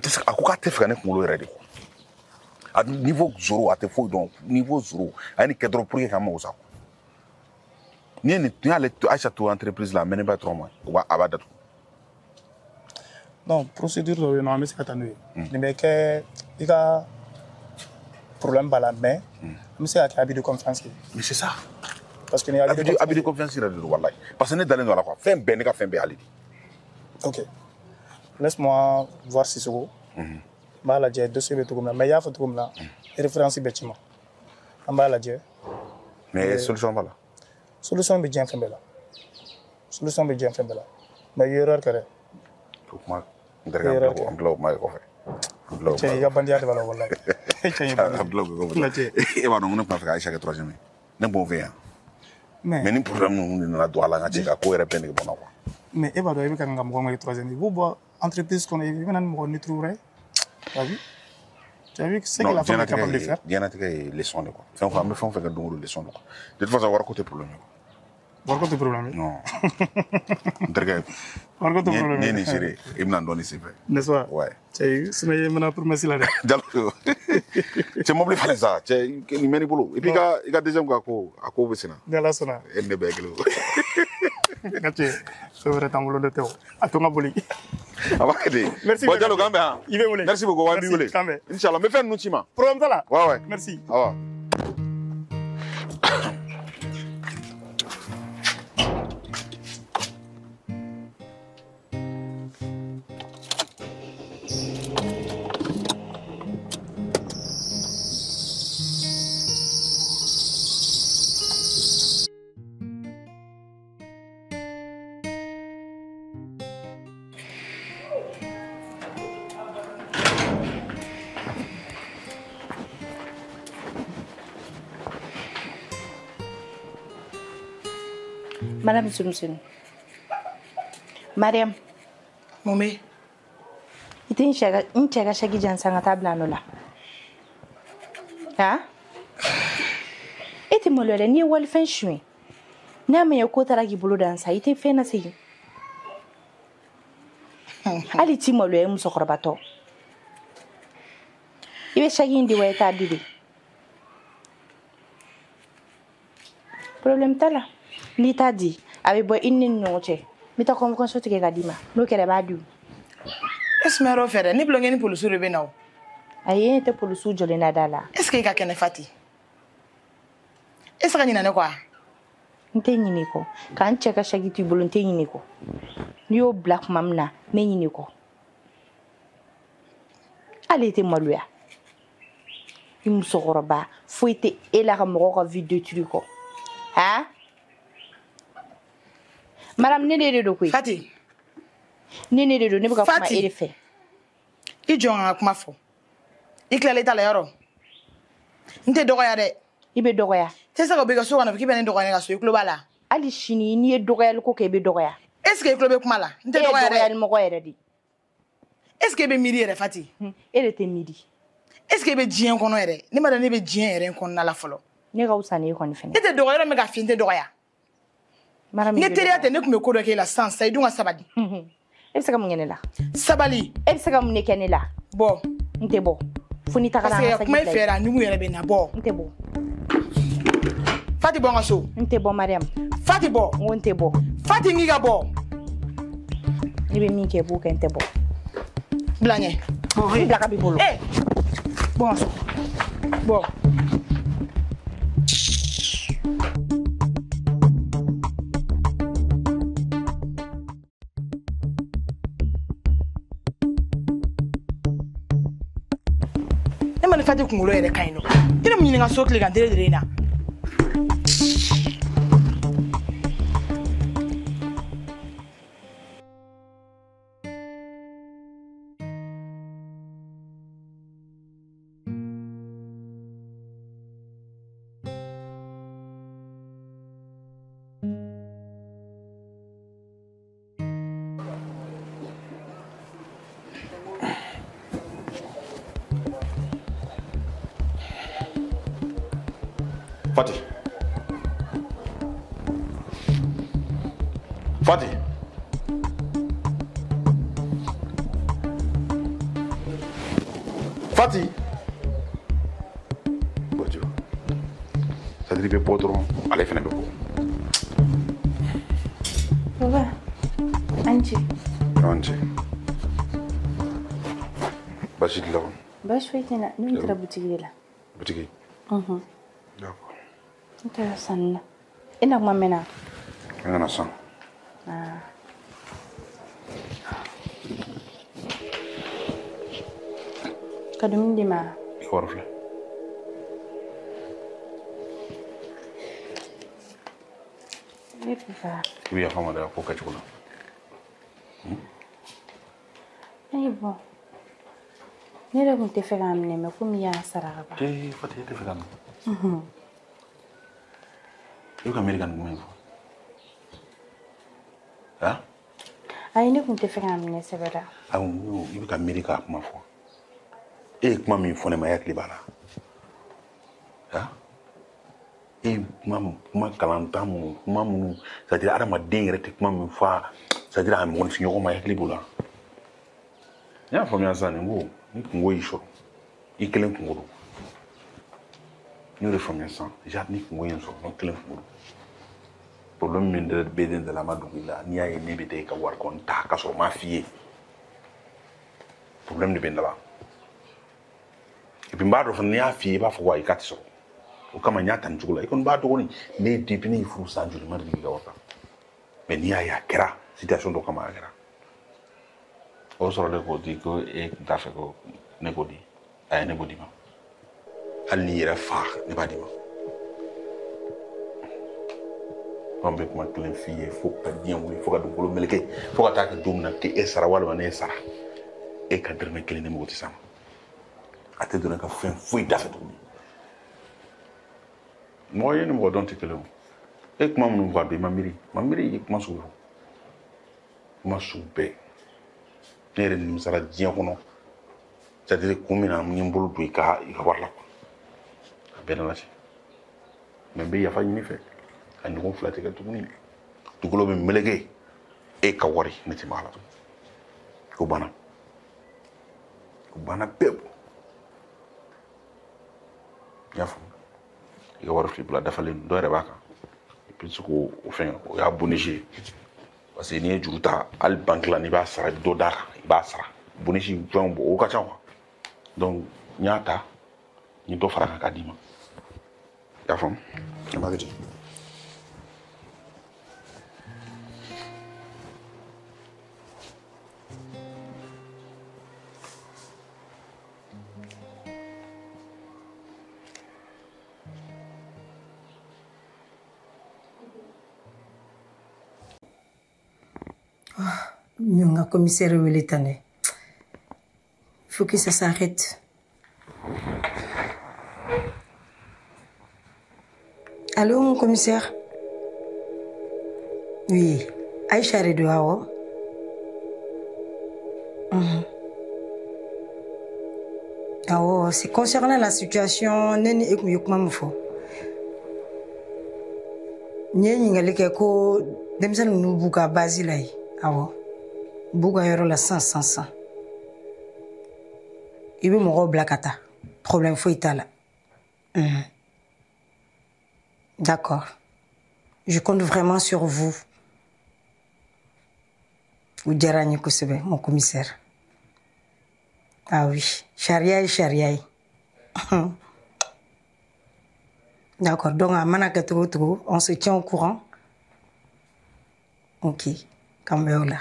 tisa akuka te fane ko lo rede ko à niveau 0 à te faut donc niveau 0 ani cadre pour que kama usa ni ale Aïcha to entreprise là mais pas 3 mois wa abada non procédure non mais c'est attendre ni mais que il y a problème bala mais mais c'est à habit de confiance mais c'est ça parce que ni habit de confiance il de wallahi parce que ne dans la quoi fin ben ka fin be ali OK laisse-moi voir si c'est bon mala je dossier be tout mais il y a photo comme là référence bâtiment en bas là je mais solution bala solution be bien fembela solution be bien fembela mais erreur kare kuma ndarga ko amlo ma ko fe che ya bandia de bala wallahi che ya amlo ko e wa non pa fa Aïcha que troisième ne bon ver mais ni problème non na do ala ngati ka ko repende ko bona quoi mais e ba do e ka ngam ko ngai troisième vous bo entreprise qu'on est venant mo ni trouver ah oui Tu as vu ce que la femme est capable de faire? Bien intégré les sons de quoi. Enfin, on fait les sons de quoi. De toute façon, on va côté problème. War côté problème. Non. Interga. War côté problème. Né géré. Il m'a donné c'est vrai. N'est-ce pas? Ouais. Tu as vu ce que je m'en promesse là. D'accord. Tu m'as fait ça. Tu es meni boulot. Et puis il a déjà quoi à quoi c'est là. De la sona. Elle ne bègle. Gâté. C'est vrai t'as de Théo. À ton aboli. Merci. Bon dialogue hein. Merci beaucoup. Inch'Allah. Me fait un outima. Problème là. Ouais. Merci. Ah. Madame Sumsun. Mariam. Momé. Ite in cega shagi jansa nga tabla no la. Ha? Ite mo lele ni wal fen shwe. Na me ko tara gi bulu dansa ite fe na sigi. Ali ti mo lele muso korbato. Ibe shagi ndi weta didi. Problem tala. Ni t'a dit avec boy inni noche mi ta comme conso tige gadima no kere ba du esmero fere ni blonge ni polisu rebe nawo aye te polisu jole na dala est-ce que ka kene fati est-ce que ni nane quoi nte nyini ko kan cheka shagi tu bulu nte nyini ko ni yo black mamna me nyini ko ale te maluya im sogoroba foite ela ka mo ko video truco ha Madame Nene de quoi? Fati. Nene de ne pas comment il fait. Il joue avec ma fo. Il clare l'état là. Nte dogoya de. Ibe dogoya. C'est ça que bega so kana kibe ne dogoya nga so iklo bala. Ali shini ni dogoya ko ke be dogoya. Est-ce que iklo be kuma la? Nte dogoya de. Dogoya mo goya de. Est-ce que be midi re Fati? Elle était midi. Est-ce que be dien kono ere? Ni ma da ne be dien ere kono na la folo. Ne ga usani ko ni fene. Nte dogoya me ga finte dogoya. Ne teriya te ne kun be ko do ke la sans say dunga sabadi. E se ka mun la. Sabali. E se ka mun ne kenela. Bo. Nte bo. Funi ta kana sa kuma fera ni mu yere be na bo. Nte bo. Fati bo ngaso. Nte bo Mariam. Fati bo. Nte bo. Fati ngiga bo. Ni be mi ke bo ke nte bo. Blanye. Oh, il ka bi bolo. Eh. Bon. Bon. Man fati kungulo yere kaino ina mnyinga sokle kan dere na Fati. Fati. Bojo. Ça dit be potron, allez fene be ko. Baba. Anji. Anji. Bashid law. Bash waitina, ni tra boutique la. Boutique. D'accord. Intéressant. Ina mamena. Ngana san. Kadum di ma. Warfle. Epifa. Oui, fama da ko kachukula. Bon. Ne da kun te fe ga amne me ko mi ya saraka ba. Fati te fe ga. Yo ka American mo. Ha? Ai ne kun te fe ga amne se bera. Au yo ka America kuma fo. E kuma min fɔ ne ma yakili b'a la e kuma kalantan minnu kuma minnu c'est-à-dire adamaden yɛrɛ tɛ kuma min fɔ c'est-à-dire a mɔgɔninfinɲɔgɔn ma yakili b'o la n y'a faamuya sisan nin ko ni kungo y'i sɔrɔ i kelen kungo don n y'o de faamuya sisan déjà ni kungo ye n sɔrɔ n kelen kungo don problème min bɛ ne da la a ma dogo i la n'i y'a ye ne bɛ taa i ka wari kɔni ta k'a sɔrɔ n m'a f'i ye problème de bɛ n da la et puis n b'a dɔn fana n'i y'a f'i ye i b'a fɔ ko ayi k'a tɛ sɔrɔ o kama n y'a ta nin cogo la i kɔni b'a dɔgɔnin ne depuis ne ye furu san joli ma deli k'i ka wari ta mais n'i y'a ye a kɛra situation dɔ kama a kɛra o sɔrɔ de k'o di ko e tun t'a fɛ ko ne k'o di a ye ne b'o di ma hali n'i yɛrɛ fa ne b'a di ma an bɛ kuma kelen f'i ye fo ka diɲɛ wuli fo ka dugukolo meleke fo ka taa kɛ don min na k'e sara walima ne sara e ka dɛrɛmɛ kelen ne mago tɛ s'a ma a tɛ dɔn ka fɛn foyi da fɛ tuguni mɔgɔ ye ni mɔgɔ dɔn tɛ kelen o e kuma minnu fɔ a don i ma miiri i kuma sugu fɔ kuma sugu bɛɛ ne yɛrɛ nimisara diɲɛ kɔnɔ c'est-à-dire kun min na n ye n bolo don i ka wari la a bɛɛ nana cɛ mais n bɛ yafa ɲini fɛ a ɲɔgɔn fila tɛ kɛ tuguni dugukolo bɛ meleke e ka wari ne tɛ maga la o banna pewu i y'a faamu i ka wari fili bila dafalen dɔ yɛrɛ b'a kan i bɛ se k'o fɛn o y'a bonisi parce que n'i ye juru ta hali banki la n'i b'a sara i bɛ dɔ d'a kan i b'a sara bonisi fɛnw o ka ca donc n y'a ta n ye dɔ fara kan k'a d'i ma i y'a faamu a b'a kɛ ten. Nyonga commissaire wele tane. Il faut que ça s'arrête. Allô, mon commissaire? Oui, Aïcha Redouao. Ah, c'est concernant la situation, Neni Ekmuyukma Mufo. Nyen ngalike ko demsel nu buka bazilai. Awo. Buka yoro la 100. Il veut mon blacata. Problème fou itala. D'accord. Je compte vraiment sur vous. Ou Djarani Kousebe, mon commissaire. Ah oui. Charia. D'accord. Donc, à Manakatoutou, on se tient au courant. Ok. Kambeola.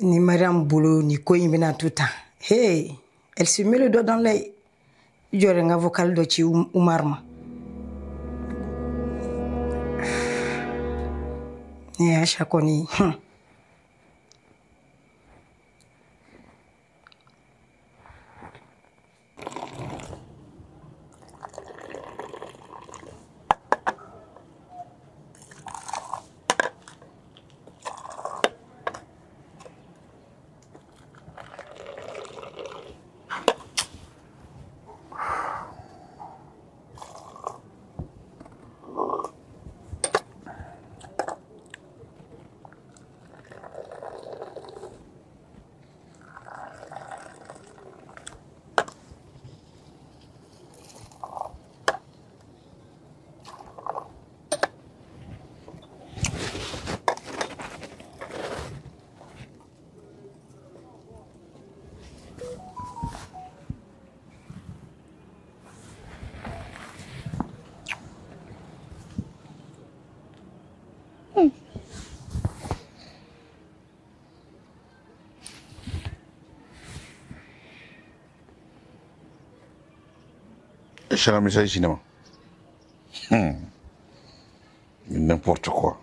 Ni Mariam Boulot, ni Koyimena tout temps. Hey, elle se met le doigt dans l'œil. J'aurais un avocat de Chi Oumarma. Et à chaque fois, Cher message cinéma. N'importe quoi.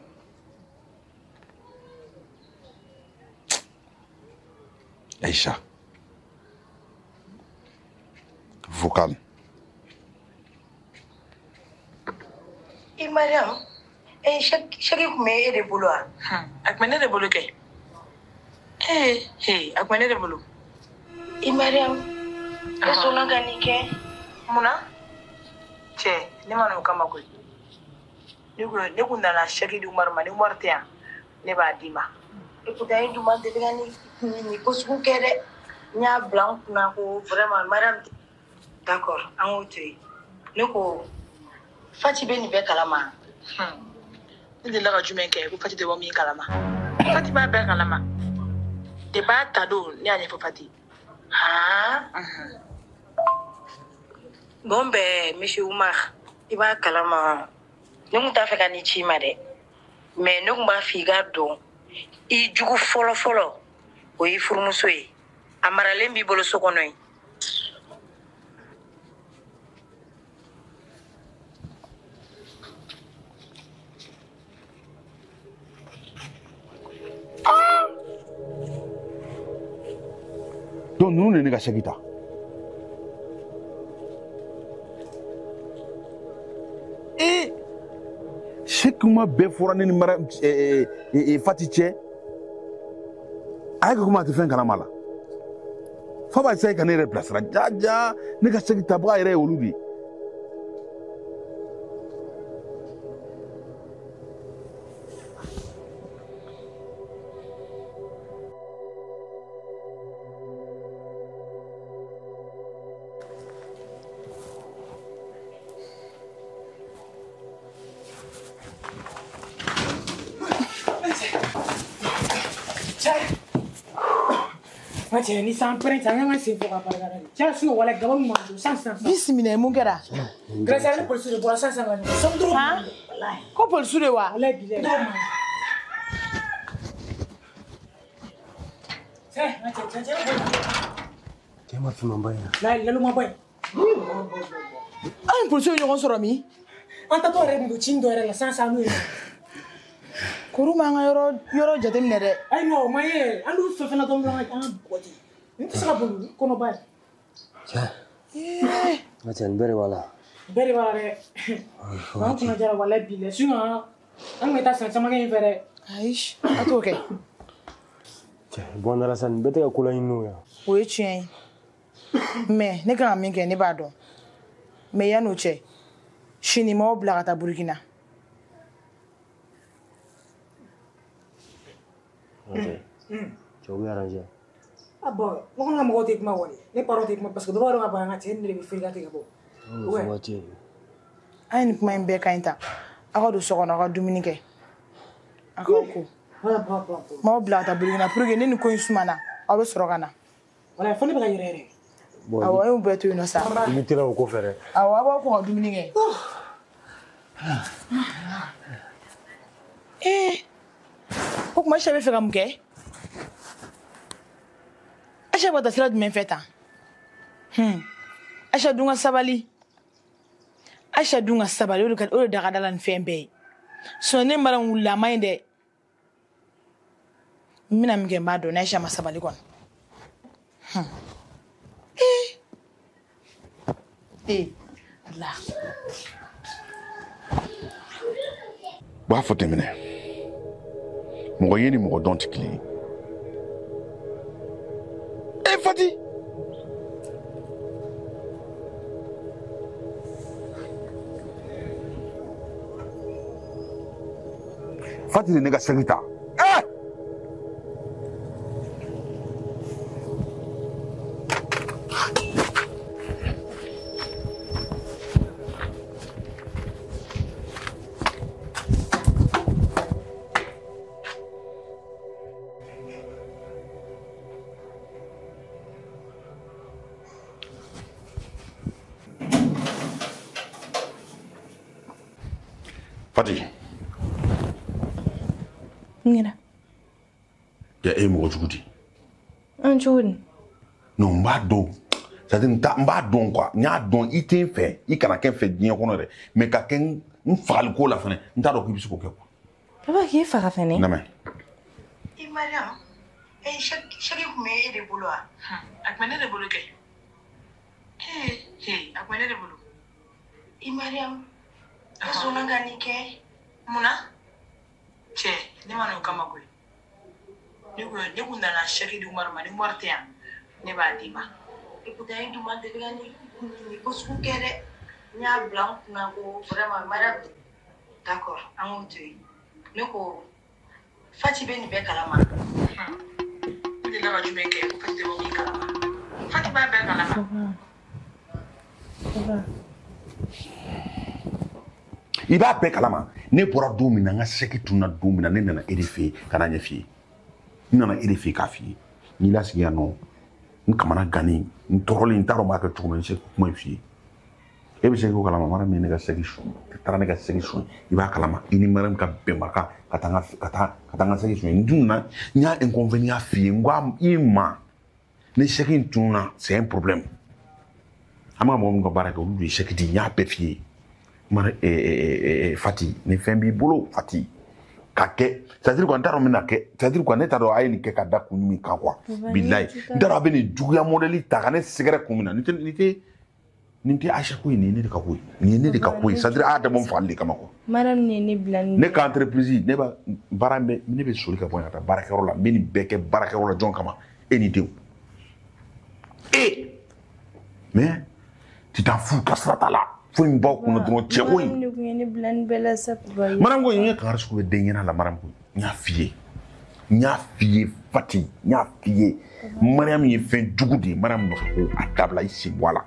Aïcha. Vocal. Et Mariam, chaque coup, mais elle est boulot. Ak mene de bolo kay. Hey, a kɔni ne de bolo. I Mariam. E sɔnna ka nin kɛ? Mun na? Cɛ, ne ma n'o kama koyi. Ne kun nana chèque di Umaru ma, ni Umaru tɛ yan, ne b'a d'i ma. Écoute, a ye duma deli ka ni ko sugu kɛ dɛ. N y'a bila n kunna ko vraiment Mariam. D'accord, an k'o to yen. Ne ko Fati bɛ nin bɛɛ kalama. Ne delila ka jumɛn kɛ ko Fati tɛ bɔ min kalama. Fati b'a bɛɛ kalama. De b'a ta don ne y'a ɲɛfɔ Fati. Bon bɛɛ monsieur Umar, I b'a kalama. Ne kun t'a fɛ ka ni ci ma dɛ. Mais ne kun b'a fɔ I ka dɔn. I jugu fɔlɔ fɔlɔ o y'i furumuso ye. A maralen b'i bolo so kɔnɔ yen. Donc nous ne ka chèque ta. Chèque ma bɛɛ fɔra ne ni mara Fati cɛ. A ye ka kuma a tɛ fɛn kalama la. Fa b'a essayer ka ne yɛrɛ bilasira jaja ne ka chèque tabaga yɛrɛ ye olu de ye. Macam ni sampai jangan ngasih fokus pada kalian. Jangan semua wala gabung maju sang. Bismillah mun kɛra. Kerasa ni polisi de bola sang. Samdro. Ko polisi de wa? Wala bila. Cɛ ma fima ba ya. Lalu mau apa? An polisi ɲɔgɔn sɔrɔ min? Anta tu orang itu cinta orang la sang nu. Kuru ma an ka yɔrɔ jateminɛ dɛ. Ayi non, mais an dun fɛn fɛn na dɔrɔn an ka bɔti. Ni tɛ se ka bolo kɔnɔ ba ye. Cɛ. Ŋa cɛ nin bɛɛ de b'a la. Bɛɛ de b'a la dɛ. An kunna jara wala bi la. Sinon an bɛ taa san caman kɛ in fɛ dɛ. Ayi, a t'o kɛ. Cɛ bɔn n dara sa nin bɛɛ tɛ ka ko laɲini o ya. O ye tiɲɛ ye. Mais ne kan ka min kɛ ne b'a dɔn. Mais yan'o cɛ, sini m'aw bila ka taa Burukina. Ok. Cɛ o bɛ arranger. Ah bon, ne kɔni ka mɔgɔw tɛ kuma wale. Ne parents tɛ kuma parce que dɔ b'a dɔn ka ban an ka cɛ ne de bɛ feere ka tigɛ bɔ. Waati. A ye nin kuma in bɛɛ ka ɲi ta. Aw ka don so kɔnɔ aw ka dumuni kɛ. A k'aw ko. M'aw bila ka taa Burukina pour que ni nin ko in sumana aw bɛ sɔrɔ ka na. Wala fɔ ne bɛ ka yɛrɛ yɛrɛ. Awɔ, e y'u bɛɛ to yen nɔ sa. I bɛ teliya o ko fɛ dɛ. Awɔ, aw b'aw ko ka dumuni kɛ. O tuma Aisha bɛ fɛ ka mun kɛ? Aisha bɛ taa sira jumɛn fɛ tan? Aisha dun ka sabali. Aisha dun ka sabali o de da ka da la nin fɛn bɛɛ ye. Sinon ne mara wulila a ma ɲi dɛ. N bɛna min kɛ n b'a dɔn ni Aisha ma sabali kɔni. Allah. B'a fɔ tɛmɛnɛ. Mɔgɔ ye ni mɔgɔ dɔn tɛ kelen ye. Fati. Fati de ne ka sɛgi ta. Fati. Ngira. Ya mɔgɔ jugu di. An cogo di? Non n b'a dɔn. C'est-à-dire n b'a dɔn quoi. N y'a dɔn I tɛ n fɛ. I kana kɛ n fɛ diɲɛ kɔnɔ dɛ. Mais ka kɛ n fagali ko la fɛnɛ. N t'a dɔn k'i bɛ se k'o kɛ quoi. Papa k'i faga fɛnɛ. Lamɛn. I Mariam, chèque kun bɛ e de bolo wa? A tun bɛ ne de bolo kɛ. A tun bɛ ne de bolo. I Mariam, e sɔnna ka nin kɛ? Mun na? Cɛ, ne ma n'o kama koyi. ne kun nana chèque di Umar ma ni Umar tɛ yan ne b'a d'i ma. Écoute, un du monde de gagner. Il faut se couper. Il y a blanc, vraiment, madame. D'accord, en haut. Ne ko Fati be ni be kalama. Ne la ka jumɛn kɛ ko Fati tɛ bɔ min kalama. Fati b'a bɛɛ kalama. I b'a bɛɛ kalama. Ne bɔra don min na n ka sɛki tunna don min na ne nana e de fɛ yen ka na ɲɛ f'i ye. N nana e de fɛ yen k'a f'i ye. N'i lasigi yan nɔ n kamana gannen n tɔɔrɔlen n t'a dɔn n b'a kɛ cogo min n se kuma in f'i ye. E bɛ sɛki ko kalama mara min ne ka sɛki sun taara ne ka sɛki sun i b'a kalama i ni mara min ka bɛnba kan ka taa n ka sɛki sun n dun na n y'a inconvénient f'i ye n ko i ma ni sɛki in tununa c'est un problème an bɛ ka mɔgɔ min ka baara kɛ olu de ye sɛki di n y'a bɛɛ f'i ye mara Fati ni fɛn b'i bolo Fati ka kɛ c'est-à-dire quoi n t'a dɔn n bɛna kɛ c'est-à-dire quoi ne t'a dɔn a ye nin kɛ ka da kun min kan quoi bilayi n t'a dɔn a bɛ nin juguya modèle ta ka ne sɛgɛrɛ kun min na nin tɛ Aisha ko ye nin ye ne de ka ko ye nin ye ne de ka ko ye c'est-à-dire a dabɔ n fagali de kama quoi. Madame ne bila ni ne ka entreprise ne b'a baara ne bɛ soli ka bɔ yan ka taa baarakɛyɔrɔ la n bɛ nin bɛɛ kɛ baarakɛyɔrɔ la jɔn kama e ni denw mais tu t'en fous ka sira t'a la fo in baw kunna dɔrɔn cɛ ko in madame ko in ye kangari sugu bɛ den ɲɛna la madame ko n y'a f'i ye Fati n y'a f'i ye Mariam ye fɛn jugu de ye Mariam nɔfɛ ko a dabila i sen bɔ a la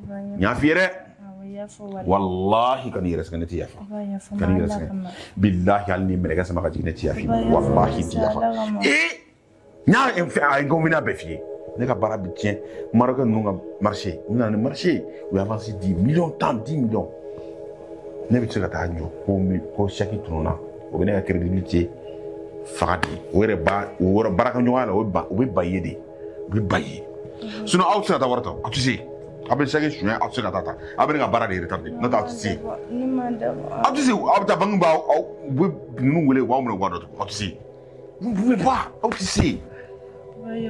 n y'a f'i ye dɛ wallahi ka n'i yɛrɛ sɛgɛn ne tɛ yafa ka n'i yɛrɛ sɛgɛn billahi hali ni mɛlɛkɛ sama ka jigin ne tɛ yafa wallahi n tɛ yafa n y'a inconvénient bɛɛ f'i ye ne ka baara bɛ tiɲɛ Marocain ninnu ka marché u nana ni marché u ye avance 10 millions 10 millions ne bɛ se ka taa jɔ ko chèque tununa o bɛ ne ka crédibilité faga de o yɛrɛ baarakɛɲɔgɔnya la u bɛ ba i ye de u bɛ ba i ye sinon aw tɛ se ka taa wari ta aw tɛ se a bɛ chèque suɲɛ aw tɛ se ka taa ta aw bɛ ne ka baara de retardé n'o tɛ aw tɛ se aw tɛ se aw bɛ taa banque b'a u bɛ ninnu wele u b'aw minɛ u b'a dɔ tugun aw tɛ se vous ne pouvez pas aw tɛ se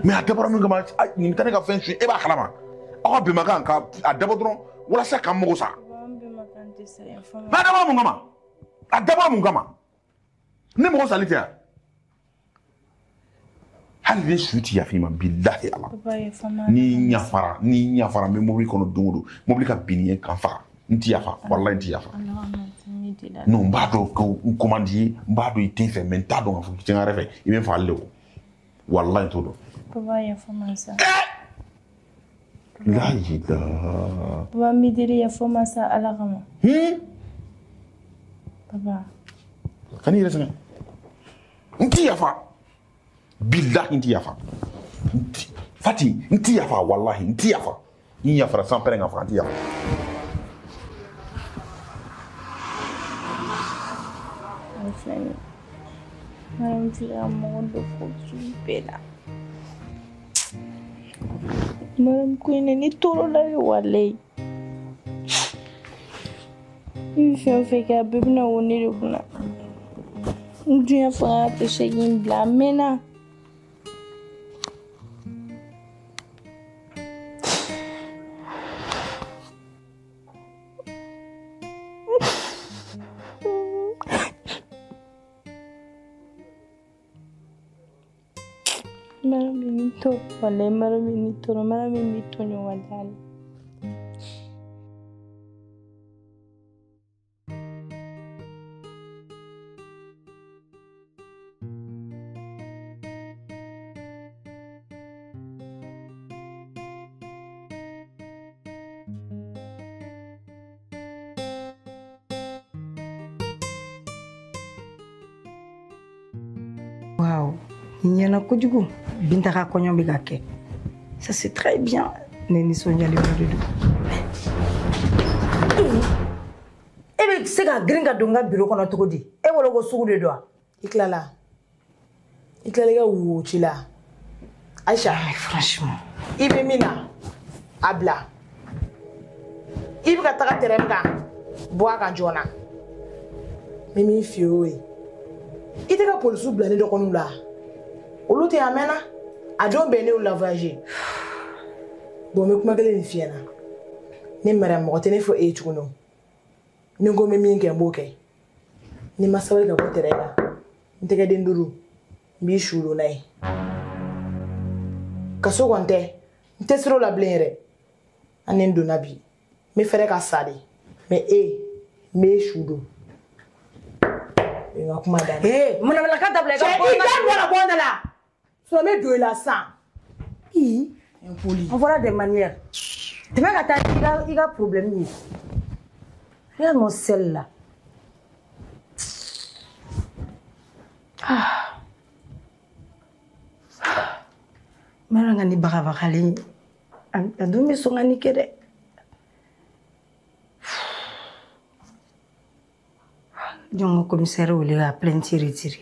mais a dabɔra min kama nin tɛ ne ka fɛn suɲɛ e b'a kalama aw ka bɛnbakan ka a dabɔ dɔrɔn walasa k'an mago sa a dabɔra mun kama a dabɔra mun kama ne mɔgɔ sali tɛ yan hali ni su tɛ yafa i ma bilahi ala n'i ɲafara n bɛ mobili kɔnɔ don o don mobili ka bin ye kan faga n tɛ yafa walahi n tɛ yafa non n b'a dɔn ko n commande ye n b'a dɔn i tɛ n fɛ mais n t'a dɔn k'a fɔ tiɲɛ yɛrɛ fɛ i bɛ n fagali de o walahi n t'o dɔn la ilaha Papa midiri ya foma sa ala kama Papa ka n'i yɛrɛ sɛgɛn n tɛ yafa billahi n tɛ yafa Fati n tɛ yafa wallahi n tɛ yafa n yafara sans pɛrɛn ka faga n tɛ yafa Madame filha mɔgɔ dɔ fɔ sugu bɛɛ la Madame ko in ni tɔɔrɔ la ye walayi I bɛ fɛn o fɛn kɛ a bɛɛ bɛna wo ne de kunna n dunya fanga tɛ se k'i bila a mɛnna Maravilhoso, falei maravilhoso, walahi. Wow, il y en a que du coup. Bintaka konyo bigake. Ça c'est très bien. Neni Sonia le de do. Ebe sega gringa donga bureau kono tokodi. E wolo go sugu de do. Iklala ga wo chila. Aisha, Franchement. Ibe mina abla. Ibe ka taka teremka. Boa ka jona. Mimi fiowe. Ite ka polisu blane do kono la. Olu te amena a don bene o lavage bon me kuma gele ni fiena ni mara mo te ne fo e chuno ni ngo me min ke mboke ni masawe ga botere la ntege den duru b'i sulo n'a ye kaso kɔni tɛ n tɛ siro la bilen yɛrɛ an ni n donna bi n bɛ fɛrɛ ka sa de mais n b'e su don n ka kuma daminɛ manamanaka dabila i ka bɔ n da bɔ n da la sinon n bɛ don i la sisan on fɔra de manière tɛmɛ ka taa i ka problème ye regarde mon sel là mara nga ni bagabagalen a dun bɛ sɔn ka ni kɛ dɛ jɔn ka commissaire wele ka plainte retiré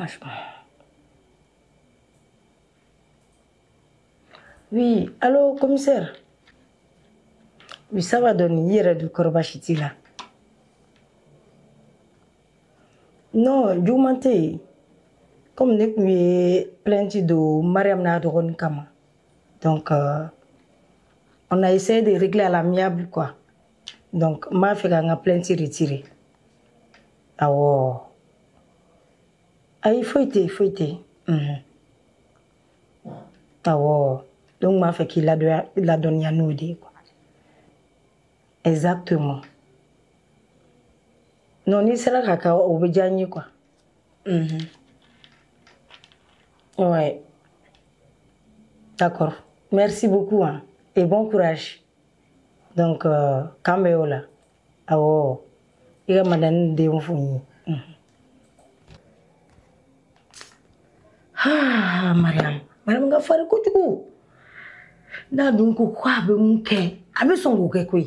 franchement. Oui, allô, commissaire. Oui, ça va donner hier du Korbachiti là. Non, je mentais. Comme nous avons plainte de Mariam Nadoron Kama. Donc, on a essayé de régler à l'amiable quoi. Donc, ma fait une plainte retirée. Ah ouais. Ah, il faut être. Ah ouais. Donc, ma fait qu'il a donné à nous quoi. Exactement. Non, ni c'est là kaka obédiani quoi. Ouais. D'accord. Merci beaucoup hein. Et bon courage. Donc, cameo là. Ah ouais. Il y a madame de enfants. Ah, Mariam nga fari kojugu. Na donc quoi be munke? Abe son goke quoi.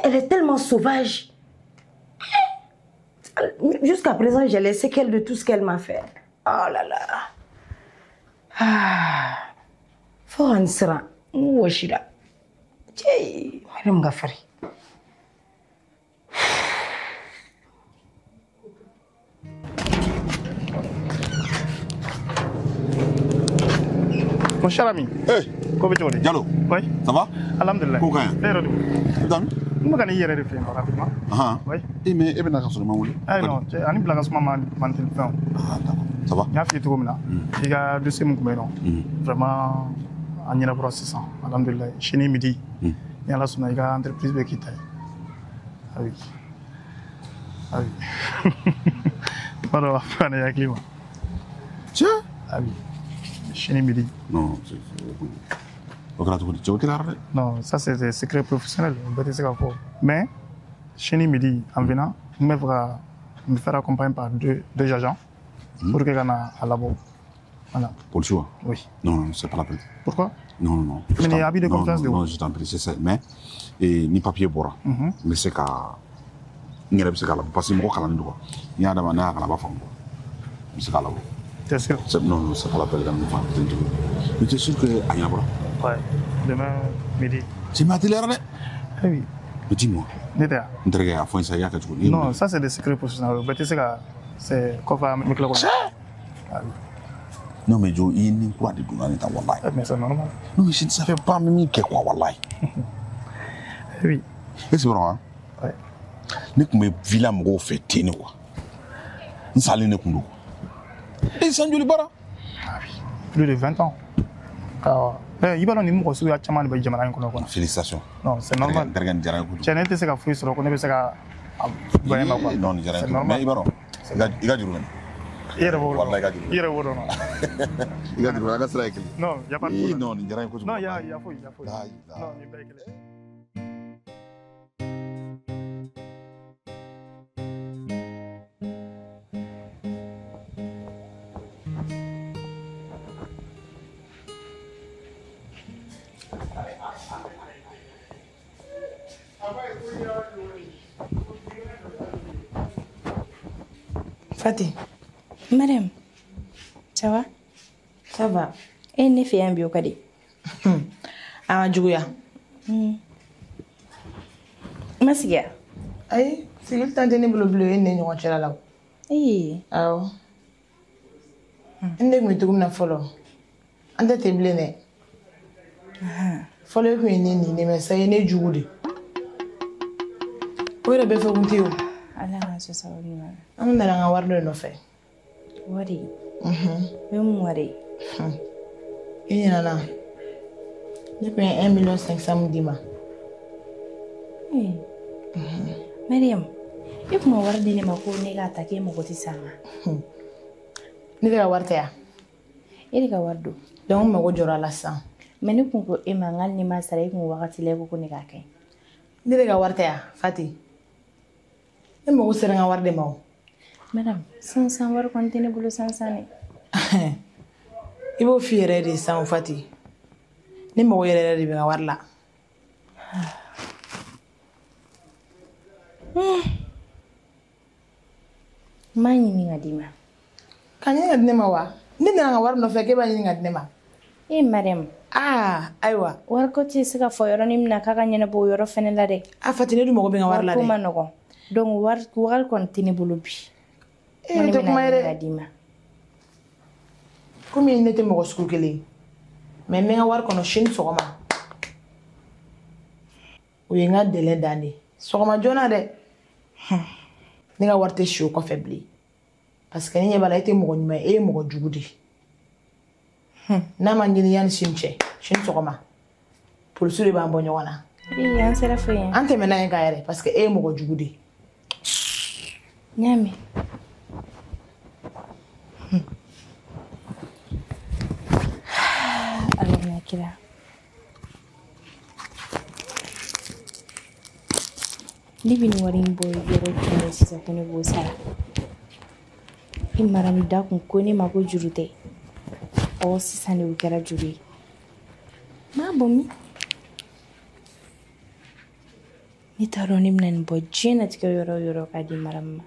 Elle est tellement sauvage. Jusqu'à présent, j'ai laissé qu'elle de tout ce qu'elle m'a fait. Oh là là. Ah. Faut en sera. Ouachira. Tchè. Mariam nga fari. Mon cher ami. Hey. Comment tu vas? Diallo. Oui. Ça va? Alhamdulillah. Pourquoi? Je vais aller rapidement. Oui. Mais tu es là. Ah non, je suis là. Ah, d'accord. Ça va? Je suis là. Il y a deux semaines. Vraiment, on y a un 600. Alhamdulillah. Chez midi. Il y a une entreprise qui est ah oui. Ah oui. Pardon, il y a un climat. Tiens? Ah oui. Chez midi. Non, non, ça c'est des secrets professionnels. Mais, chez midi, en venant, je me faire accompagner par deux agents pour que j'aille à la bourre. Voilà. Pour le choix? Oui. Non, c'est pas la peine. Pourquoi? Non. Mais il y a habit de confiance de vous. Non, je t'en prie, c'est ça. Mais, ni papier bora. Mais c'est qu'à. Parce que moi, quand il y a des gens qui ont c'est qu'à la bourre. T'es sûr? Non, c'est pas la peine. Mais tu es sûr que Anya Bora? Ouais. Demain midi. C'est ma télé, là? Oui. Mais dis-moi. Non, ça c'est des secrets professionnels. C'est quoi va avec le non, mais Joe, il n'y a pas de douleur. Mais c'est normal. Non, mais ça fait pas même que quoi, wallahi. Oui. C'est vrai, hein? Oui. Nous sommes vilains, nous fait tenir quoi. Nous sommes les nous. Et c'est un joli bara. Plus de 20 ans. Il va nous montrer sur la chamane de Jamana. Félicitations. Non, c'est normal. Tu n'as pas fait ce qu'on a fait. Non, c'est normal. Mais il va il a du rôle. Il y a du rôle. Il a du rôle. Non, il n'y a pas de problème. Non, il y a rien. Non, il y a fou. Non, il y a Fatih. Madame, ça va? Ça va. Et ne fait un biocadé. Ah, Julia. Masiga. Aïe, c'est le temps de ne bleu et ne nous la là. Eh. Ah. Inde mi tugum na follow. Ande te blene. Follow ku ni me say ne jugudi. Wera be fa kunti yo. Ala nga so sauri ma. Am na nga wardo no fe. Wari. Mem wari. Ina na. Ne pe 1,500,000 dima. Mariam. If mo wardi ne mako ne ga take mo goti sama. Ni ga warte ya. Iri ga wardo. Donc ma go jora la sa. Meni kun ko e mangal ni ma sare kun wakati le ko ne ga kai. Ni ga warte ya, Fati. E mo go sere nga warde mawo. Madam, san war kontine bulu san. Ibo fiere de san Fati. Ni mo go yere de nga warla. Mani ni ngadima. Kanya ngadnema wa. Ni nga war no fe ke ba ni ngadnema. Mariam. Aiwa. War ko ti sika fo yoro nim na kaka nyana bo yoro fene la de. Fati ne du mo go be nga warla de. Ko manogo. Donc war kontine bulu bi. To kuma yere. Ngadima. Kumi ne te mo go skul kele. Mais me nga war kono shin sogoma. Uye nga dele dani. Sogoma jona de. Ni nga warte show ko febli. Parce que ni yebala ite mo nyuma e mo jugudi. Na mangini yan shinche. Shin sogoma. Pour sure ba mbonyo wana. Yan sera fo yan. Ante mena en gaere parce que e mo jugudi. Nyami. Alors na kila. Living waring boy yoro kene sisa kone bo sara. Imarami da kun kone mago jurute. O sisa ne ukera juri. Ma bomi. Ni taro nimnan bo jena tike yoro kadi maramma.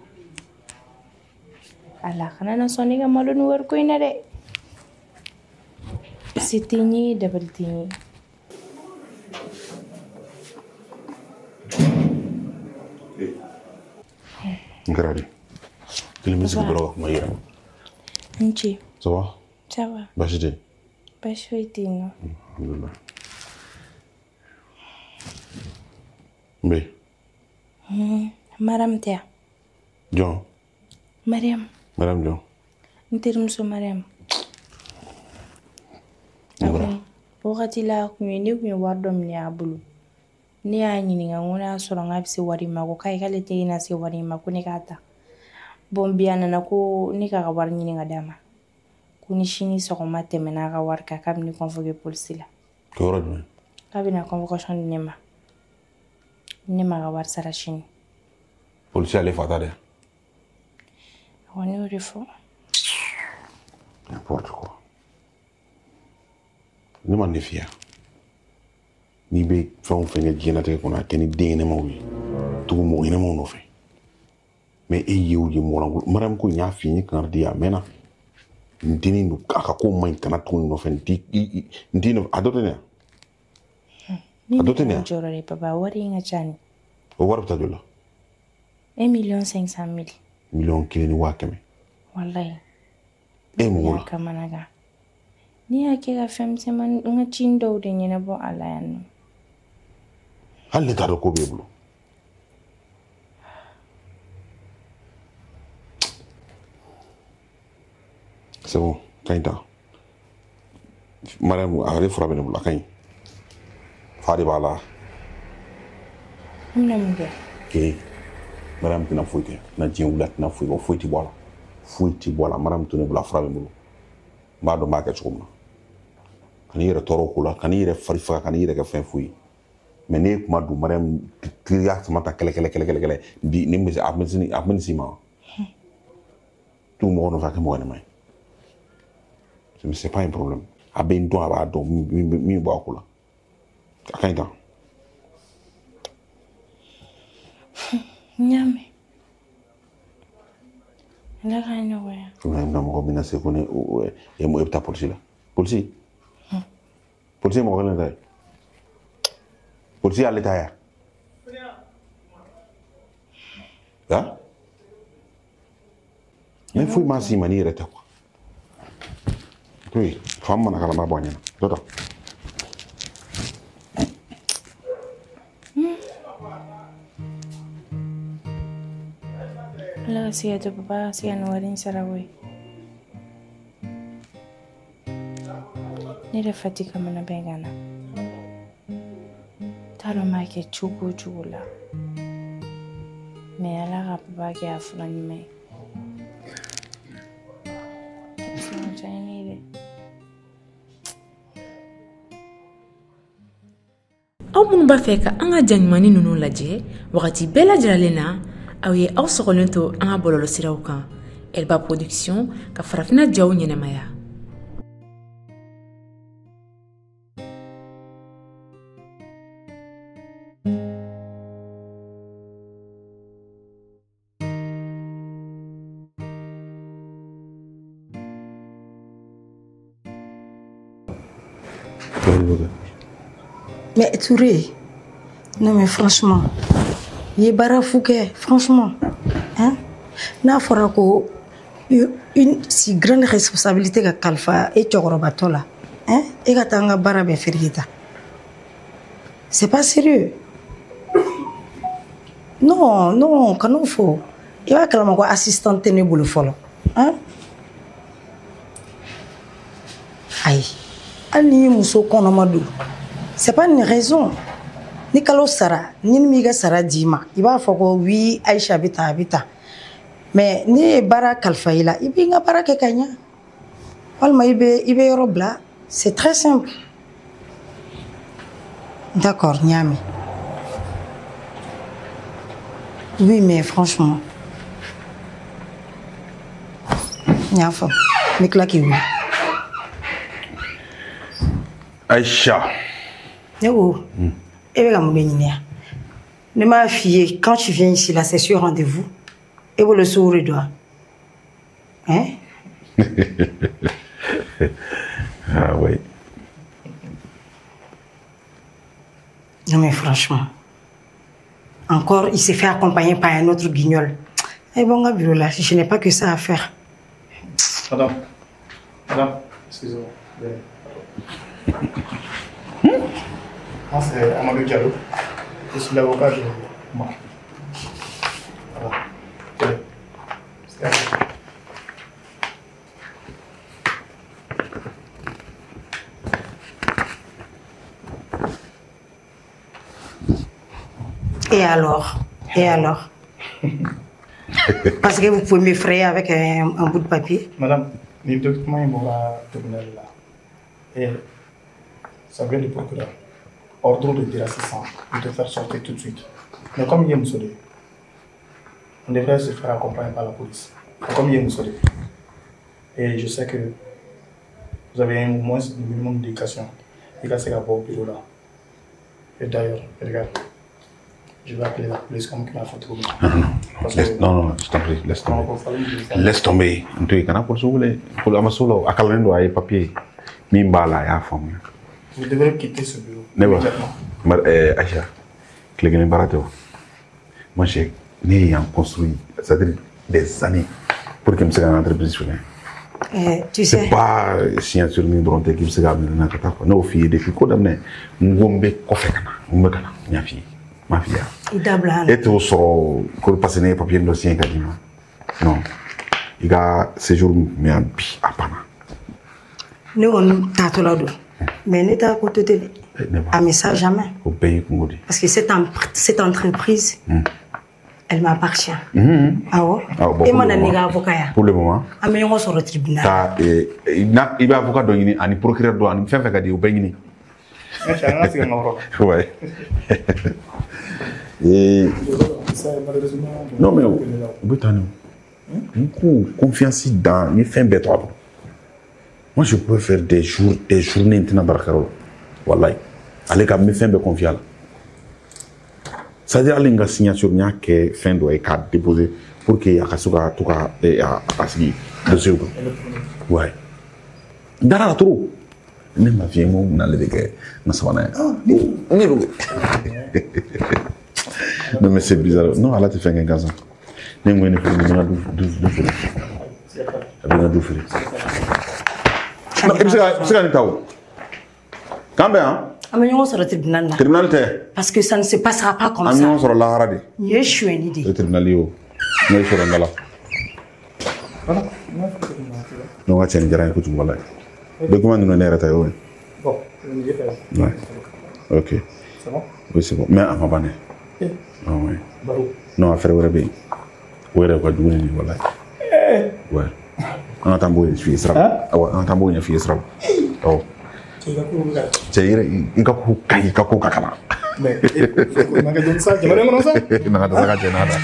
Ala kana na soniga malo nu war ko ina de. Sitini double tini. Ngarari. Quelle musique bro, Maïra? Nchi. Ça va? Ça va. Bachide. Bachide. Alhamdulillah. Mbe. Maram tia. John. Mariam. Madame John. Ntirumso Mariam. Okay. Wakati la kumini wardo mni abulu. Ni anyini nguna soro ngapsi wari mago kai kale te ina si wari mago ne kata. Bombiana na ko ni ka war nyini ngadama. Kuni shini soko mate mena ga war ka kam ni convoquer police la. Ko wara Kabina convocation nema. Nema ga war sara shini. Police ale fatade. Wani urifo. N'importe quoi. Ni man ne fiya. Ni be fɛn fɛn kɛ diɲɛnatigɛ kɔnɔ a kɛ ni den ɲɛnɛmaw ye tugu mɔgɔ ɲɛnɛmaw nɔfɛ mais e ye o ye mɔgɔ Mariam ko n y'a f'i ye kan di a mɛnna n dennin don a ka ko man ɲi kana tugu nin nɔfɛ n den a dɔ tɛ ne yan a dɔ tɛ ne yan jɔrɔ de papa wari in ka ca ni o wari bɛ taa joli la 1,500,000 1,500,000 wallahi e mɔgɔ la kamana ga ni ya ke ka fɛn misɛnman n ka cin dɔw de ɲɛnabɔ a la yan nɔ hali ne t'a dɔn ko b'e bolo c'est bon ka ɲi ta Mariam a yɛrɛ fura bɛ ne bolo a ka ɲi fa de b'a la n bɛna mun kɛ ke Mariam tɛna foyi kɛ na diɲɛ wuli a tɛna foyi kɛ foyi tɛ bɔ a la foyi tɛ bɔ a la Mariam to ne bolo a fura bɛ n bolo n b'a dɔn n b'a kɛ cogo min na kan'i yɛrɛ tɔɔrɔ ko la kan'i yɛrɛ fari faga kan'i yɛrɛ kɛ fɛn foyi mais ne kuma don Mariam tiriya sama ta kɛlɛ bi ni bɛ a bɛ ni si ma tu mɔgɔ nɔfɛ a kɛ mɔgɔ ɲɛnama ye c'est pas un problème a bɛ n dɔn a b'a dɔn min bɔ a ko la a ka ɲi tan ɲaami ala ka nɔgɔya na mɔgɔ bɛna se ko ne e bɛ taa polisi la polisi mɔgɔ kelen ta ye polisi y'ale ta ye ne foyi ma si ma n'i yɛrɛ tɛ quoi Oui, femme mana kala ma bonya. Toto. Allah siya to papa siya no warin sarawai. Ni da fatika mana begana. Taro ma ke chugu la. Me ala ga papa ke afulani me. aw minnu b'a fɛ ka an ka jaɲumani ninnu lajɛ wagati bɛɛ lajɛlen na aw ye aw sɔgɔlen to an ka bɔlɔlɔsiraw kan Elba Production ka farafinna jaw ɲɛnɛmaya. Mais Touré, non mais franchement, il est barafouké, franchement. Hein? N'a fera une si grande responsabilité que Kalfa et Tchokorobato là. Hein? Et que Tanga Barabe Ferita. C'est pas sérieux. Non, non, quand on faut. Il va quand même assistante Nebulu Follow. Hein? Aïe. Ani Mousso Konomadou. C'est pas une raison. Ni kalo sara, ni miga sara dima. Il va falloir oui, Aïcha habita. Mais ni bara kalfaïla, il y a bara kekanya. Alma ibe robla. C'est très simple. D'accord, Niami. Oui, mais franchement. Niafa. Mikla ki oui. Aïcha. Ne m'a fié, quand tu viens ici, là, c'est sur rendez-vous. Et vous le sourire doigt. Hein? Ah oui. Non mais franchement. Encore, il s'est fait accompagner par un autre guignol. Eh bon, bureau là, je n'ai pas que ça à faire. Madame, excusez-moi. Moi, c'est Amadou Diallo. Je suis l'avocat de moi. Voilà. Et alors? Parce que vous pouvez m'effrayer avec un bout de papier. Madame, les documents, ils vont à tribunal là. Et ça vient du procureur. Ordre de dire assistant de te faire sortir tout de suite. Mais comme il est moussolé, on devrait se faire accompagner par la police. Mais comme il est moussolé, et je sais que vous avez au moins un minimum d'éducation. Et là, c'est rapport au bureau là. Et d'ailleurs, regarde, je vais appeler la police comme qu'il a fait trop bien. Non, je t'en prie, laisse tomber. Laisse tomber. Tu es canard pour la solo, à calendrier, à papier. Mimbala, ya femme. Vous devrez quitter ce bureau. Immédiatement. Aïcha, moi j'ai construit, c'est-à-dire des années pour que je me entreprise. Tu sais. C'est pas signature ni volonté qui me se gagne dans la cata. Non, fille, depuis qu'on a mené, ngombe kofekana, ngombe kana, ma fille. Idablan. Et tu sors, qu'on passe les papiers de dossier quasiment. Non, il y a séjour mais un pi à pana. Nous on t'a là. Mais n'est pas à côté de lui. Ah, mais ça, jamais. Au pays Congolais. Parce que cette entreprise, elle m'appartient. Ah ouais? Et moi, je suis avocat. Pour le moment. Ah, mais on sur le tribunal. Il va avocat de un procureur de un fait au pays. Ouais. Non, mais beaucoup confiance dans les fins bêtes. Moi, je peux faire des journées dans Barakaro. Wallahi. Allez, quand mes fins de confiance. C'est-à-dire, les gars, signature, il y a que fin doit être déposé pour qu'il y ait un tout cas à signer. Ouais. Dans la trop. Même ma fille, moi, on a les gars, on s'en va. Non, mais c'est bizarre. Non, elle a fait un gazon. Mais moi, il faut que je c'est quand taw. Combien? Amenons sur le tribunal là. Tribunal parce que ça ne se passera pas comme ça. Amenons sur la harade. Je suis une idée. Le tribunal yo. Nous sur ngala. Voilà. Non, on va tiens dire que tu vois là. Document nous n'est pas yo. Bon, ouais. OK. C'est bon? Oui, c'est bon. Mais avant bané. Ah oui. Non, affaire ouais bien. Ouais, quoi du ni voilà. Ouais. On attend boy fi Israël. Ah ouais, on attend boy fi Israël. Oh. Ceyre ika ku kai ka ko kakana. Mais manga don sa, jamare ngono sa? Nanga don sa nada.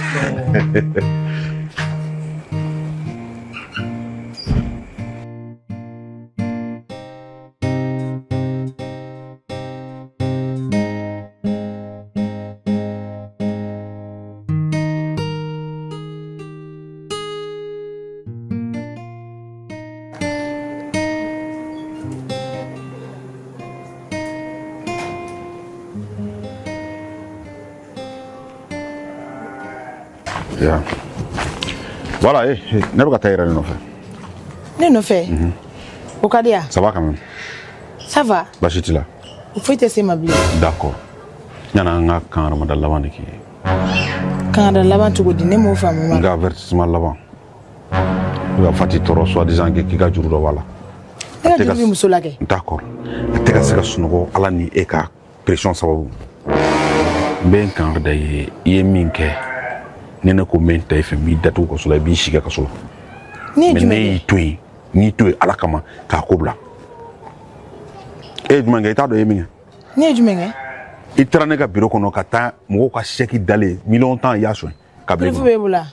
Yeah. Voilà, ne bɛ ka taa yɛrɛ ne nɔfɛ. Ne nɔfɛ? O ka di ya? Ça va quand même. Ça va? Baasi t'i la. Foyi tɛ se ma bilen. D'accord. Yani an ka kan haramada laban de k'i ye. Kan haramada laban cogo di? Ne m'o faamu ma. N ka avertissement laban. I ka Fati tɔɔrɔ soi-disant k'i ka juru dɔ b'a la. Ne ka juru bɛ muso la kɛ. D'accord. A tɛ ka se ka sunɔgɔ Ala ni e ka pression sababu. N bɛ n kan da i ye min kɛ. Nene ko men ta ife mi datu ko sola bi shiga ka sola ni jume ni to ala kama ka ko bla e jume ngai ta do yemi ni jume ngai itara ne ka bureau kono ka ta mo ko cheki dale million temps ya so ka prevu be bula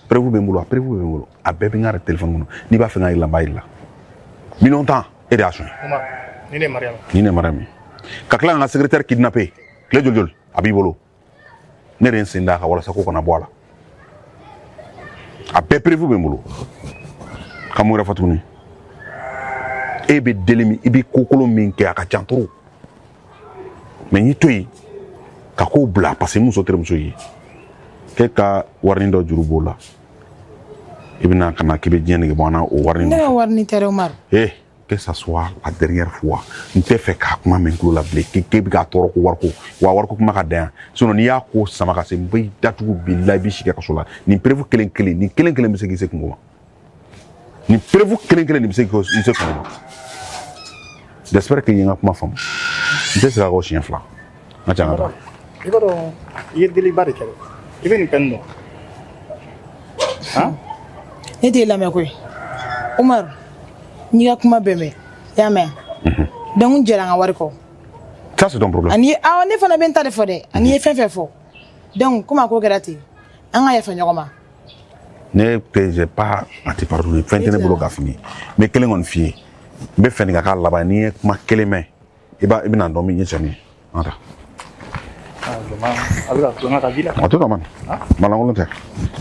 a bebe ngara téléphone kono ni ba fe ngai la bayila million temps e da so ni ne mariam ka kala nga secrétaire kidnappé clé jol abibolo ne ren sinda ka wala sa ko na boala a bɛɛ prévu bɛ n bolo ka mun wɛrɛ fɔ tuguni e bɛ deli min i bɛ kokolo min kɛ a ka can trop mais n'i to yen ka kow bila parce que muso tɛ muso ye k'e ka warini dɔ juru b'o la i bɛ na ka na k'i bɛ diɲɛ nege bɔ an na o warini. Ne ka warini tɛ dɛ Umaru. Que ça soit la dernière fois n tɛ fɛ k'a kuma mɛn tulo la bilen k'e bɛ k'a tɔɔrɔ ko wariko wa wariko kuma ka dan yan sinon n'i y'a ko sama ka se n bɛ datugu bila i bɛ si kɛ kaso la nin prévu kelen nin kelen bɛ se k'i se kungo ma nin prévu kelen nin bɛ se k'i se kungo ma j'espère que i ye n ka kuma faamu n tɛ se ka kɛ o siɲɛ fila n ka ca n ka taa. I b'a dɔn i ye deliba de kɛ i bɛ nin pɛn dɔn han. Ne t'e lamɛn koyi Umaru. N'i ka kuma bɛɛ mɛn y'a mɛn donc n jɛra n ka wari kɔ. Ça c'est ton problème. Ani awɔ ne fana bɛ n ta de fɔ dɛ ani ye fɛn fɛn fɔ donc comme a ko kɛra ten an ka yafa ɲɔgɔn ma. Ne j'ai pas à te pardonner fɛn tɛ ne bolo ka fini mais kelen kɔni f'i ye n bɛ fɛ nin ka k'a laban n'i ye kuma kelen mɛn i bɛna dɔn min ye cɛ min ye an ta. A bɛ ka tulonkɛ ka ji la. A to ka man malankolon tɛ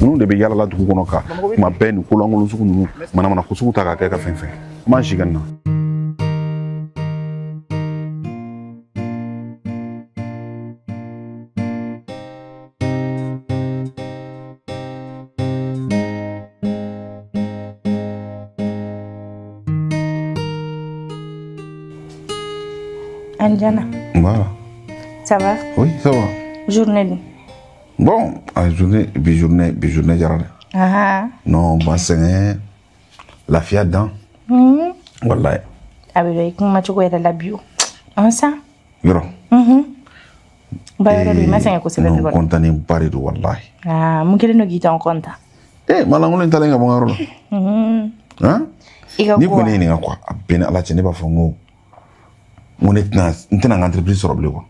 ninnu de bɛ yalala dugu kɔnɔ ka kuma bɛɛ nin kolonkolon sugu ninnu manamana ko sugu ta k'a kɛ ka fɛn fɛn n b'an si ka nin na. Andiana. Voilà. Ça va? Oui, ça va. Journée. Bon, la journée, journée, jarane. Ah. Non, bah c'est la fille dedans. Wallahi. Avec comment tu vois la bio. En ça? Yoro. Bah yoro ma c'est que c'est non, content ni pare do wallahi. Ah, mon kele no gita en compte. Malangolen talenga bon ngaro. Hein? Ni ko ni nga quoi. Abena ala tene ba fongo. Mon ntena entreprise sur le quoi.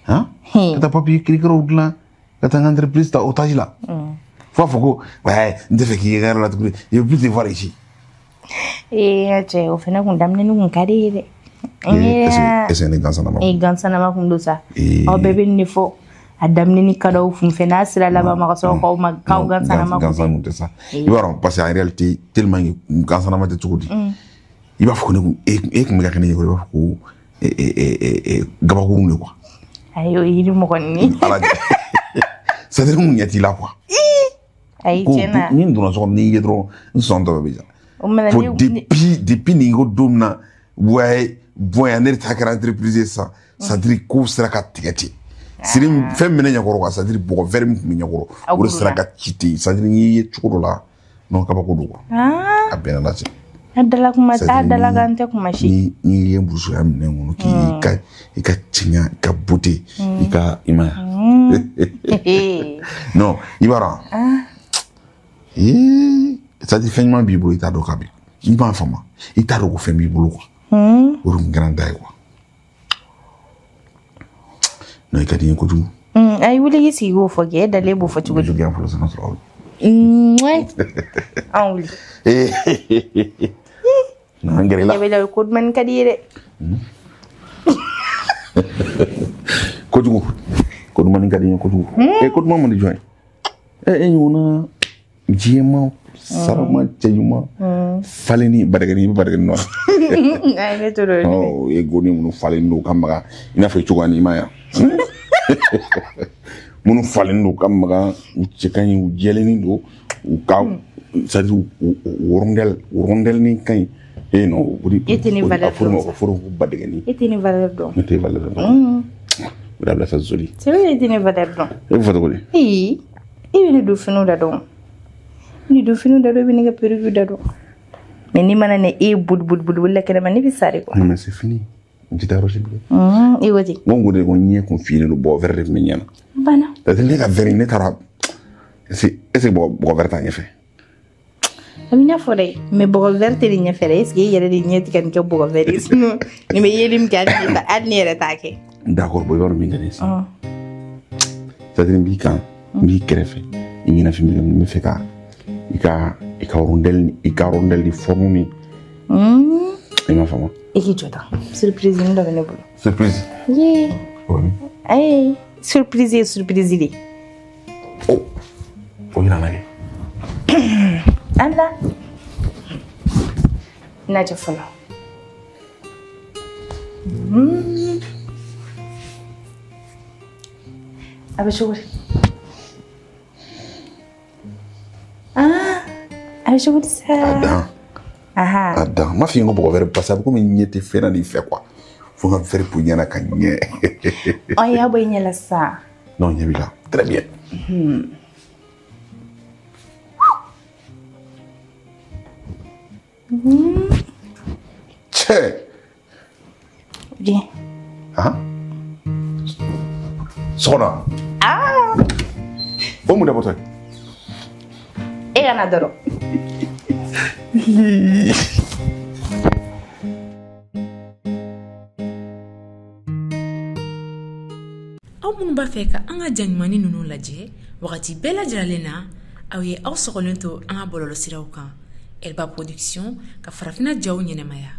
Hein? Kata papi kirikiro udla kata entreprise ta otage là. Faut ouais, ne fait qu'il y a la il veut plus te voir ici. Tu au final qu'on damne nous cadre. C'est une gansa nama. Gansa nama kundosa. Oh bébé ne faut adamne ni kado fun fena sira la ba ma so ko ma ka gansa nama. Gansa mun ça. Il va parce en réalité tellement gansa nama te tukudi. Il va faut que et que me gakene ko ba ko gabaku ne quoi. Ayo yiri mo konni. C'est-à-dire mun yati là quoi. Ayi tena. Ni ndona so ni yedro son to be ja. depuis ni go domna ouais boya ne ta kara entreprise ça dire ko sera ka tigati sirim fem mena nyakoro ka ça dire bo ver mi nyakoro o sera ka chiti ça dire ni chukuro la non ka ba ko do ah abena la ci adala kuma adala gante kuma shi ni yembusu amne ngono ki ka tinya ka beauté ka ima non ibara ça dit fin man bibolo ita do kabi iba fama ita do ko fin bibolo quoi urum grand day quoi no ikadi ko du ay wuli yisi go foge da lebo fati go du gan fo ça notre ouais ah oui non ngere la yebele ko man kadire ko du man kadi ko du ko du man di joy yuna jema sarama tejuma faleni badagani no ay ne to do oh e goni mun faleni no kamaga ina fa chugani maya mun faleni no kamaga cikani u jeleni do u ka sadi worondel ni kan e no etini valeur furu badagani etini valeur do etini valeur do wala fa zoli c'est vrai etini valeur do e fa do i ni do finu da do ni do finu da do bi ni ga perdu da do mais ni mana ne e bud wala kana man ni bi sare ko mais c'est fini ndita roche bi e wati ngongo de ko nye ko fini do bo verre mi nyana bana da tele ga verre ne tara c'est bo verre ta nyefe amina fore mais bo verre te ni nyefe est-ce que yere di nyeti kan ko bo verre sino ni me yelim kan ni ta adnere take d'accord bo yor mi ngani ça c'est bi kan bi krefe ingina fi mi fe ka ika rondel di formuni ima fama iki jota surprise ni do ne bulu surprise yeah oui ay surprise li oh ina nage anda na je follow abashuri abashuri sa Adam ma fille ngo ver passer comme nyete fena ni fait quoi faut nga faire pour nyana kanye oh ya boy nyela sa non nyabila très bien che bien ah sona o mu da botoy e gana doro aw minnu b'a fɛ ka an ka jaɲumani ninnu lajɛ wagati bɛɛ lajɛlen na aw ye aw sɔgɔlen to an ka bɔlɔlɔsiraw kan Elba Production ka farafinna jaw ɲɛnɛmaya